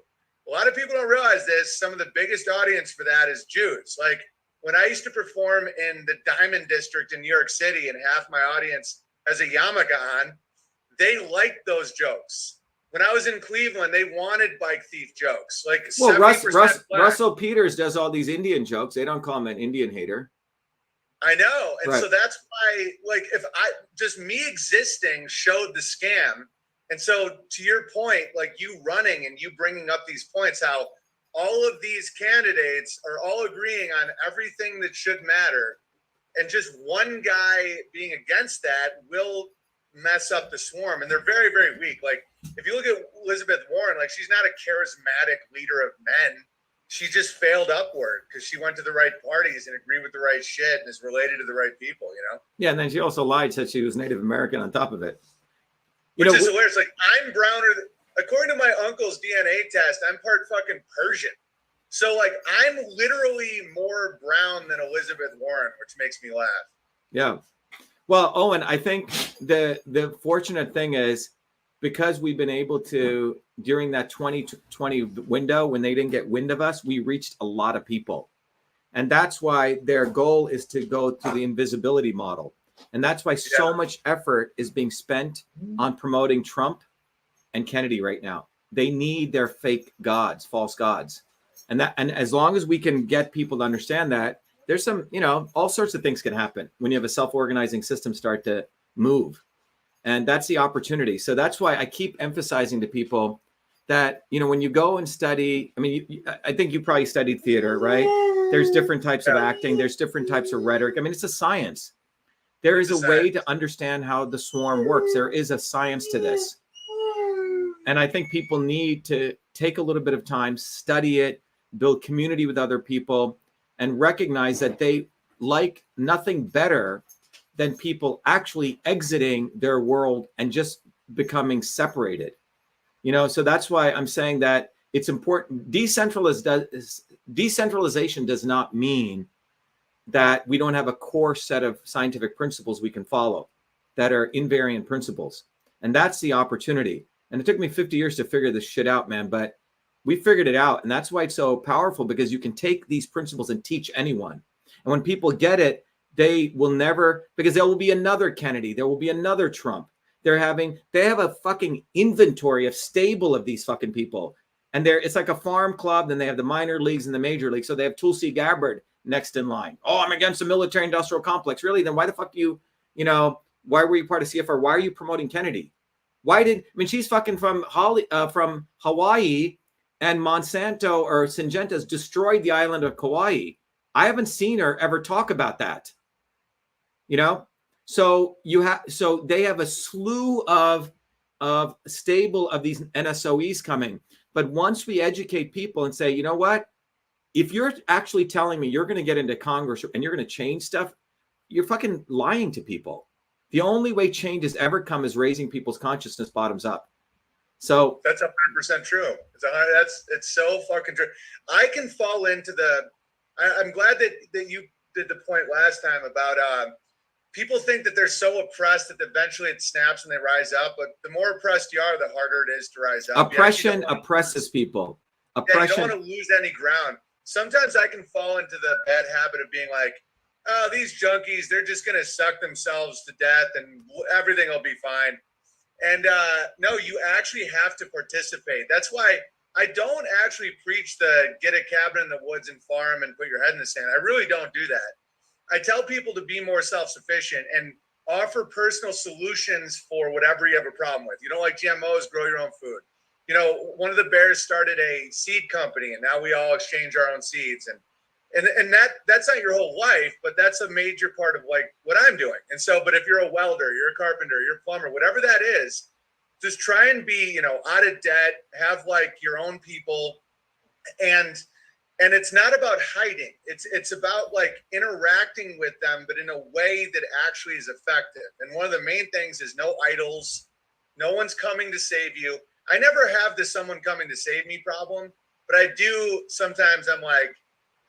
a lot of people don't realize this. Some of the biggest audience for that is Jews. Like, when I used to perform in the Diamond District in New York City and half my audience has a yarmulke on, they liked those jokes. When I was in Cleveland, they wanted bike thief jokes. Like, Russell Peters does all these Indian jokes. They don't call him an Indian hater. I know. And so that's why, like, just me existing showed the scam. And so to your point, like, you running and you bringing up these points, how all of these candidates are all agreeing on everything that should matter, and just one guy being against that will mess up the swarm. And they're very, very weak. Like, if you look at Elizabeth Warren, like, she's not a charismatic leader of men. She just failed upward because she went to the right parties and agreed with the right shit and is related to the right people, Yeah, and then she also lied, said she was Native American on top of it. Which is hilarious. Like, I'm browner according to my uncle's DNA test, I'm part fucking Persian. So, like, I'm literally more brown than Elizabeth Warren, which makes me laugh. Yeah. Well, Owen, I think the fortunate thing is, because we've been able to, during that 2020 window, when they didn't get wind of us, we reached a lot of people. And that's why their goal is to go to the invisibility model. And that's why so much effort is being spent on promoting Trump and Kennedy right now. They need their fake gods, false gods. And as long as we can get people to understand that, there's some, all sorts of things can happen when you have a self-organizing system start to move. And that's the opportunity. So that's why I keep emphasizing to people that, when you go and study, I think you probably studied theater, right? There's different types of acting. There's different types of rhetoric. It's a science. There is a way to understand how the swarm works. There is a science to this. And I think people need to take a little bit of time, study it, build community with other people, and recognize that they like nothing better than people actually exiting their world and just becoming separated. So that's why I'm saying that it's important. Decentralization does not mean that we don't have a core set of scientific principles we can follow that are invariant principles. And that's the opportunity. And it took me 50 years to figure this shit out, man, but we figured it out. And that's why it's so powerful, because you can take these principles and teach anyone. And when people get it, they will never, because there will be another Kennedy, there will be another Trump. They have a fucking inventory of stable of these fucking people. And it's like a farm club. Then they have the minor leagues and the major leagues. So they have Tulsi Gabbard next in line. Oh, I'm against the military industrial complex. Really? Then why the fuck why were you part of CFR? Why are you promoting Kennedy? She's fucking from Hawaii, and Monsanto or Syngenta's destroyed the island of Kauai. I haven't seen her ever talk about that. So they have a slew of stable of these NSOEs coming. But once we educate people and say, you know what, if you're actually telling me you're going to get into Congress and you're going to change stuff, you're fucking lying to people. The only way change has ever come is raising people's consciousness bottoms up. So that's 100% true. It's so fucking true. I can fall into I'm glad that you did the point last time about people think that they're so oppressed that eventually it snaps and they rise up. But the more oppressed you are, the harder it is to rise up. Oppression oppresses people. Oppression. You don't want to lose any ground. Sometimes I can fall into the bad habit of being like, oh, these junkies, they're just going to suck themselves to death and everything will be fine. And no, you actually have to participate. That's why I don't actually preach the get a cabin in the woods and farm and put your head in the sand. I really don't do that. I tell people to be more self-sufficient and offer personal solutions for whatever you have a problem with. You don't like GMOs, grow your own food. You know, one of the bears started a seed company and now we all exchange our own seeds. And that's not your whole life, but that's a major part of like what I'm doing. And so, but if you're a welder, you're a carpenter, you're a plumber, whatever that is, just try and be, you know, out of debt, have like your own people. And it's not about hiding. It's about like interacting with them, but in a way that actually is effective. And one of the main things is no idols. No one's coming to save you. I never have the someone coming to save me problem, but I do sometimes. I'm like,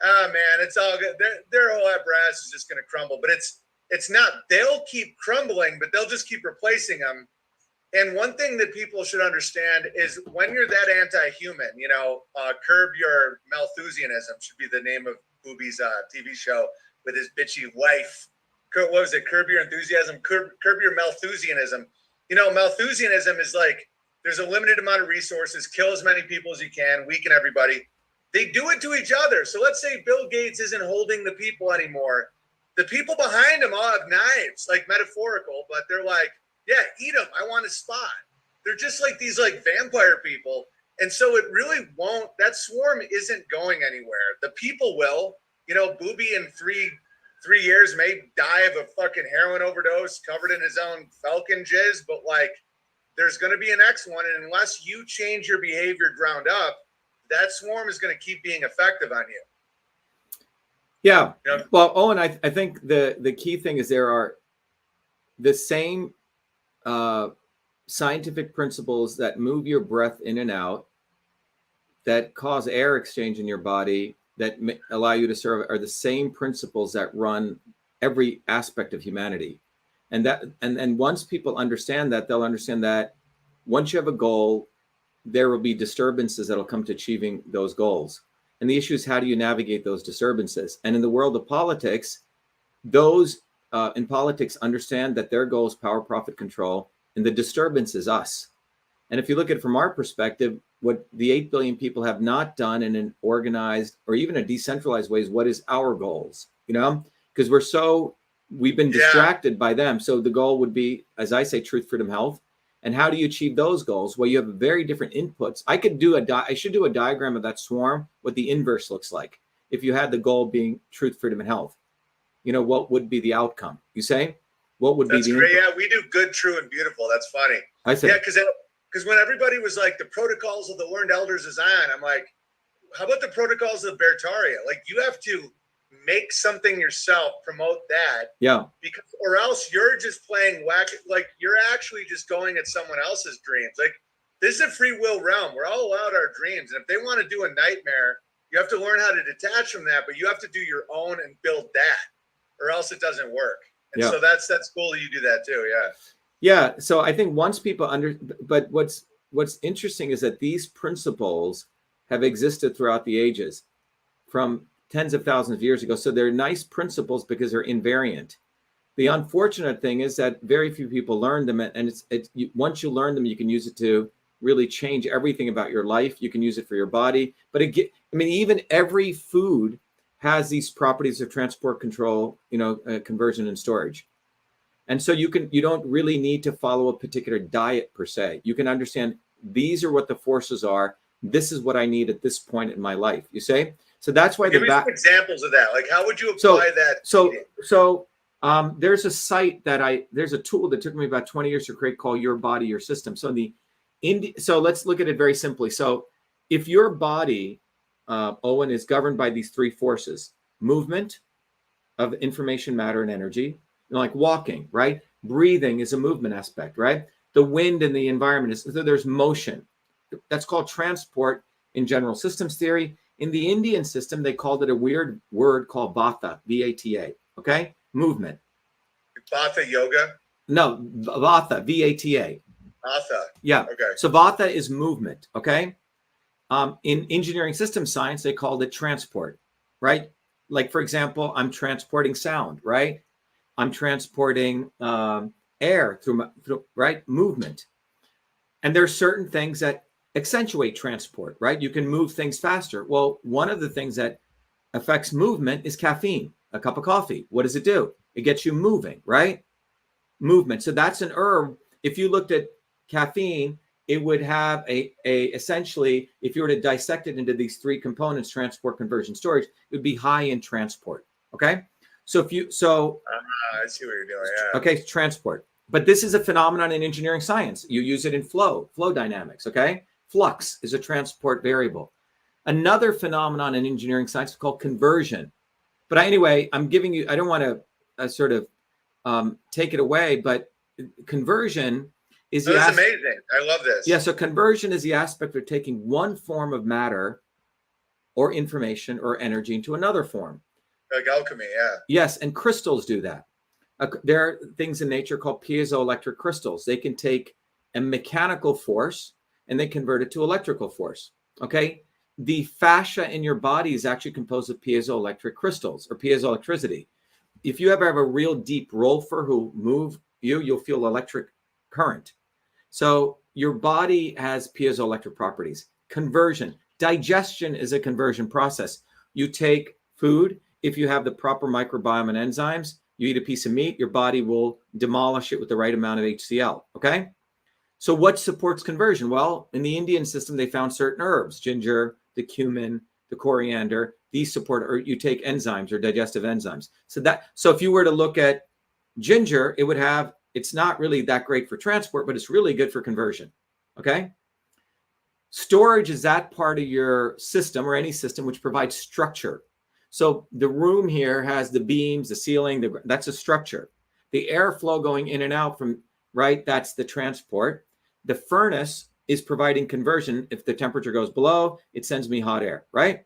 oh man, it's all good. Their whole apparatus is just going to crumble, but it's not. They'll keep crumbling, but they'll just keep replacing them. And one thing that people should understand is when you're that anti-human, you know, curb your Malthusianism should be the name of Booby's TV show with his bitchy wife. What was it? Curb your enthusiasm, curb your Malthusianism. You know, Malthusianism is like, there's a limited amount of resources, kill as many people as you can, weaken everybody. They do it to each other. So let's say Bill Gates isn't holding the people anymore. The people behind him all have knives, like metaphorical, but they're like, yeah, eat them. I want a spot. They're just like these like vampire people. And so it really won't, that swarm isn't going anywhere. The people will, you know, Booby in three years may die of a fucking heroin overdose covered in his own Falcon jizz, but like there's going to be an next one. And unless you change your behavior ground up, that swarm is going to keep being effective on you. Yeah. Yep. Well, Owen, I think the key thing is there are the same scientific principles that move your breath in and out, that cause air exchange in your body, that allow you to serve, are the same principles that run every aspect of humanity. And once people understand that, they'll understand that once you have a goal, there will be disturbances that'll come to achieving those goals. And the issue is, how do you navigate those disturbances? And in the world of politics, those in politics understand that their goal is power, profit, control, and the disturbance is us. And if you look at it from our perspective, what the 8 billion people have not done in an organized or even a decentralized way is what is our goals, you know, because we've been distracted by them. So the goal would be, as I say, truth, freedom, health. And how do you achieve those goals? Well, you have very different inputs. I should do a diagram of that swarm, what the inverse looks like. If you had the goal being truth, freedom, and health, you know, what would be the outcome? You say, what would be the great. Yeah, we do good, true, and beautiful. That's funny. I say, yeah, because when everybody was like, the protocols of the learned elders is on, I'm like, how about the protocols of Bertaria? Like, you have to make something yourself, promote that. Yeah. Because, or else you're just playing whack. Like, you're actually just going at someone else's dreams. Like, this is a free will realm. We're all allowed our dreams. And if they want to do a nightmare, you have to learn how to detach from that, but you have to do your own and build that, or else it doesn't work. And so that's cool that you do that too. Yeah. Yeah. So I think once people but what's interesting is that these principles have existed throughout the ages from tens of thousands of years ago. So they're nice principles because they're invariant. The unfortunate thing is that very few people learn them. And once you learn them, you can use it to really change everything about your life. You can use it for your body. But even every food has these properties of transport, control, conversion and storage. And so you don't really need to follow a particular diet per se. You can understand these are what the forces are. This is what I need at this point in my life. You say? So that's why give me some examples of that. Like, how would you apply that? So there's a site there's a tool that took me about 20 years to create called Your Body, Your System. So so let's look at it very simply. So if your body, Owen, is governed by these three forces: movement of information, matter, and energy, like walking, right? Breathing is a movement aspect, right? The wind in the environment is, so there's motion. That's called transport in general systems theory. In the Indian system, they called it a weird word called vata, V-A-T-A, okay? Movement. Vata yoga? No, vata, V-A-T-A. Vata. Yeah. Okay. So vata is movement, okay? In engineering systems science, they called it transport, right? Like, for example, I'm transporting sound, right? I'm transporting air through, right? Movement. And there's certain things that accentuate transport, right? You can move things faster. Well, one of the things that affects movement is caffeine, a cup of coffee. What does it do? It gets you moving, right? Movement. So that's an herb. If you looked at caffeine, it would have a essentially, if you were to dissect it into these three components, transport, conversion, storage, it would be high in transport. Okay. So if you, I see what you're doing. Yeah. Okay. Transport. But this is a phenomenon in engineering science. You use it in flow dynamics. Okay. Flux is a transport variable. Another phenomenon in engineering science is called conversion. But anyway, I'm giving you, I don't want to sort of take it away, but conversion is that's amazing. I love this. Yeah. So conversion is the aspect of taking one form of matter or information or energy into another form. Like alchemy. Yeah. Yes. And crystals do that. There are things in nature called piezoelectric crystals. They can take a mechanical force and they convert it to electrical force. Okay. The fascia in your body is actually composed of piezoelectric crystals or piezoelectricity. If you ever have a real deep rolfer who move you, you'll feel electric current. So your body has piezoelectric properties. Conversion. Digestion is a conversion process. You take food. If you have the proper microbiome and enzymes, you eat a piece of meat, your body will demolish it with the right amount of HCl. Okay. So what supports conversion? Well, in the Indian system, they found certain herbs, ginger, the cumin, the coriander. These support, or you take enzymes or digestive enzymes. So if you were to look at ginger, it would have, it's not really that great for transport, but it's really good for conversion. Okay. Storage is that part of your system or any system which provides structure. So the room here has the beams, the ceiling, that's a structure. The airflow going in and out from, right, that's the transport. The furnace is providing conversion. If the temperature goes below, it sends me hot air, right?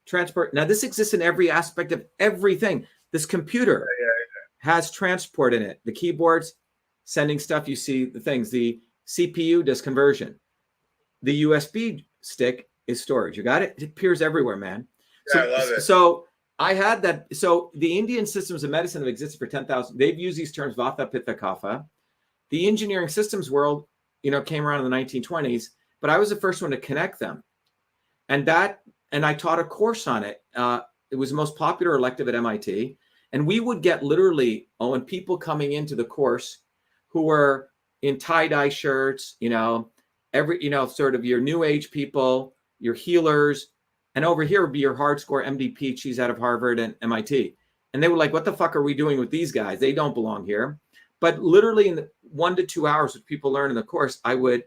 Transport. Now, this exists in every aspect of everything. This computer has transport in it. The keyboards sending stuff, you see the things. The CPU does conversion. The USB stick is storage. You got it? It appears everywhere, man. Yeah, I love it. So I had that. So the Indian systems of medicine have existed for 10,000. They've used these terms, vata, pitta, kapha. The engineering systems world, came around in the 1920s, but I was the first one to connect them. And I taught a course on it. It was the most popular elective at MIT. And we would get literally, people coming into the course who were in tie-dye shirts, sort of your new age people, your healers. And over here would be your hardcore MD PhDs out of Harvard and MIT. And they were like, what the fuck are we doing with these guys? They don't belong here. But literally in the 1 to 2 hours which people learn in the course, I would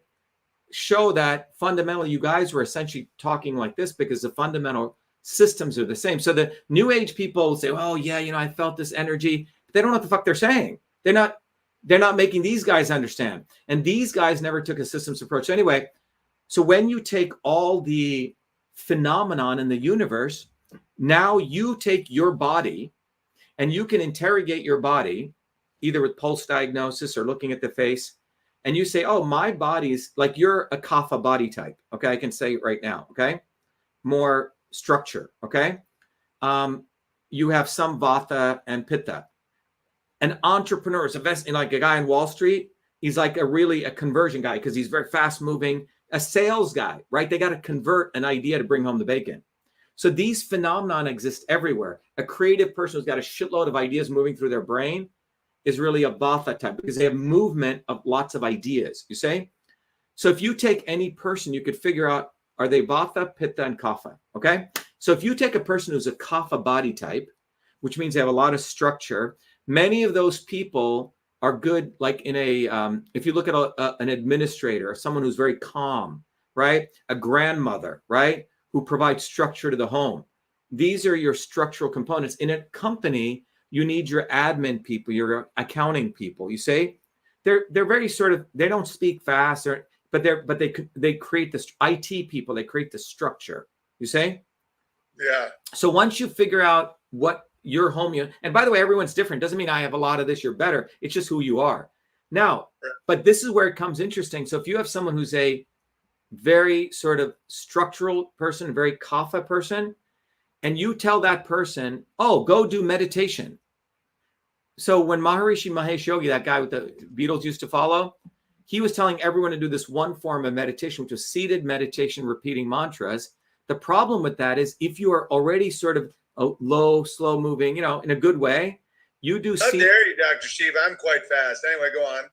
show that fundamentally you guys were essentially talking like this because the fundamental systems are the same. So the new age people say, oh yeah, I felt this energy. But they don't know what the fuck they're saying. They're not making these guys understand. And these guys never took a systems approach anyway. So when you take all the phenomenon in the universe, now you take your body and you can interrogate your body either with pulse diagnosis or looking at the face, and you say, oh, my body's like, you're a kapha body type. Okay, I can say it right now. Okay, more structure. Okay, you have some vata and pitta. An entrepreneur is like a guy on Wall Street. He's like a conversion guy because he's very fast moving. A sales guy, right? They got to convert an idea to bring home the bacon. So these phenomenon exist everywhere. A creative person who's got a shitload of ideas moving through their brain is really a vata type because they have movement of lots of ideas, you say? So if you take any person, you could figure out, are they vata, pitta, and kapha, okay? So if you take a person who's a kapha body type, which means they have a lot of structure, many of those people are good, like in if you look at an administrator, someone who's very calm, right? A grandmother, right? Who provides structure to the home. These are your structural components. In a company, you need your admin people, your accounting people. You say they're very sort of, they don't speak fast, but they create this IT people. They create the structure. You say, yeah. So once you figure out what your home, and by the way, everyone's different. Doesn't mean I have a lot of this, you're better. It's just who you are. Now, but this is where it comes interesting. So if you have someone who's a very sort of structural person, very kapha person, and you tell that person, oh, go do meditation. So when Maharishi Mahesh Yogi, that guy with the Beatles used to follow, he was telling everyone to do this one form of meditation, which was seated meditation, repeating mantras. The problem with that is if you are already sort of low, slow moving, in a good way, you do. How dare you, Dr. Shiva? I'm quite fast. Anyway, go on.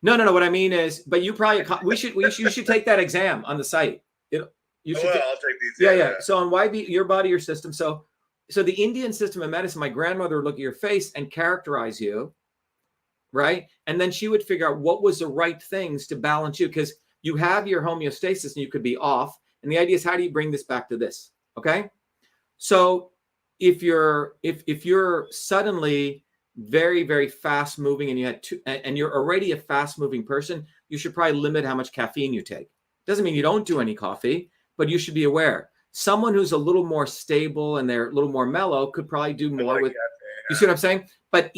No. What I mean is, but you probably, you should take that exam on the site. I'll take these. Yeah. So on YB, your body, your system. So the Indian system of medicine, my grandmother would look at your face and characterize you, right? And then she would figure out what was the right things to balance you, because you have your homeostasis and you could be off. And the idea is, how do you bring this back to this? Okay. So if you're suddenly very, very fast moving and you're already a fast moving person, you should probably limit how much caffeine you take. Doesn't mean you don't do any coffee, but you should be aware. Someone who's a little more stable and they're a little more mellow could probably do more with, you see what I'm saying? But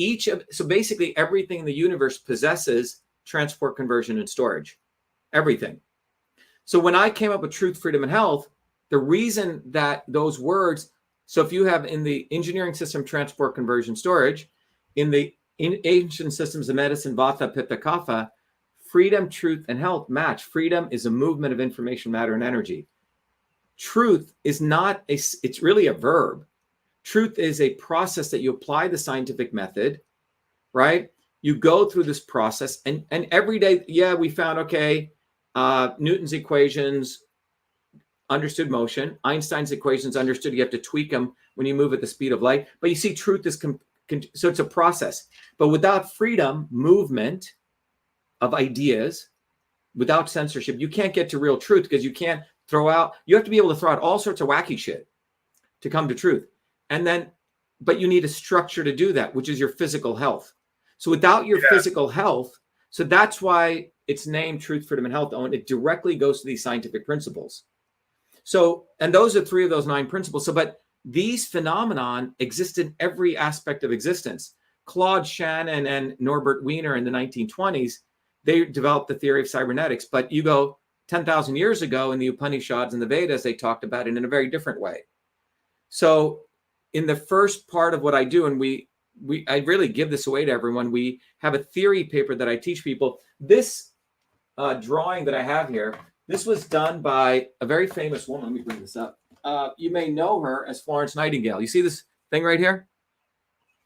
so basically everything in the universe possesses transport, conversion, and storage, everything. So when I came up with truth, freedom, and health, the reason that those words, so if you have in the engineering system, transport, conversion, storage, in ancient systems of medicine, vata, pitta, kapha, freedom, truth, and health match. Freedom is a movement of information, matter, and energy. Truth is not it's really a verb. Truth is a process that you apply the scientific method, right? You go through this process and every day, we found, okay, Newton's equations understood motion. Einstein's equations understood you have to tweak them when you move at the speed of light. But you see, truth is, so it's a process. But without freedom, movement of ideas, without censorship, you can't get to real truth, because you can't you have to be able to throw out all sorts of wacky shit to come to truth. But you need a structure to do that, which is your physical health. So without your physical health, so that's why it's named Truth, Freedom, and Health, and it directly goes to these scientific principles. So, and those are 3 of those 9 principles. So, but these phenomenon exist in every aspect of existence. Claude Shannon and Norbert Wiener in the 1920s, they developed the theory of cybernetics. But you go 10,000 years ago in the Upanishads and the Vedas, they talked about it in a very different way. So in the first part of what I do, and I really give this away to everyone, we have a theory paper that I teach people. This drawing that I have here, this was done by a very famous woman. Let me bring this up. You may know her as Florence Nightingale. You see this thing right here?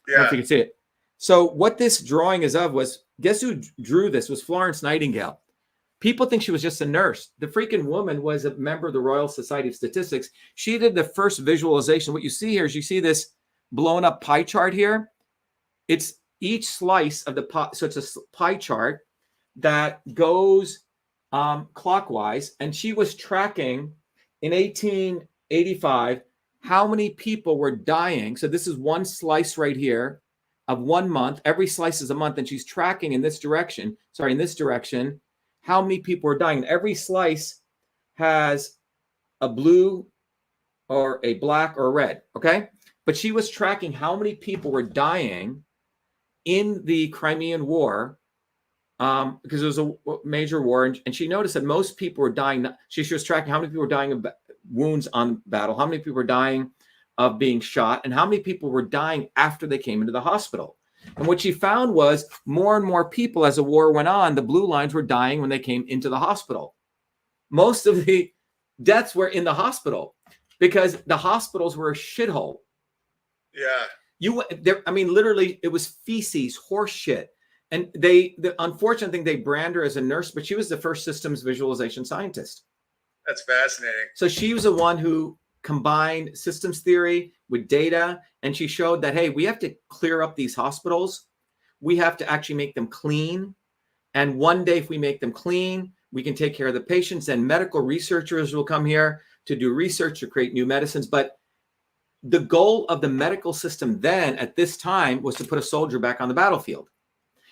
Yeah. I don't know if you can see it. So what this drawing is of was, guess who drew this? Was Florence Nightingale. People think she was just a nurse. The freaking woman was a member of the Royal Society of Statistics. She did the first visualization. What you see here is, you see this blown up pie chart here. It's each slice of the pie. So it's a pie chart that goes clockwise. And she was tracking in 1885 how many people were dying. So this is one slice right here of 1 month. Every slice is a month. And she's tracking in this direction, how many people are dying. And every slice has a blue or a black or a red, okay? But she was tracking how many people were dying in the Crimean War, because it was a major war, and she noticed that most people were dying. She was tracking how many people were dying of wounds on battle, how many people were dying of being shot, and how many people were dying after they came into the hospital. And what she found was more and more people, as the war went on, the blue lines were dying when they came into the hospital. Most of the deaths were in the hospital because the hospitals were a shithole. Yeah. Literally, it was feces, horse shit. And the unfortunate thing, they brand her as a nurse, but she was the first systems visualization scientist. That's fascinating. So she was the one who combined systems theory with data, and she showed that, hey, we have to clear up these hospitals. We have to actually make them clean. And one day, if we make them clean, we can take care of the patients, and medical researchers will come here to do research to create new medicines. But the goal of the medical system then at this time was to put a soldier back on the battlefield.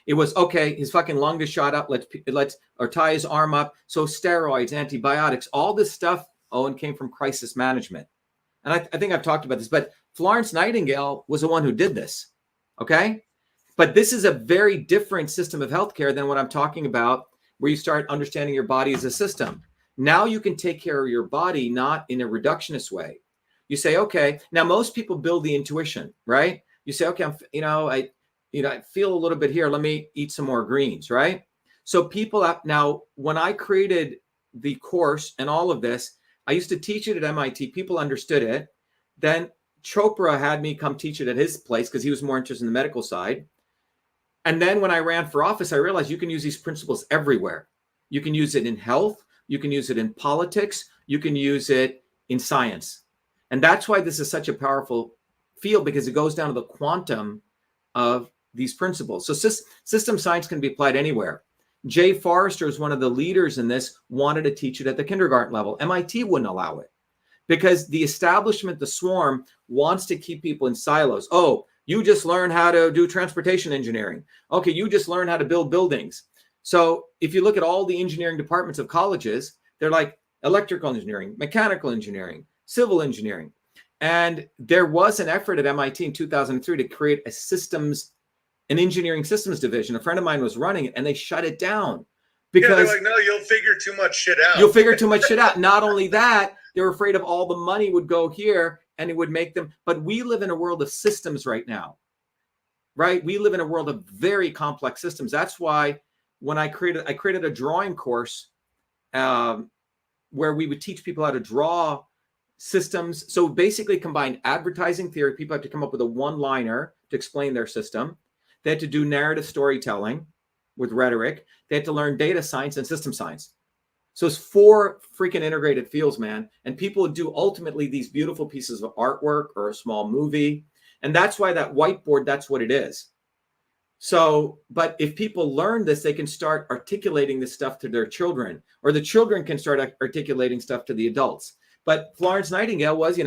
It was, okay, his fucking lung is shot up. Let's or tie his arm up. So steroids, antibiotics, all this stuff, Owen, came from crisis management. And I think I've talked about this, but Florence Nightingale was the one who did this. Okay. But this is a very different system of healthcare than what I'm talking about, where you start understanding your body as a system. Now you can take care of your body, not in a reductionist way. You say, okay, now most people build the intuition, right? You say, okay, I feel a little bit here. Let me eat some more greens, right? So people have, now, when I created the course and all of this, I used to teach it at MIT. People understood it. Then Chopra had me come teach it at his place because he was more interested in the medical side. And then when I ran for office, I realized you can use these principles everywhere. You can use it in health. You can use it in politics. You can use it in science. And that's why this is such a powerful field, because it goes down to the quantum of these principles. So system science can be applied anywhere. Jay Forrester is one of the leaders in this, wanted to teach it at the kindergarten level. MIT wouldn't allow it because the establishment, the swarm, wants to keep people in silos. Oh, you just learn how to do transportation engineering. Okay, you just learn how to build buildings. So if you look at all the engineering departments of colleges, they're like electrical engineering, mechanical engineering, civil engineering. And there was an effort at MIT in 2003 to create an engineering systems division. A friend of mine was running it, and they shut it down because they're like, no, you'll figure too much shit out. You'll figure too much shit out. Not only that, they were afraid of all the money would go here and it would make them. But we live in a world of systems right now, right? We live in a world of very complex systems. That's why when I created a drawing course where we would teach people how to draw systems. So basically combined advertising theory. People have to come up with a one-liner to explain their system. They had to do narrative storytelling with rhetoric. They had to learn data science and system science. So it's 4 freaking integrated fields, man. And people would do ultimately these beautiful pieces of artwork or a small movie. And that's why that whiteboard, that's what it is. So, but if people learn this, they can start articulating this stuff to their children, or the children can start articulating stuff to the adults. But Florence Nightingale was,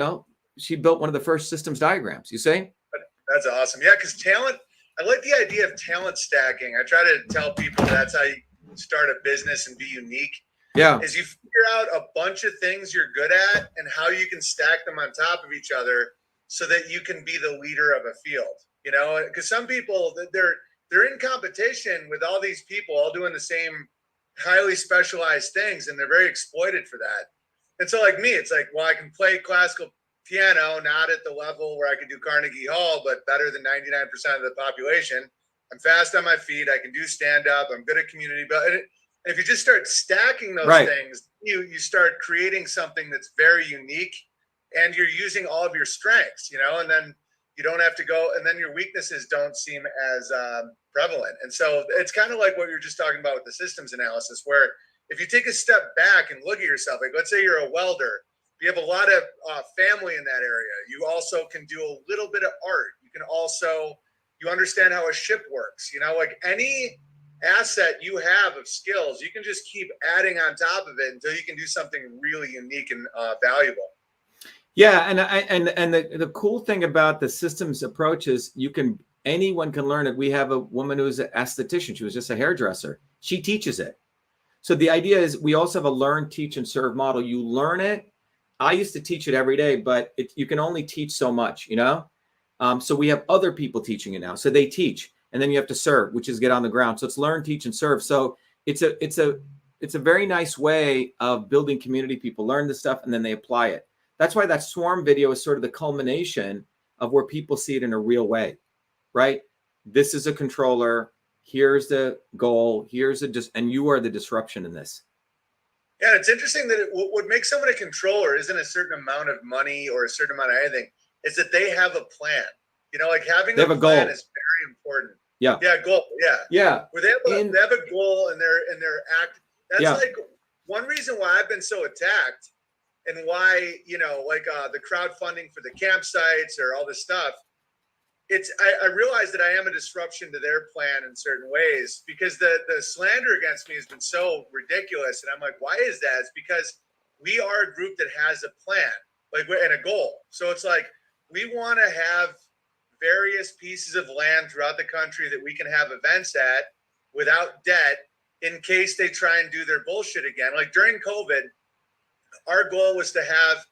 she built one of the first systems diagrams, you say? That's awesome. Yeah, because talent, I like the idea of talent stacking. I try to tell people that's how you start a business and be unique. Yeah. Is you figure out a bunch of things you're good at and how you can stack them on top of each other so that you can be the leader of a field. Because some people, they're in competition with all these people all doing the same highly specialized things, and they're very exploited for that. And so like me, it's like, well, I can play classical piano, not at the level where I could do Carnegie Hall, but better than 99% of the population. I'm fast on my feet. I can do stand-up. I'm good at community. But if you just start stacking those things, you start creating something that's very unique, and you're using all of your strengths, and then you don't have to go, and then your weaknesses don't seem as prevalent. And so it's kind of like what you're just talking about with the systems analysis, where if you take a step back and look at yourself, like let's say you're a welder, you have a lot of family in that area. You also can do a little bit of art. You can also, you understand how a ship works, like any asset you have of skills, you can just keep adding on top of it until you can do something really unique and valuable. Yeah. And the cool thing about the systems approach is anyone can learn it. We have a woman who's an esthetician. She was just a hairdresser. She teaches it. So the idea is we also have a learn, teach, and serve model. You learn it. I used to teach it every day, but you can only teach so much, So we have other people teaching it now. So they teach, and then you have to serve, which is get on the ground. So it's learn, teach, and serve. So it's a very nice way of building community. People learn this stuff and then they apply it. That's why that swarm video is sort of the culmination of where people see it in a real way, right? This is a controller. Here's the goal. And you are the disruption in this. Yeah, it's interesting that what makes someone a controller isn't a certain amount of money or a certain amount of anything. It's that they have a plan. Like having a plan is very important. Yeah. Yeah, goal. Yeah. Yeah. Where they have a goal and they're act. That's like one reason why I've been so attacked, and why the crowdfunding for the campsites or all this stuff. I realize that I am a disruption to their plan in certain ways, because the slander against me has been so ridiculous. And I'm like, why is that? It's because we are a group that has a plan, like, and a goal. So it's like, we want to have various pieces of land throughout the country that we can have events at without debt, in case they try and do their bullshit again. Like during COVID, our goal was to have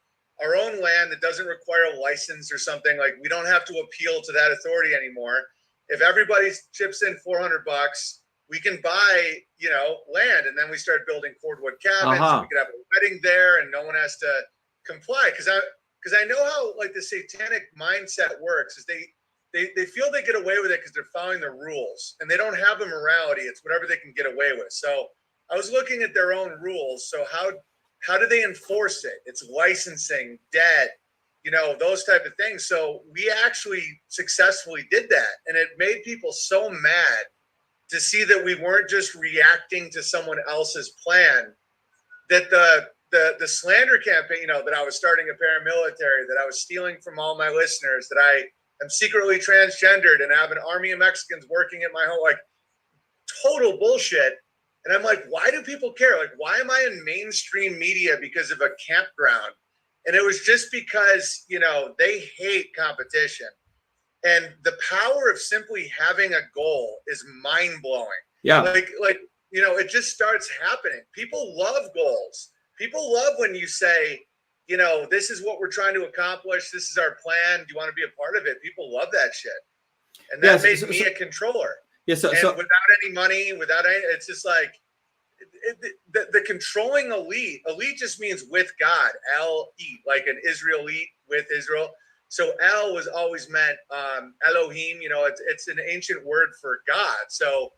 our own land that doesn't require a license or something. Like, we don't have to appeal to that authority anymore. If everybody chips in $400, we can buy, land, and then we start building cordwood cabins. And we could have a wedding there, and no one has to comply. Because I know how, like, the satanic mindset works. Is they feel they get away with it because they're following the rules, and they don't have a morality. It's whatever they can get away with. So I was looking at their own rules. So how do they enforce it? It's licensing, debt, those type of things. So we actually successfully did that. And it made people so mad to see that we weren't just reacting to someone else's plan, that the slander campaign, that I was starting a paramilitary, that I was stealing from all my listeners, that I am secretly transgendered and have an army of Mexicans working at my home, like, total bullshit. And I'm like, why do people care? Like, why am I in mainstream media because of a campground? And it was just because, they hate competition. And the power of simply having a goal is mind blowing. Yeah. Like, it just starts happening. People love goals. People love when you say, this is what we're trying to accomplish. This is our plan. Do you want to be a part of it? People love that shit. And that made me a controller. Yeah. So without any money, it's just like the controlling elite just means with God, El-E, like an Israelite with Israel. So El was always meant Elohim, it's an ancient word for God. So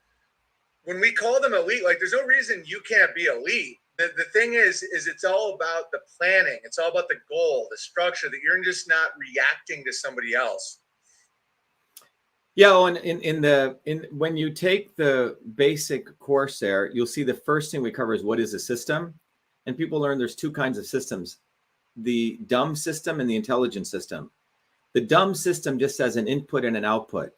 when we call them elite, like, there's no reason you can't be elite. The thing is it's all about the planning. It's all about the goal, the structure, that you're just not reacting to somebody else. Yeah, and when you take the basic course there, you'll see the first thing we cover is what is a system, and people learn there's two kinds of systems: the dumb system and the intelligent system. The dumb system just has an input and an output.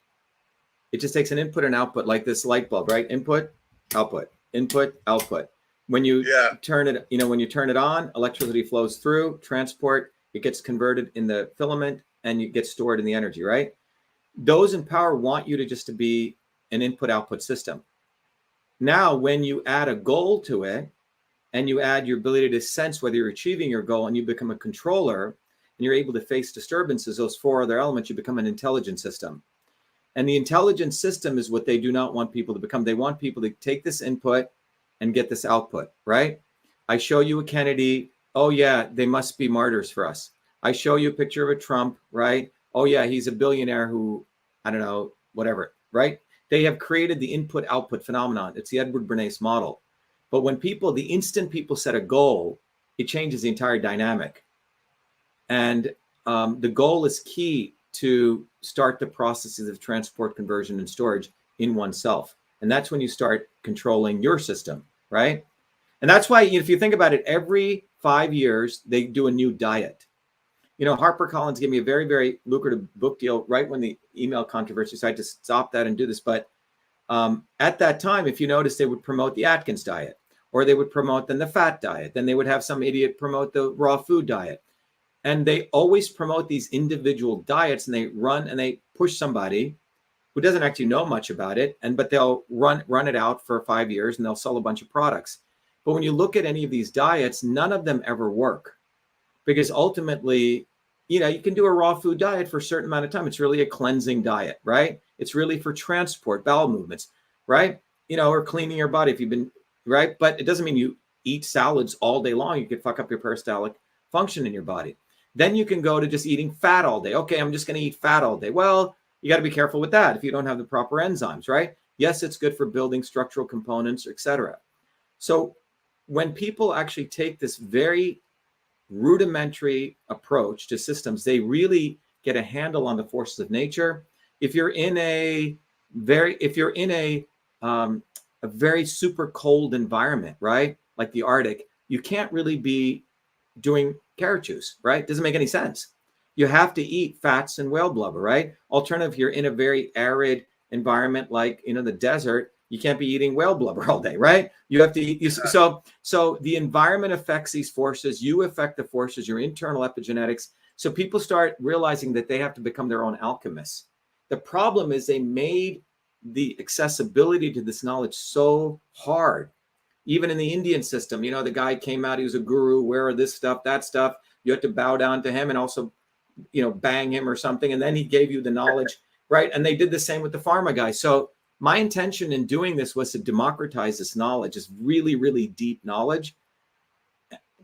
It just takes an input and output, like this light bulb, right? Input, output, input, output. When you turn it, when you turn it on, electricity flows through, transport, it gets converted in the filament, and it gets stored in the energy, right? Those in power want you to just to be an input-output system. Now, when you add a goal to it, and you add your ability to sense whether you're achieving your goal, and you become a controller, and you're able to face disturbances, those four other elements, you become an intelligent system. And the intelligent system is what they do not want people to become. They want people to take this input and get this output, right? I show you a Kennedy. Oh, yeah, they must be martyrs for us. I show you a picture of a Trump, right? Oh, yeah, he's a billionaire who, I don't know, whatever, right? They have created the input-output phenomenon. It's the Edward Bernays model. But when the instant people set a goal, it changes the entire dynamic. And the goal is key to start the processes of transport, conversion, and storage in oneself. And that's when you start controlling your system, right? And that's why, if you think about it, every 5 years, they do a new diet. HarperCollins gave me a very, very lucrative book deal right when the email controversy, so I had to stop that and do this. But at that time, if you notice, they would promote the Atkins diet, or they would promote then the fat diet. Then they would have some idiot promote the raw food diet. And they always promote these individual diets, and they push somebody who doesn't actually know much about it, but they'll run it out for 5 years, and they'll sell a bunch of products. But when you look at any of these diets, none of them ever work. Because ultimately, you can do a raw food diet for a certain amount of time. It's really a cleansing diet, right? It's really for transport, bowel movements, right? Or cleaning your body if you've been, right? But it doesn't mean you eat salads all day long. You could fuck up your peristaltic function in your body. Then you can go to just eating fat all day. Okay, I'm just going to eat fat all day. Well, you got to be careful with that if you don't have the proper enzymes, right? Yes, it's good for building structural components, etc. So when people actually take this very rudimentary approach to systems, they really get a handle on the forces of nature. If you're in a very super cold environment, right, like the Arctic, you can't really be doing carrot juice, right? Doesn't make any sense. You have to eat fats and whale blubber, right? Alternative, you're in a very arid environment like, the desert. You can't be eating whale blubber all day, right? You have to eat. So the environment affects these forces. You affect the forces, your internal epigenetics. So people start realizing that they have to become their own alchemists. The problem is they made the accessibility to this knowledge so hard. Even in the Indian system, the guy came out, he was a guru, where are this stuff, that stuff. You have to bow down to him and also, bang him or something. And then he gave you the knowledge, right? And they did the same with the pharma guy. So my intention in doing this was to democratize this knowledge, this really, really deep knowledge,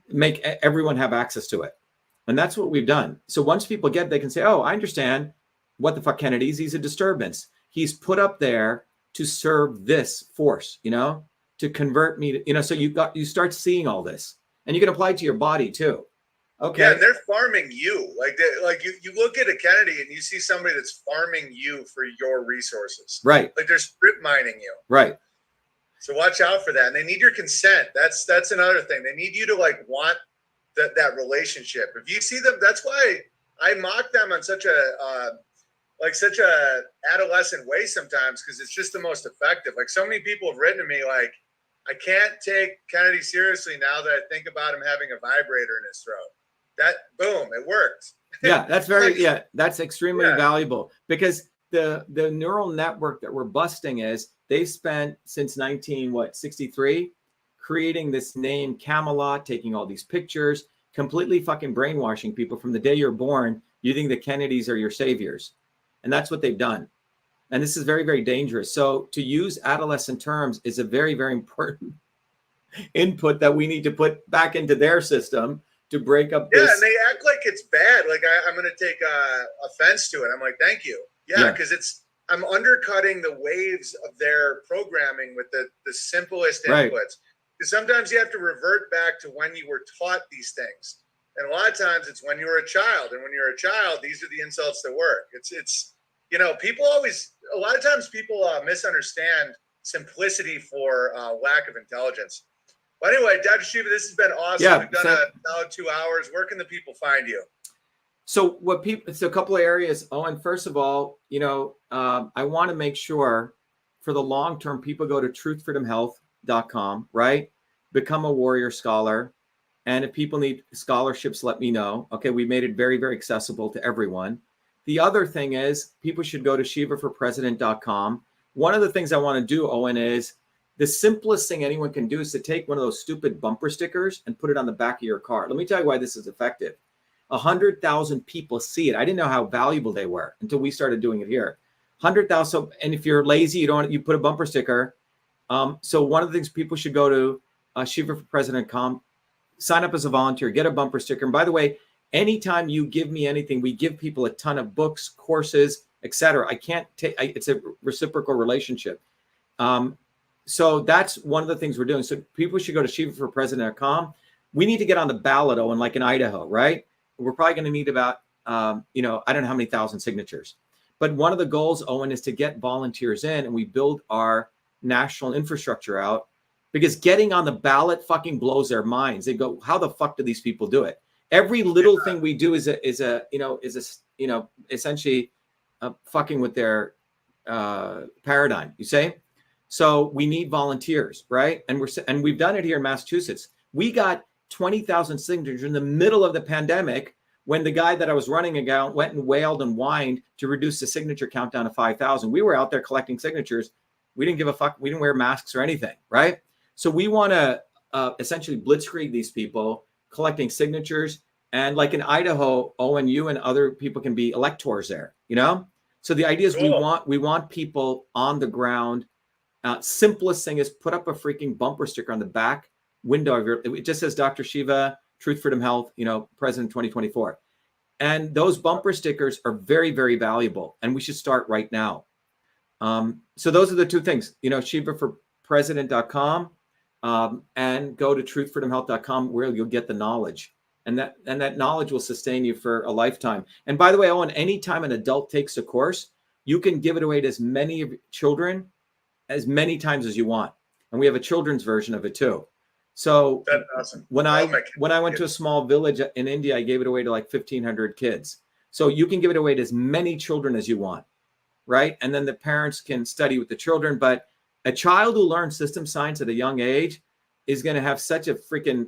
make everyone have access to it. And that's what we've done. So once people get it, they can say, oh, I understand what the fuck Kennedy is. He's a disturbance. He's put up there to serve this force, to convert me to, so you start seeing all this, and you can apply it to your body too. Okay. Yeah, and they're farming you. You look at a Kennedy and you see somebody that's farming you for your resources. Right. Like they're strip mining you. Right. So watch out for that. And they need your consent. That's another thing. They need you to want that relationship. If you see them, that's why I mock them on such a adolescent way sometimes, because it's just the most effective. Like so many people have written to me I can't take Kennedy seriously now that I think about him having a vibrator in his throat. That boom, it worked. Yeah, that's that's extremely valuable, because the neural network that we're busting is they spent since 1963 creating this name Camelot, taking all these pictures, completely fucking brainwashing people from the day you're born. You think the Kennedys are your saviors, and that's what they've done. And this is very, very dangerous. So to use adolescent terms is a very, very important input that we need to put back into their system to break up this. Yeah, and they act like it's bad. Like I'm going to take offense to it. I'm like, thank you. Yeah, because I'm undercutting the waves of their programming with the simplest inputs. Because sometimes you have to revert back to when you were taught these things. And a lot of times it's when you were a child. And when you're a child, these are the insults that work. It's people a lot of times people misunderstand simplicity for lack of intelligence. But anyway, Dr. Shiva, this has been awesome. Yeah, we've done a solid 2 hours. Where can the people find you? So it's a couple of areas. Owen, first of all, I want to make sure for the long term, people go to truthfreedomhealth.com, right? Become a warrior scholar. And if people need scholarships, let me know. Okay, we made it very, very accessible to everyone. The other thing is people should go to shivaforpresident.com. One of the things I want to do, Owen, is the simplest thing anyone can do is to take one of those stupid bumper stickers and put it on the back of your car. Let me tell you why this is effective. 100,000 people see it. I didn't know how valuable they were until we started doing it here. 100,000. And if you're lazy, you put a bumper sticker. So one of the things people should go to shivaforpresident.com, sign up as a volunteer, get a bumper sticker. And by the way, anytime you give me anything, we give people a ton of books, courses, etc. I can't take. It's a reciprocal relationship. So that's one of the things we're doing. So people should go to shivaforpresident.com. We need to get on the ballot, Owen, like in Idaho, right? We're probably going to need about, I don't know how many thousand signatures. But one of the goals, Owen, is to get volunteers in and we build our national infrastructure out, because getting on the ballot fucking blows their minds. They go, how the fuck do these people do it? Every little thing we do is essentially fucking with their paradigm, you say? So we need volunteers, right? And we've done it here in Massachusetts. We got 20,000 signatures in the middle of the pandemic when the guy that I was running against went and wailed and whined to reduce the signature count down to 5,000. We were out there collecting signatures. We didn't give a fuck. We didn't wear masks or anything, right? So we want to essentially blitzkrieg these people, collecting signatures. And like in Idaho, Owen, you and other people can be electors there, So the idea is we want people on the ground. Simplest thing is put up a freaking bumper sticker on the back window of it just says Dr. Shiva, Truth, Freedom, Health, President 2024. And those bumper stickers are very, very valuable. And we should start right now. So those are the two things, shivaforpresident.com and go to truthfreedomhealth.com where you'll get the knowledge. And that knowledge will sustain you for a lifetime. And by the way, Owen, anytime an adult takes a course, you can give it away to as many of children as many times as you want. And we have a children's version of it too. So that's awesome. When I went to a small village in India, I gave it away to like 1,500 kids. So you can give it away to as many children as you want, right? And then the parents can study with the children. But a child who learns system science at a young age is going to have such a freaking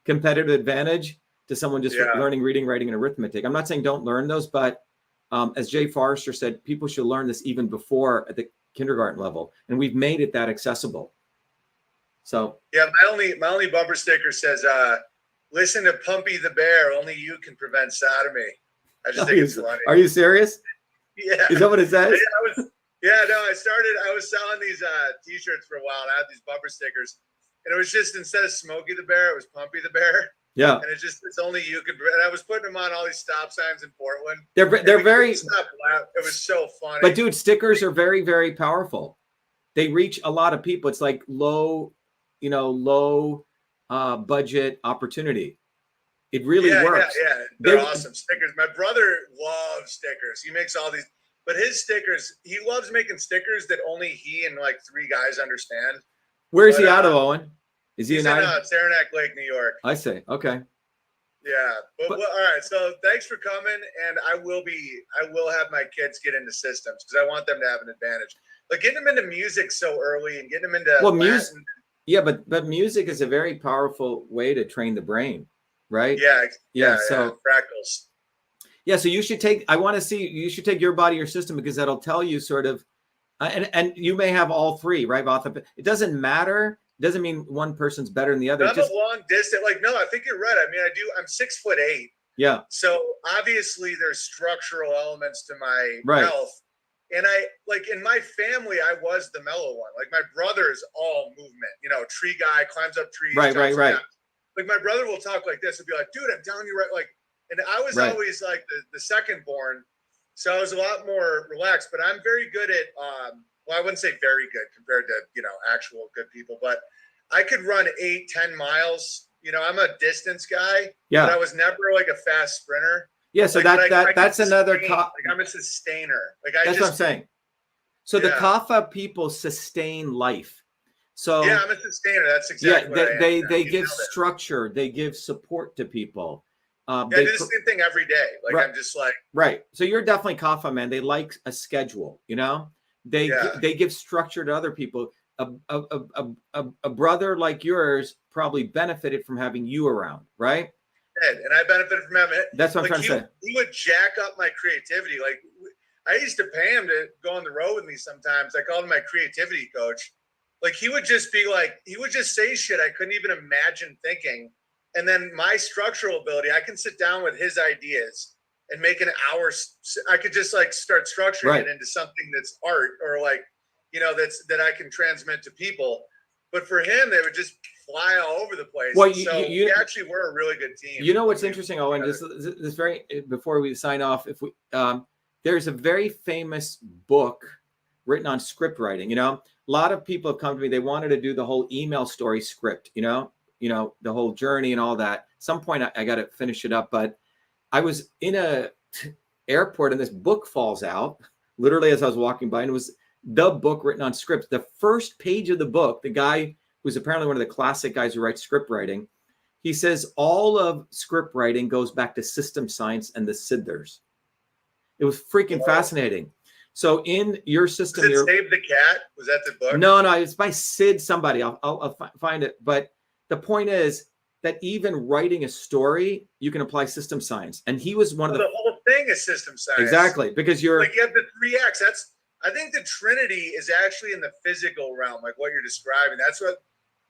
competitive advantage to someone just learning reading, writing, and arithmetic. I'm not saying don't learn those, but as Jay Forrester said, people should learn this even before at the kindergarten level. And we've made it that accessible. So yeah, my only bumper sticker says, listen to Pumpy the Bear, only you can prevent sodomy. I just think it's funny. Are you serious? Yeah. Is that what it says? I was selling these t-shirts for a while, and I had these bumper stickers, and it was just, instead of Smokey the Bear, it was Pumpy the Bear. Yeah. And it's only you can, and I was putting them on all these stop signs in Portland. They're very, it was so funny. But dude, stickers are very, very powerful. They reach a lot of people. It's like low budget opportunity. It really works. Yeah. They're awesome stickers. My brother loves stickers. He makes all these, but his stickers, he loves making stickers that only he and like 3 guys understand. Where is he out of, Owen? Is he in Saranac Lake, New York? I see. Okay. Yeah. But all right. So thanks for coming. And I will have my kids get into systems because I want them to have an advantage. Like getting them into music so early and getting them into music. Yeah, but music is a very powerful way to train the brain, right? Yeah. So fractals. Yeah. So you should take your body, your system, because that'll tell you sort of, and you may have all 3, right? It doesn't matter. It doesn't mean one person's better than the other. I'm a long distance. Like, no, I think you're right. I mean, I'm 6'8". Yeah. So obviously there's structural elements to my health. And in my family, I was the mellow one. Like my brother's all movement, tree guy, climbs up trees. Right. Like my brother will talk like this and be like, dude, I'm telling you, right. Like, and I was always like the second born. So I was a lot more relaxed, but I'm very good at, well, I wouldn't say very good compared to, actual good people, but I could run 8-10 miles. I'm a distance guy, but I was never like a fast sprinter. Yeah. So that's another, I'm a sustainer. That's what I'm saying. So the Kapha people sustain life. So yeah, I'm a sustainer. That's exactly what I am. They give structure. They give support to people. I do the same thing every day. Like I'm just like So you're definitely Kapha, man. They like a schedule. They give structure to other people. A brother like yours probably benefited from having you around, right? And I benefited from having it. That's what I'm trying to say. He would jack up my creativity. Like I used to pay him to go on the road with me sometimes. I called him my creativity coach. Like he would just say shit I couldn't even imagine thinking. And then my structural ability, I can sit down with his ideas and make an hour. I could just like start structuring it into something that's art or like, that I can transmit to people. But for him, they would just fly all over the place. Well, we actually were a really good team. You know what's interesting, Owen? This very before we sign off, there's a very famous book written on script writing. A lot of people have come to me. They wanted to do the whole email story script. The whole journey and all that. At some point, I got to finish it up. But I was in a airport and this book falls out literally as I was walking by, and it was the book written on script. The first page of the book, the guy who's apparently one of the classic guys who writes script writing, he says all of script writing goes back to system science and the Siddhars. It was freaking fascinating. So in your system, Save the Cat? Was that the book? No, it's by Sid somebody. I'll find it. But the point is that even writing a story, you can apply system science. And he was one of the whole thing is system science. Exactly. Because you're like, you have the 3 X. I think the Trinity is actually in the physical realm, like what you're describing. That's what,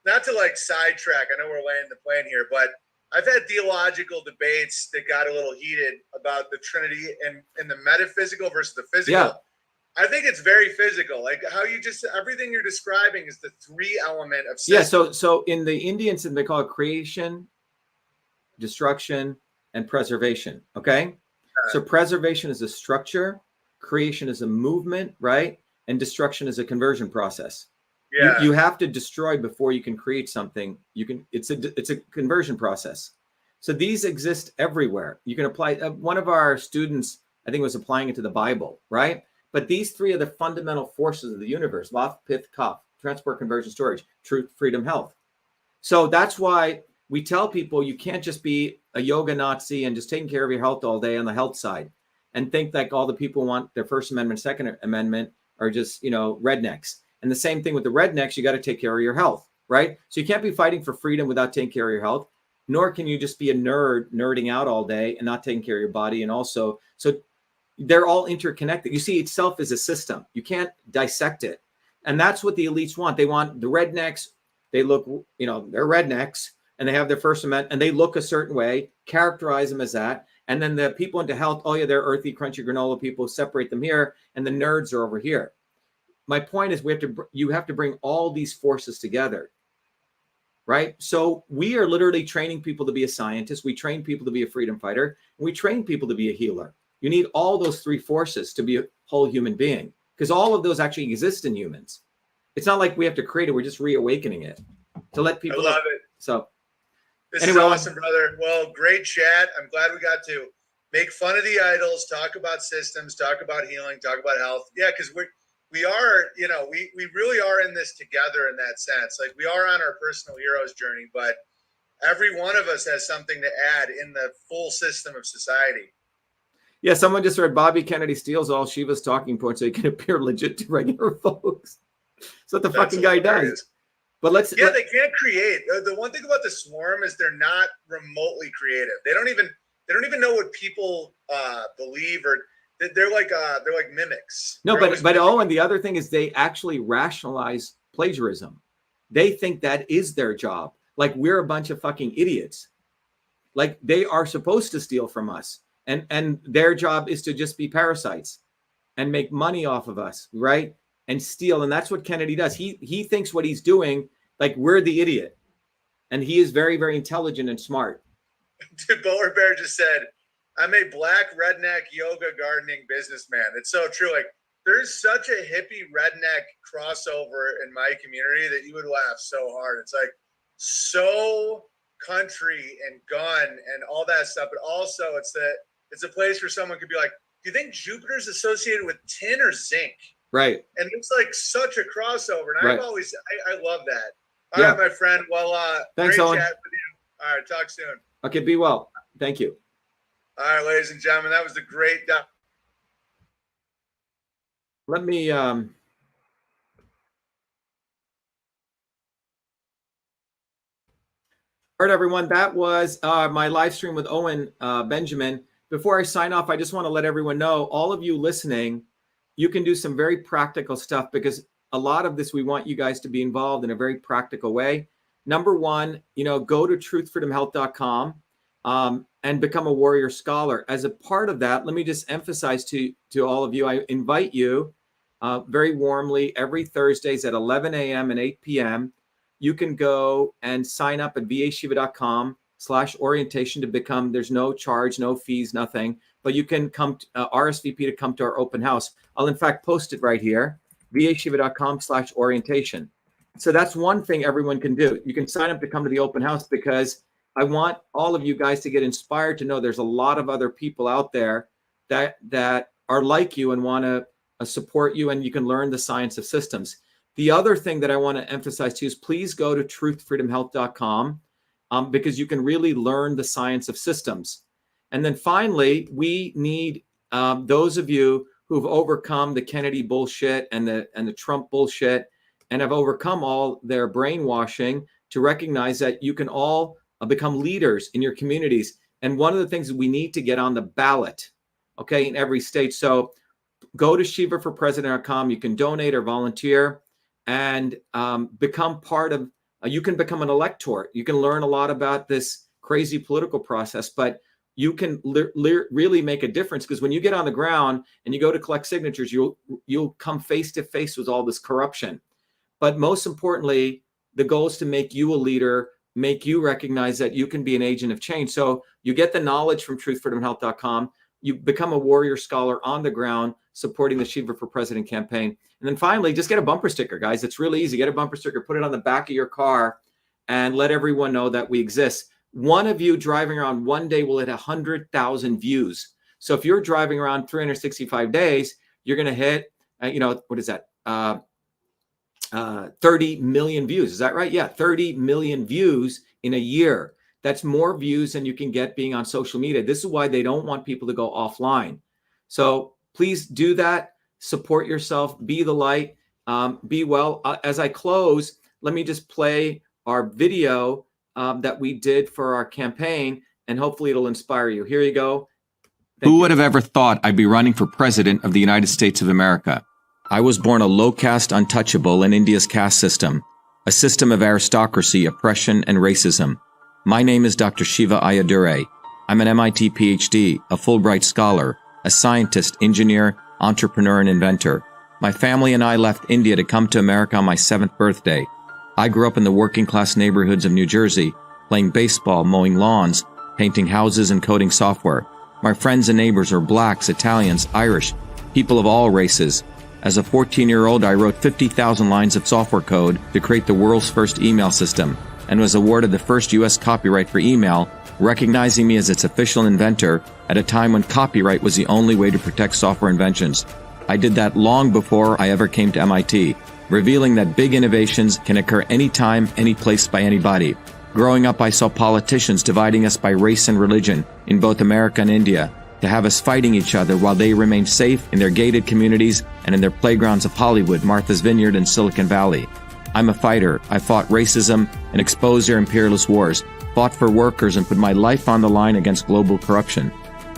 not to like sidetrack, I know we're laying the plan here, but I've had theological debates that got a little heated about the Trinity and the metaphysical versus the physical. Yeah. I think it's very physical. Like how everything you're describing is the 3 element of system. Yeah. So in the Indians, they call it creation, destruction, and preservation. Okay. So preservation is a structure, creation is a movement, right? And destruction is a conversion process. Yeah. You have to destroy before you can create something. It's a conversion process. So these exist everywhere. You can apply. One of our students, I think, was applying it to the Bible, right? But these 3 are the fundamental forces of the universe: Vath, Pith, Kaph, transport, conversion, storage, truth, freedom, health. So that's why we tell people you can't just be a yoga Nazi and just taking care of your health all day on the health side, and think like all the people who want their First Amendment, Second Amendment are just, rednecks. And the same thing with the rednecks, you got to take care of your health, right? So you can't be fighting for freedom without taking care of your health, nor can you just be a nerding out all day and not taking care of your body. And also, so they're all interconnected. You see, itself is a system. You can't dissect it. And that's what the elites want. They want the rednecks. They look, they're rednecks and they have their First Amendment and they look a certain way, characterize them as that. And then the people into health, oh yeah, they're earthy, crunchy granola people, separate them here. And the nerds are over here. My point is you have to bring all these forces together, right? So we are literally training people to be a scientist. We train people to be a freedom fighter. And we train people to be a healer. You need all those three forces to be a whole human being, because all of those actually exist in humans. It's not like we have to create it. We're just reawakening it to let people I love it. So this anyway, is awesome, brother. Well, great chat. I'm glad we got to make fun of the idols, talk about systems, talk about healing, talk about health. Yeah, because we are, we really are in this together in that sense. Like, we are on our personal hero's journey, but every one of us has something to add in the full system of society. Yeah, someone just read Bobby Kennedy steals all Shiva's talking points so he can appear legit to regular folks. That's what the fucking guy does. But they can't create. The one thing about the swarm is they're not remotely creative. They don't even know what people believe, or they're like mimics. No, but and the other thing is they actually rationalize plagiarism. They think that is their job. Like, we're a bunch of fucking idiots. Like, they are supposed to steal from us. And their job is to just be parasites and make money off of us, right? And steal. And that's what Kennedy does. He thinks what he's doing, like, we're the idiot. And he is very, very intelligent and smart. Dude, Bower Bear just said, I'm a black redneck yoga gardening businessman. It's so true. Like, there's such a hippie redneck crossover in my community that you would laugh so hard. It's like so country and gun and all that stuff. But also it's a place where someone could be like, do you think Jupiter's associated with tin or zinc? Right. And it's like such a crossover. And right. I love that. All right, my friend. Well, thanks, great Owen. chat with you. All right, talk soon. Okay, be well. Thank you. All right, ladies and gentlemen, that was the great. Let me all right, everyone. That was my live stream with Owen Benjamin. Before I sign off, I just want to let everyone know, all of you listening, you can do some very practical stuff, because a lot of this, we want you guys to be involved in a very practical way. Number one, go to truthfreedomhealth.com and become a warrior scholar. As a part of that, let me just emphasize to all of you, I invite you very warmly every Thursdays at 11 a.m. and 8 p.m. You can go and sign up at vashiva.com/orientation to become, there's no charge, no fees, nothing, but you can come RSVP to come to our open house. I'll in fact post it right here, vashiva.com/orientation. So that's one thing everyone can do. You can sign up to come to the open house, because I want all of you guys to get inspired to know there's a lot of other people out there that are like you and want to support you, and you can learn the science of systems. The other thing that I want to emphasize to you is, please go to truthfreedomhealth.com because you can really learn the science of systems. And then finally, we need those of you who've overcome the Kennedy bullshit and the Trump bullshit and have overcome all their brainwashing to recognize that you can all become leaders in your communities. And one of the things that we need to get on the ballot, okay, in every state. So go to shivaforpresident.com. You can donate or volunteer and become part of, you can become an elector. You can learn a lot about this crazy political process, but you can really make a difference, because when you get on the ground and you go to collect signatures, you'll come face to face with all this corruption. But most importantly, the goal is to make you a leader, make you recognize that you can be an agent of change. So you get the knowledge from truthfreedomhealth.com. You become a warrior scholar on the ground, supporting the Shiva for President campaign. And then finally, just get a bumper sticker, guys. It's really easy. Get a bumper sticker, put it on the back of your car, and let everyone know that we exist. One of you driving around one day will hit 100,000 views. So if you're driving around 365 days, you're going to hit, what is that? 30 million views. Is that right? Yeah, 30 million views in a year. That's more views than you can get being on social media. This is why they don't want people to go offline. So please do that. Support yourself. Be the light. Be well. As I close, let me just play our video that we did for our campaign, and hopefully it'll inspire you. Here you go. Who would have ever thought I'd be running for president of the United States of America? I was born a low caste untouchable in India's caste system, a system of aristocracy, oppression, and racism. My name is Dr.SHIVA Ayyadurai. I'm an MIT PhD, a Fulbright scholar, a scientist, engineer, entrepreneur, and inventor. My family and I left India to come to America on my 7th birthday. I grew up in the working class neighborhoods of New Jersey, playing baseball, mowing lawns, painting houses, and coding software. My friends and neighbors are blacks, Italians, Irish, people of all races. As a 14-year-old, I wrote 50,000 lines of software code to create the world's first email system, and was awarded the first U.S. copyright for email, recognizing me as its official inventor at a time when copyright was the only way to protect software inventions. I did that long before I ever came to MIT, revealing that big innovations can occur anytime, any place, by anybody. Growing up, I saw politicians dividing us by race and religion in both America and India, to have us fighting each other while they remained safe in their gated communities and in their playgrounds of Hollywood, Martha's Vineyard, and Silicon Valley. I'm a fighter. I fought racism and exposed their imperialist wars, fought for workers, and put my life on the line against global corruption.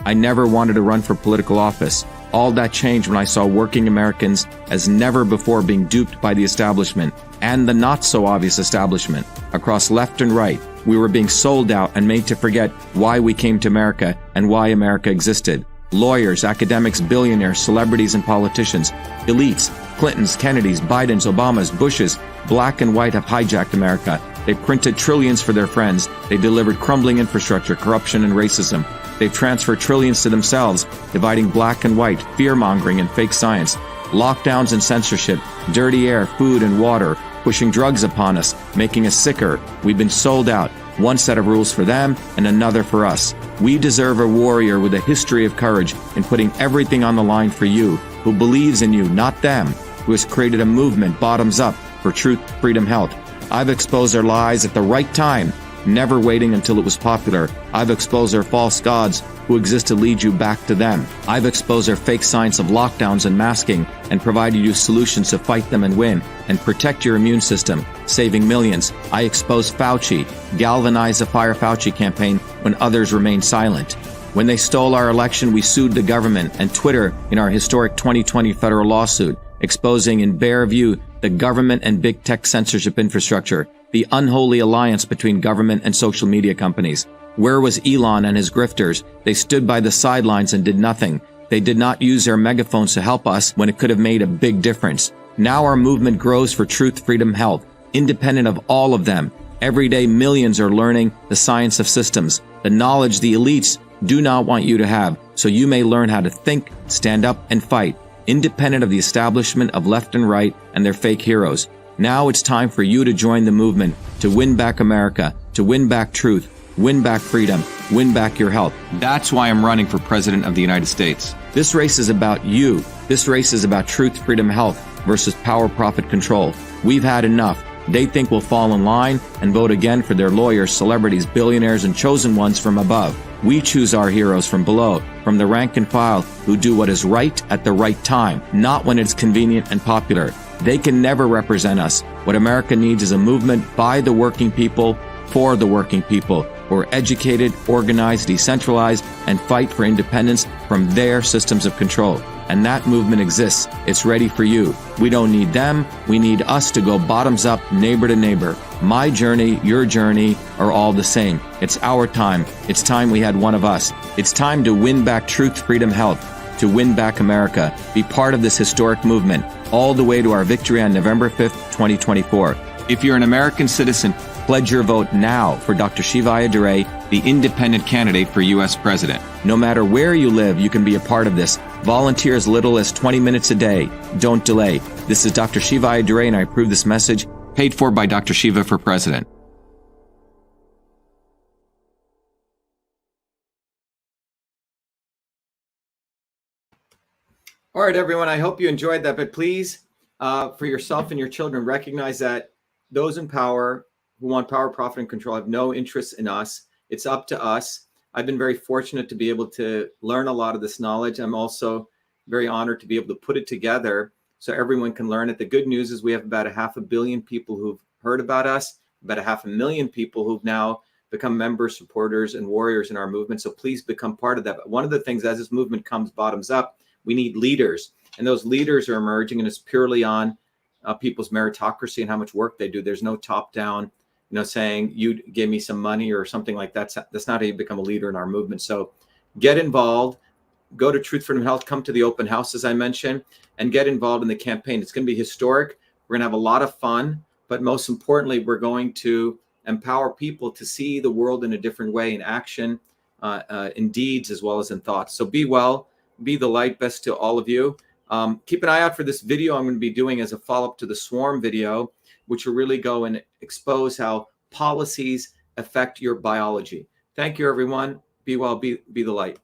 I never wanted to run for political office. All that changed when I saw working Americans as never before being duped by the establishment and the not-so-obvious establishment. Across left and right, we were being sold out and made to forget why we came to America and why America existed. Lawyers, academics, billionaires, celebrities, and politicians, elites, Clintons, Kennedys, Bidens, Obamas, Bushes, black and white have hijacked America. They printed trillions for their friends. They delivered crumbling infrastructure, corruption, and racism. They've transferred trillions to themselves, dividing black and white, fear-mongering, and fake science. Lockdowns and censorship, dirty air, food, and water, pushing drugs upon us, making us sicker. We've been sold out. One set of rules for them and another for us. We deserve a warrior with a history of courage in putting everything on the line for you, who believes in you, not them, who has created a movement bottoms up for truth, freedom, health. I've exposed their lies at the right time, never waiting until it was popular. I've exposed their false gods who exist to lead you back to them. I've exposed their fake science of lockdowns and masking and provided you solutions to fight them and win and protect your immune system, saving millions. I exposed Fauci, galvanized the Fire Fauci campaign when others remained silent. When they stole our election, we sued the government and Twitter in our historic 2020 federal lawsuit, exposing in bare view the government and big tech censorship infrastructure, the unholy alliance between government and social media companies. Where was Elon and his grifters? They stood by the sidelines and did nothing. They did not use their megaphones to help us when it could have made a big difference. Now our movement grows for truth, freedom, health, independent of all of them. Every day, millions are learning the science of systems, the knowledge the elites do not want you to have, so you may learn how to think, stand up, and fight, independent of the establishment of left and right and their fake heroes. Now it's time for you to join the movement, to win back America, to win back truth, win back freedom, win back your health. That's why I'm running for President of the United States. This race is about you. This race is about truth, freedom, health versus power, profit, control. We've had enough. They think we'll fall in line and vote again for their lawyers, celebrities, billionaires, and chosen ones from above. We choose our heroes from below, from the rank and file, who do what is right at the right time, not when it's convenient and popular. They can never represent us. What America needs is a movement by the working people, for the working people, who are educated, organized, decentralized, and fight for independence from their systems of control. And that movement exists. It's ready for you. We don't need them. We need us to go bottoms up, neighbor to neighbor. My journey, your journey are all the same. It's our time. It's time we had one of us. It's time to win back truth, freedom, health, to win back America. Be part of this historic movement, all the way to our victory on November 5th, 2024. If you're an American citizen, pledge your vote now for Dr. Shiva Ayyadurai, the independent candidate for U.S. President. No matter where you live, you can be a part of this. Volunteer as little as 20 minutes a day. Don't delay. This is Dr. Shiva Ayyadurai, and I approve this message, paid for by Dr. Shiva for President. All right, everyone, I hope you enjoyed that, but please, for yourself and your children, recognize that those in power who want power, profit, and control have no interest in us, It's up to us. I've been very fortunate to be able to learn a lot of this knowledge. I'm also very honored to be able to put it together so everyone can learn it. The good news is we have about 500 million people who've heard about us, about 500,000 people who've now become members, supporters, and warriors in our movement. So please become part of that. But one of the things, as this movement comes bottoms up, we need leaders. And those leaders are emerging, and it's purely on people's meritocracy and how much work they do. There's no top-down, saying you gave me some money or something like that. That's not how you become a leader in our movement. So get involved. Go to Truth, Freedom, Health. Come to the open house, as I mentioned, and get involved in the campaign. It's going to be historic. We're going to have a lot of fun. But most importantly, we're going to empower people to see the world in a different way, in action, in deeds, as well as in thoughts. So be well, be the light. Best to all of you. Keep an eye out for this video I'm going to be doing as a follow-up to the swarm video, which will really go and expose how policies affect your biology. Thank you, everyone. Be well, be the light.